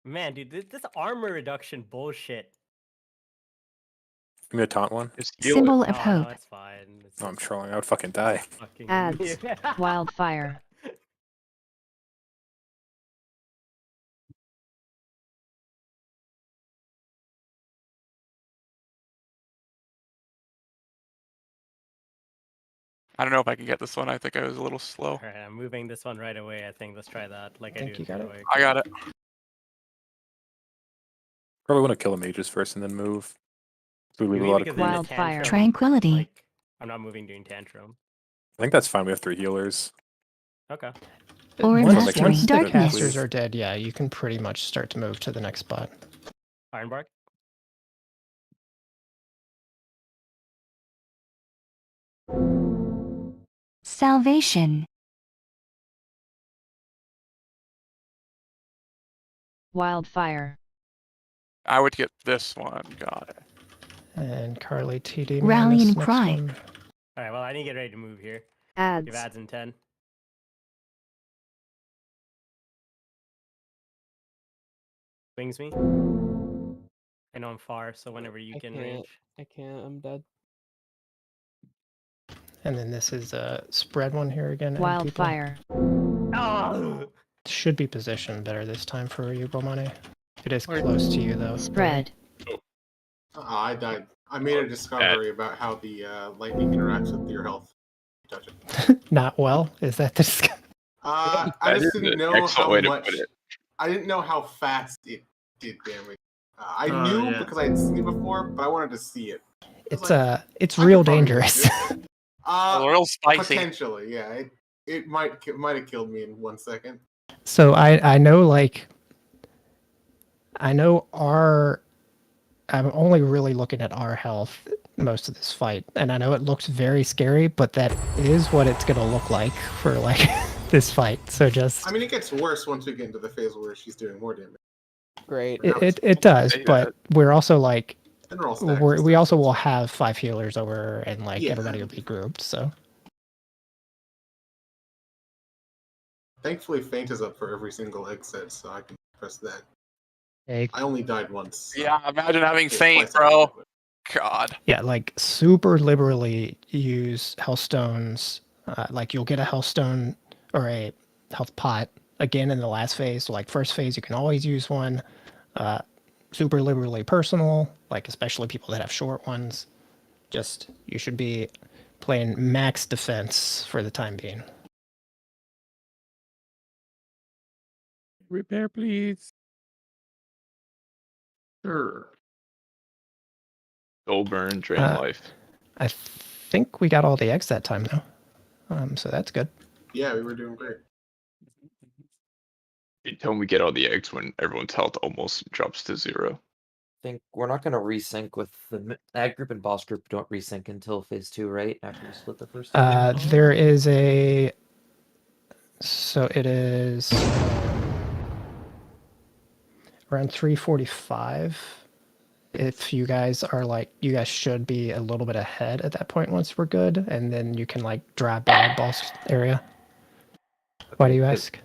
Man, dude, this armor reduction bullshit. Give me a taunt one. Symbol of No, hope. it's fine. It's No, I'm trolling. I would fucking die. fucking Ads. Wildfire. I don't know if I can get this one. I think I was a little slow. Alright, I'm moving this one right away. I think let's try that. Like I Think do. you got it? heroic. I got it. Probably want to kill the mages first and then move. So we leave a Maybe lot of because then the Wildfire. tantrum, Tranquility. Like, I'm not moving during tantrum. I think that's fine. We have 3 healers. Okay. Or Once mastery. the Darkness. casters are dead, yeah, you can pretty much start to move to the next spot. Ironbark. Salvation. Wildfire. I would get this one. Got it. And Carly TD. Rally this and next cry. one. Alright, well I need to get ready to move here. Ads. Give ads in 10. Wings me. I know I'm far, so whenever you can range. I can't. I'm dead. And then this is a spread one here again. and people Wildfire. Oh! should be positioned better this time for you, Bomani. It is close to you though. Spread. I died. I made a discovery about how the lightning interacts with your health. You touch it. Not well. Is that the disc- I That just is didn't an know excellent how way to much. put it. I didn't know how fast it did damage. I Oh, knew yeah. because I had seen it before, but I wanted to see it. It's real dangerous. Real spicy. Potentially, yeah. It might have killed me in 1 second. So I know I'm only really looking at our health most of this fight, and I know it looks very scary, but that is what it's gonna look like for like this fight. So just I mean, it gets worse once we get into the phase where she's doing more damage. Great. it does, but we're also like And we're all stacked and we also will have 5 healers over, and like Yeah. everybody will be grouped. So Thankfully, Feint is up for every single egg set, so I can press that. Egg. I only died once. so Yeah, imagine having it's Feint, twice I bro. can do it. God. Yeah, like super liberally use health stones. Like you'll get a health stone or a health pot again in the last phase. So like first phase, you can always use one. Super liberally personal, like especially people that have short ones. Just you should be playing max defense for the time being. Repair, please. Sure. Soul burn, drain Uh, life. I think we got all the eggs that time though, so that's good. Yeah, we were doing great. You tell me we get all the eggs when everyone's health almost drops to 0. I think we're not going to resync with the ad group and boss group. Don't resync until phase 2, right? After we split the first stage. There is a. So it is around 3:45. If you guys are like, you guys should be a little bit ahead at that point once we're good, and then you can like drop by boss area. Why do you ask?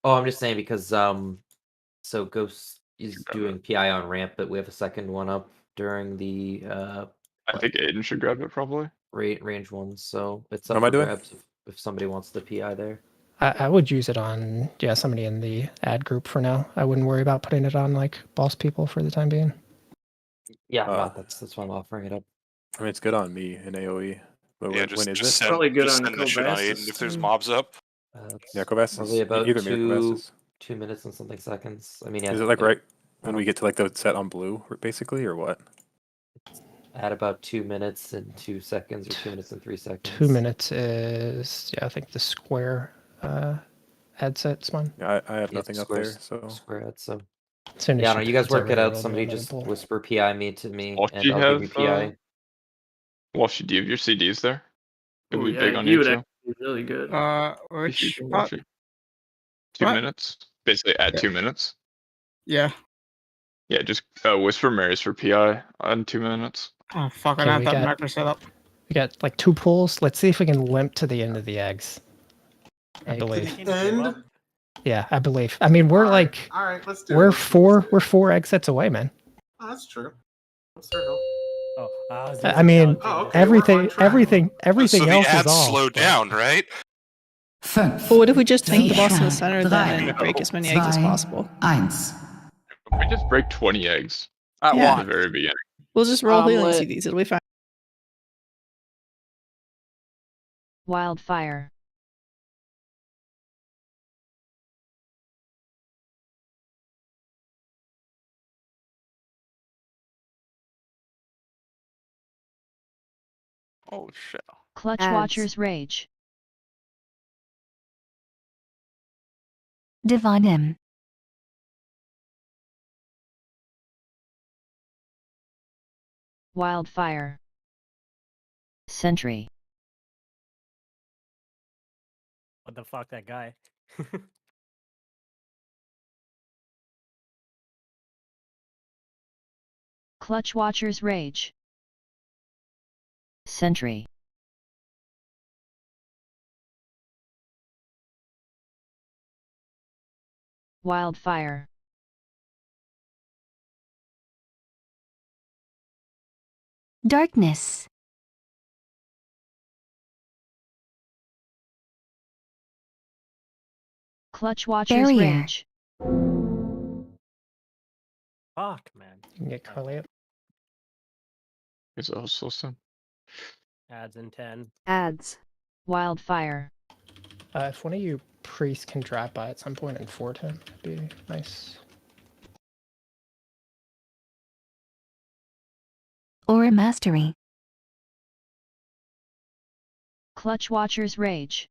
Oh, I'm just saying because so Ghost is doing PI on ramp, but we have a second one up during the I think Aiden should grab it probably. range ones, so it's What up am I for doing? grabs if somebody wants the PI there. I would use it on somebody in the ad group for now. I wouldn't worry about putting it on like boss people for the time being. Yeah, I'm not. That's why I'm offering it up. I mean, it's good on me in AoE. But Yeah, when is it? send, Probably good just on send that shit on Colbasis, Aiden if there's too. mobs up. Yeah, Kovassus. Probably about Either me or Kovassus. 2 minutes and something seconds. I mean, yeah, Is it like right when we get to like the set on blue, basically, or what? at about 2 minutes and 2 seconds, or 2 minutes and 3 seconds. 2 minutes is I think the square ad set spawn. Yeah, I have Yeah, nothing up square- there, so square ad, so. Soon as Yeah, she no, you guys puts work it every out. roll Somebody down, just it'll- whisper PI me to me, Walsh, and do you I'll give you have, PI. Walsh, do you have your CDs there? It Oh would be big yeah, on he you would too. actually be really good. Which Walshy. pot? 2 What? minutes. Basically at Yeah. 2 minutes. Yeah. Yeah, just whisper Mary's for PI on 2 minutes. Oh fuck! I Okay, don't have we that got- macro set up. We got like 2 pulls. Let's see if we can limp to the end of the eggs. I believe. End. Yeah, I believe. I mean, we're like All right, let's do it. we're Let's do this. we're 4 egg sets away, man. Oh, that's true. What's their health? I mean, Oh, okay, everything we're on track. everything So the else is ads off. slow down, right? Well, what if we just tank the boss in the center then and break as many eggs as possible? If we just break 20 eggs At Yeah. at the once. very beginning. We'll just roll healing Omelet. CDs. It'll be fine. Wildfire. Oh shit. Clutch Ads. Watcher's Rage. Divanim. Wildfire. Sentry. What the fuck, that guy? Clutch Watcher's Rage. Sentry. Wildfire. Darkness. Clutch Watcher's Barrier. Rage. Fuck, man. You can get Carly up. Is it also soon? Ads in 10. Ads. Wildfire. If one of you priests can drop by at some point and fort him, that'd be nice. Aura Mastery. Clutch Watcher's Rage.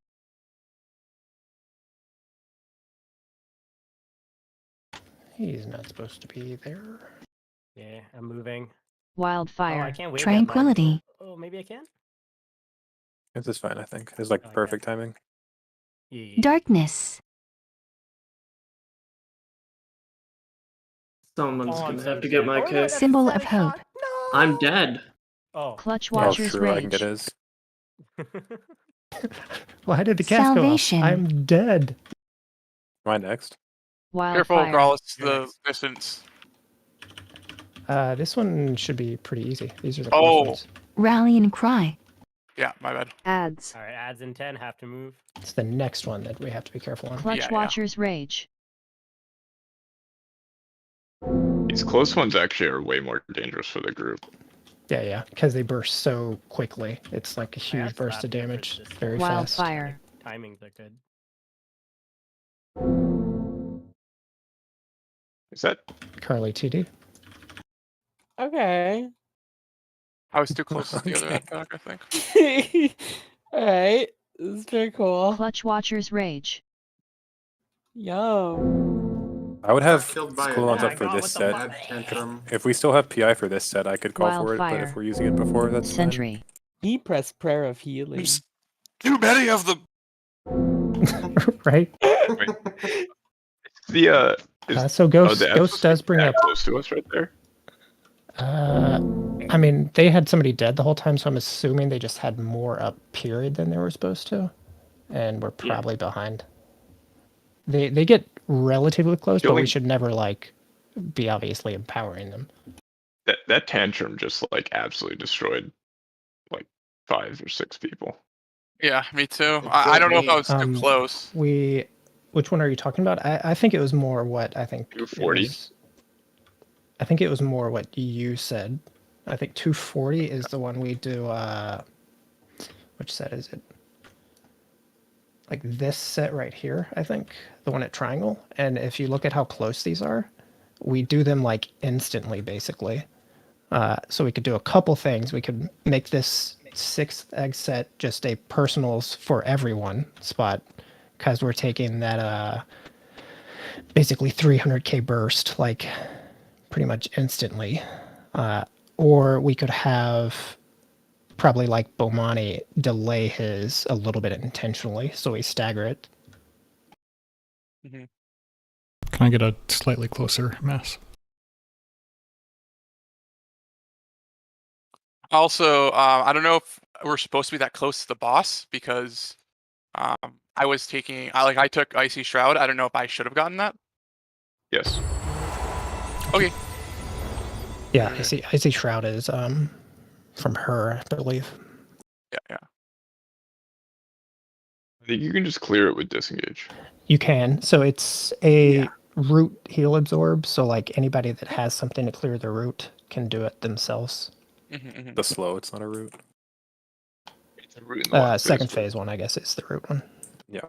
He's not supposed to be there. Yeah, I'm moving. Wildfire. Oh, I can't wait. Tranquility. Oh, maybe I can? This is fine, I think. It's like perfect timing. Darkness. Someone's Oh, I'm gonna so have to get my dead. kick. Symbol of hope. I'm dead. Oh. Clutch Oh, Watcher's true. I can Rage. get his. Why did the cast go off? Salvation. I'm dead. Am I next? Careful, Wildfire. Grawl, it's the distance. This one should be pretty easy. These are the Oh. close ones. Rally and cry. Yeah, my bad. Ads. All right, ads in 10 have to move. It's the next one that we have to be careful on. Clutch Watcher's Rage. These close ones actually are way more dangerous for the group. Yeah, because they burst so quickly. It's like a huge burst of damage very fast. Wildfire. Timings are good. Is that Carly TD? Okay. I was too close to the other attack, I think. All right. This is very cool. Clutch Watcher's Rage. Yo. I would have killed by cooldowns a up for bad this set. tantrum. If we still have PI for this set, I could call for it. But Wildfire. if we're using it before, that's Sentry. He pressed prayer of healing. There's too many of them. Right? the So Ghost does bring up. close to us right there? I mean, they had somebody dead the whole time, so I'm assuming they just had more up period than they were supposed to, and we're probably behind. They get relatively close, but we should never like be obviously empowering them. That tantrum just like absolutely destroyed like 5 or 6 people. Yeah, me too. I don't know if I was too close. Which one are you talking about? I think it was more what I think. 240. I think it was more what you said. I think 240 is the one we do. Which set is it? Like this set right here, I think. The one at Triangle. And if you look at how close these are, we do them like instantly, basically. So we could do a couple things. We could make this 6th egg set just a personals for everyone spot, because we're taking that basically 300k burst like pretty much instantly. Or we could have probably like Bomani delay his a little bit intentionally, so we stagger it. Can I get a slightly closer mass? Also, I don't know if we're supposed to be that close to the boss because I was taking, I took Icy Shroud. I don't know if I should have gotten that. Yes. Okay. Yeah, Icy Shroud is from her, I believe. Yeah. I think you can just clear it with disengage. You can. So it's a root heal absorb. So like anybody that has something to clear the root can do it themselves. The slow, it's not a root. It's a root in the Second phase one, I guess, is the root one. Yeah.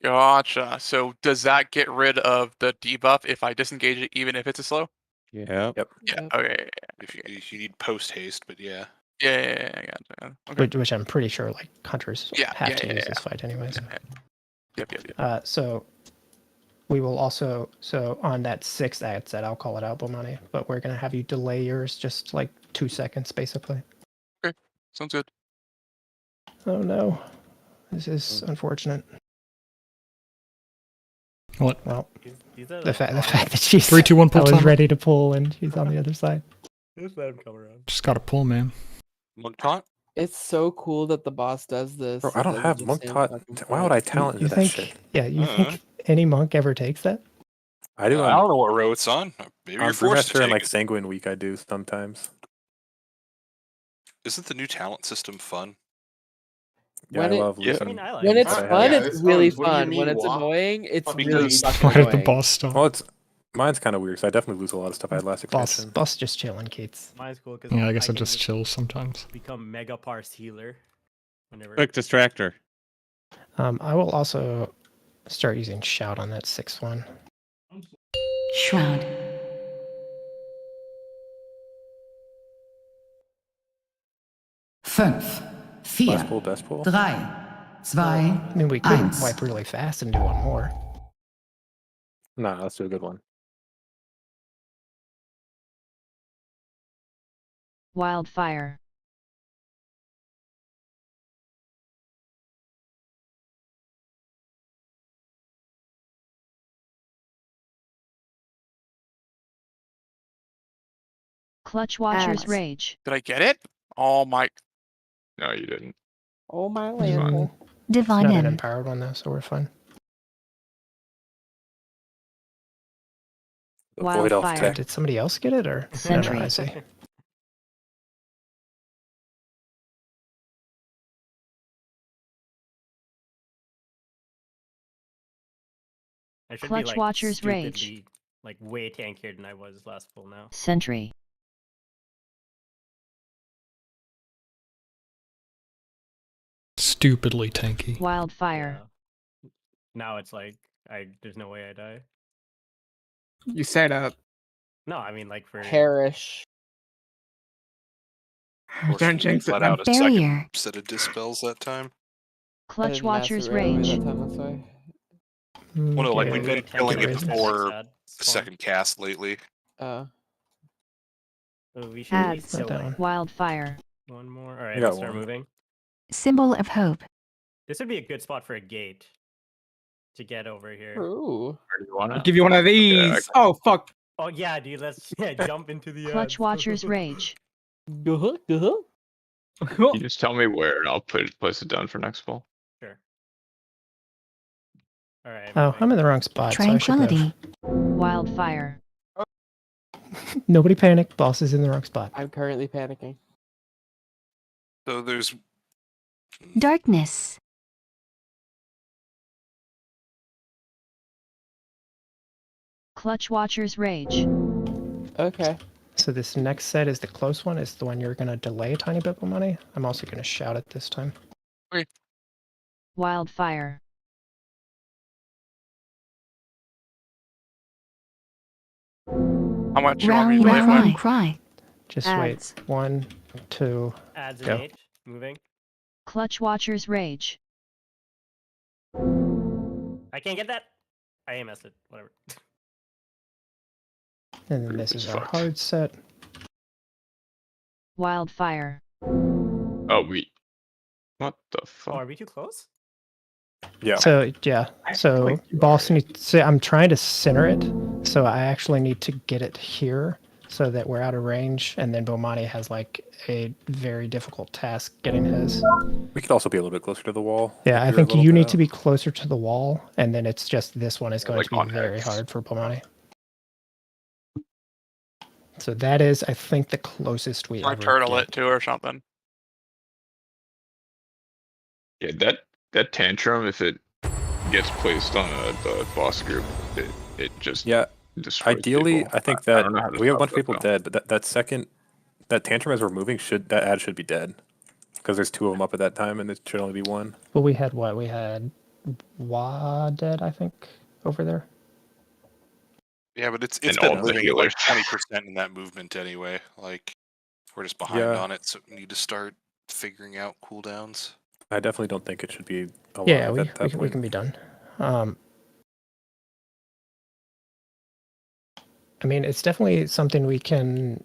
Gotcha. So does that get rid of the debuff if I disengage it, even if it's a slow? Yeah. Yep. Yeah. Okay. If you need post haste, but yeah. Yeah. I gotcha. Okay. Which I'm pretty sure like hunters have to use this fight anyways. Yep. So we will also, on that 6th ad set, I'll call it out, Bomani, but we're going to have you delay yours just like 2 seconds, basically. Okay. Sounds good. Oh no. This is unfortunate. What? Well, These are the fact that she's 3, 2, 1 pull I was time. ready to pull and she's on the other side. Just let him come around. Just gotta pull, man. Monk taunt? It's so cool that the boss does this. Bro, I don't have monk taunt. Why would I talent You into that think? shit? Yeah, you think any monk ever takes that? I do. I don't know what row it's on. Maybe On you're forced to Brewmaster and take like it. Sanguine Week, I do sometimes. Isn't the new talent system fun? Yeah, When I it- love Yeah. losing. I mean, I like When it. it's but I fun, have- it's really What do you fun. When need, it's Wa? annoying, it's Because really fucking Why did the annoying. boss stop? Well, mine's kind of weird, so I definitely lose a lot of stuff I had last expansion. Boss just chilling, Keats. Mine's cool because Yeah, I guess it can just chills sometimes. become mega parse healer. Whenever. Quick distractor. I will also start using shout on that 6th one. Shroud. Fünf, vier, Last pull, best pull. 3, 2, I mean, we could 1. wipe really fast and do one more. Nah, let's do a good one. Wildfire. Clutch Watcher's Ads. Rage. Did I get it? Oh my. No, you didn't. Oh my It's land. Divine not an in. empowered one though, so we're fine. Void Elf Wildfire. tech. Did somebody else get it, or? No, Sentry. I see. I should Clutch be like Watcher's Rage. stupidly like way tankier than I was last full now. Sentry. Stupidly tanky. Wildfire. Now it's like there's no way I die. You said No, I mean like for Perish. Don't jinx it. Let out a Barrier. second set of dispels that time. Clutch I Watcher's didn't master Rage. that time, that's why. Well, no, like Okay, we've been good killing it reasons. before Sad the spawn. second cast lately. Oh, we should Ads. at least kill that like Wildfire. one more. All right, I got let's start one. moving. Symbol of hope. This would be a good spot for a gate to get over here. Ooh. Where do you want I'll it? give you one of these. Oh fuck. Oh yeah, dude, let's jump into the Clutch ads. Watcher's Rage. You just tell me where, and I'll place it down for next fall. Sure. All right. Oh, I'm in the wrong spot, so I should move. Tranquility. Wildfire. Nobody panic. Boss is in the wrong spot. I'm currently panicking. So there's Darkness. Clutch Watcher's Rage. Okay. So this next set is the close one. Is the one you're going to delay a tiny bit of money. I'm also going to shout it this time. Wildfire. How much you want me Rally to the wait? cry. Just Ads. wait. 1, 2, Ads go. and H moving. Clutch Watcher's Rage. I can't get that. I AMS it. Whatever. And then this It's is our fucked. hard set. Wildfire. Oh, what the Oh, fuck? are we too close? Yeah. So yeah. So boss needs. So I'm trying to center it. So I actually need to get it here so that we're out of range. And then Bomani has like a very difficult task getting his. We could also be a little bit closer to the wall. Yeah, I if you're a think little you bit need out. to be closer to the wall, and then it's just this one is going Like to on be very X. hard for Bomani. So that is, I think, the closest we Or ever turtle get. it too, or something. Yeah, that tantrum, if it gets placed on the boss group, it just destroys Ideally, people. I think I that don't know how to we have a stop bunch of that, people though. dead, but that tantrum as we're moving that ad should be dead because there's 2 of them up at that time, and it should only be 1. Well, we had what? We had Wa dead, I think, over there. Yeah, but it's And been all the moving at like healers. 20% in that movement anyway. Like we're just behind Yeah. on it, so we need to start figuring out cooldowns. I definitely don't think it should be alive Yeah, at that we point. can be done. I mean, it's definitely something we can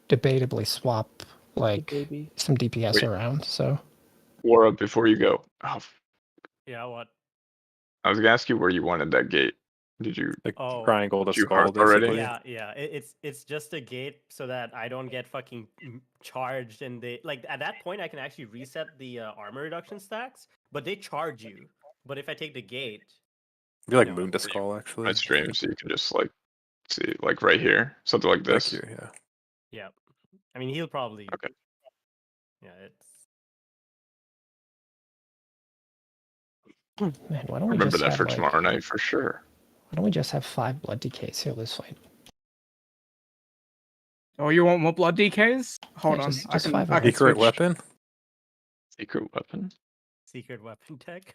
debatably swap like Baby. some DPS Wait. around. So War up before you go. Oh, Yeah. What? I was gonna ask you where you wanted that gate. Did you Like Oh. triangle to Did you skull, heart already? basically. Yeah. It's just a gate so that I don't get fucking charged, and they like at that point I can actually reset the armor reduction stacks, but they charge you. But if I take the gate, Be like No. moon to skull, actually. my stream so you can just like see like right here, something like Like this? here, yeah. yeah. I mean he'll probably. Okay. Yeah, it's. man, why don't we Remember just that have for like, tomorrow night for sure. why don't we just have 5 blood DKs here this fight? Oh, you want more blood DKs? Hold Yeah, on. just I can, 5 I can Secret switch. weapon? Secret weapon. Secret weapon tech.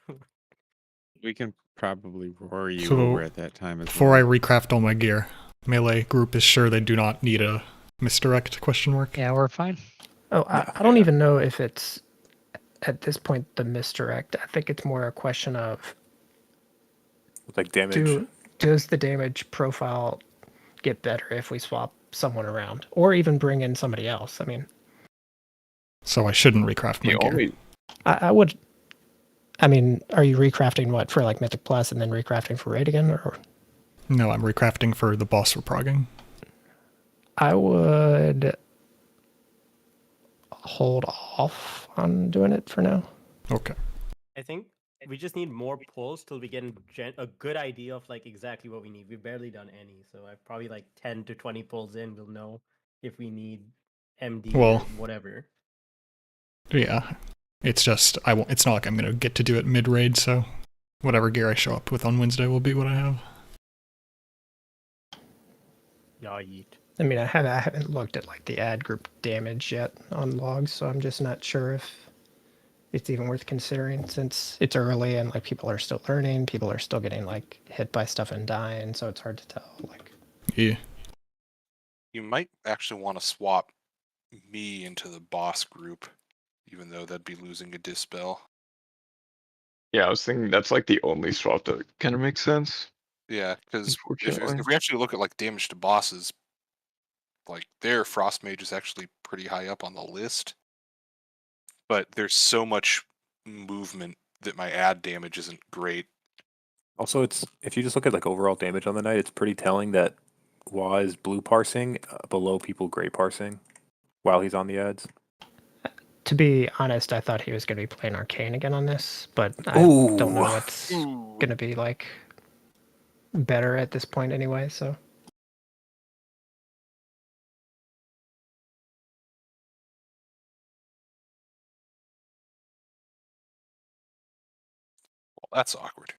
We can probably roar you So, over at that time as Before well. I recraft all my gear, melee group is sure they do not need a misdirect question mark. Yeah, we're fine. Oh, I don't even know if it's at this point the misdirect. I think it's more a question of Like damage. does the damage profile get better if we swap someone around, or even bring in somebody else? I mean, So I shouldn't recraft my The gear. only I would. I mean, are you recrafting what for like Mythic Plus and then recrafting for Raid again, or? No, I'm recrafting for the boss we're progging. I would hold off on doing it for now. Okay. I think we just need more pulls till we get a good idea of like exactly what we need. We've barely done any, so I probably like 10 to 20 pulls in, we'll know if we need MD or Well, whatever. Yeah, it's just I won't. It's not like I'm gonna get to do it mid raid. So whatever gear I show up with on Wednesday will be what I have. Yeah, yeet. I mean, I haven't looked at like the ad group damage yet on logs, so I'm just not sure if it's even worth considering since it's early and like people are still learning, people are still getting like hit by stuff and dying, so it's hard to tell. Like, yeah, You might actually want to swap me into the boss group, even though that'd be losing a dispel. Yeah, I was thinking that's like the only swap that kind of makes sense. Yeah, because Unfortunately. if we actually look at like damage to bosses, like their Frost Mage is actually pretty high up on the list. But there's so much movement that my ad damage isn't great. Also, it's if you just look at like overall damage on the night, it's pretty telling that Wah is blue parsing below people gray parsing while he's on the ads. to be honest, I thought he was going to be playing Arcane again on this, but I Ooh. don't know what's going to be like better at this point anyway. So Well, that's awkward.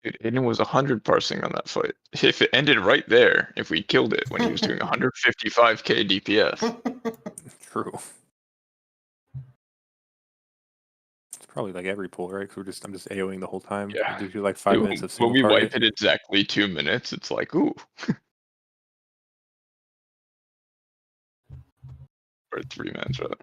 Dude, Aiden was 100 parsing on that fight. If it ended right there, if we killed it when he was doing 155k DPS. True. It's probably like every pull, right? Because I'm just AOing the whole time. Yeah. You do like 5 minutes of single when we target. wipe it exactly 2 minutes, it's like, ooh. Or 3 minutes, rather.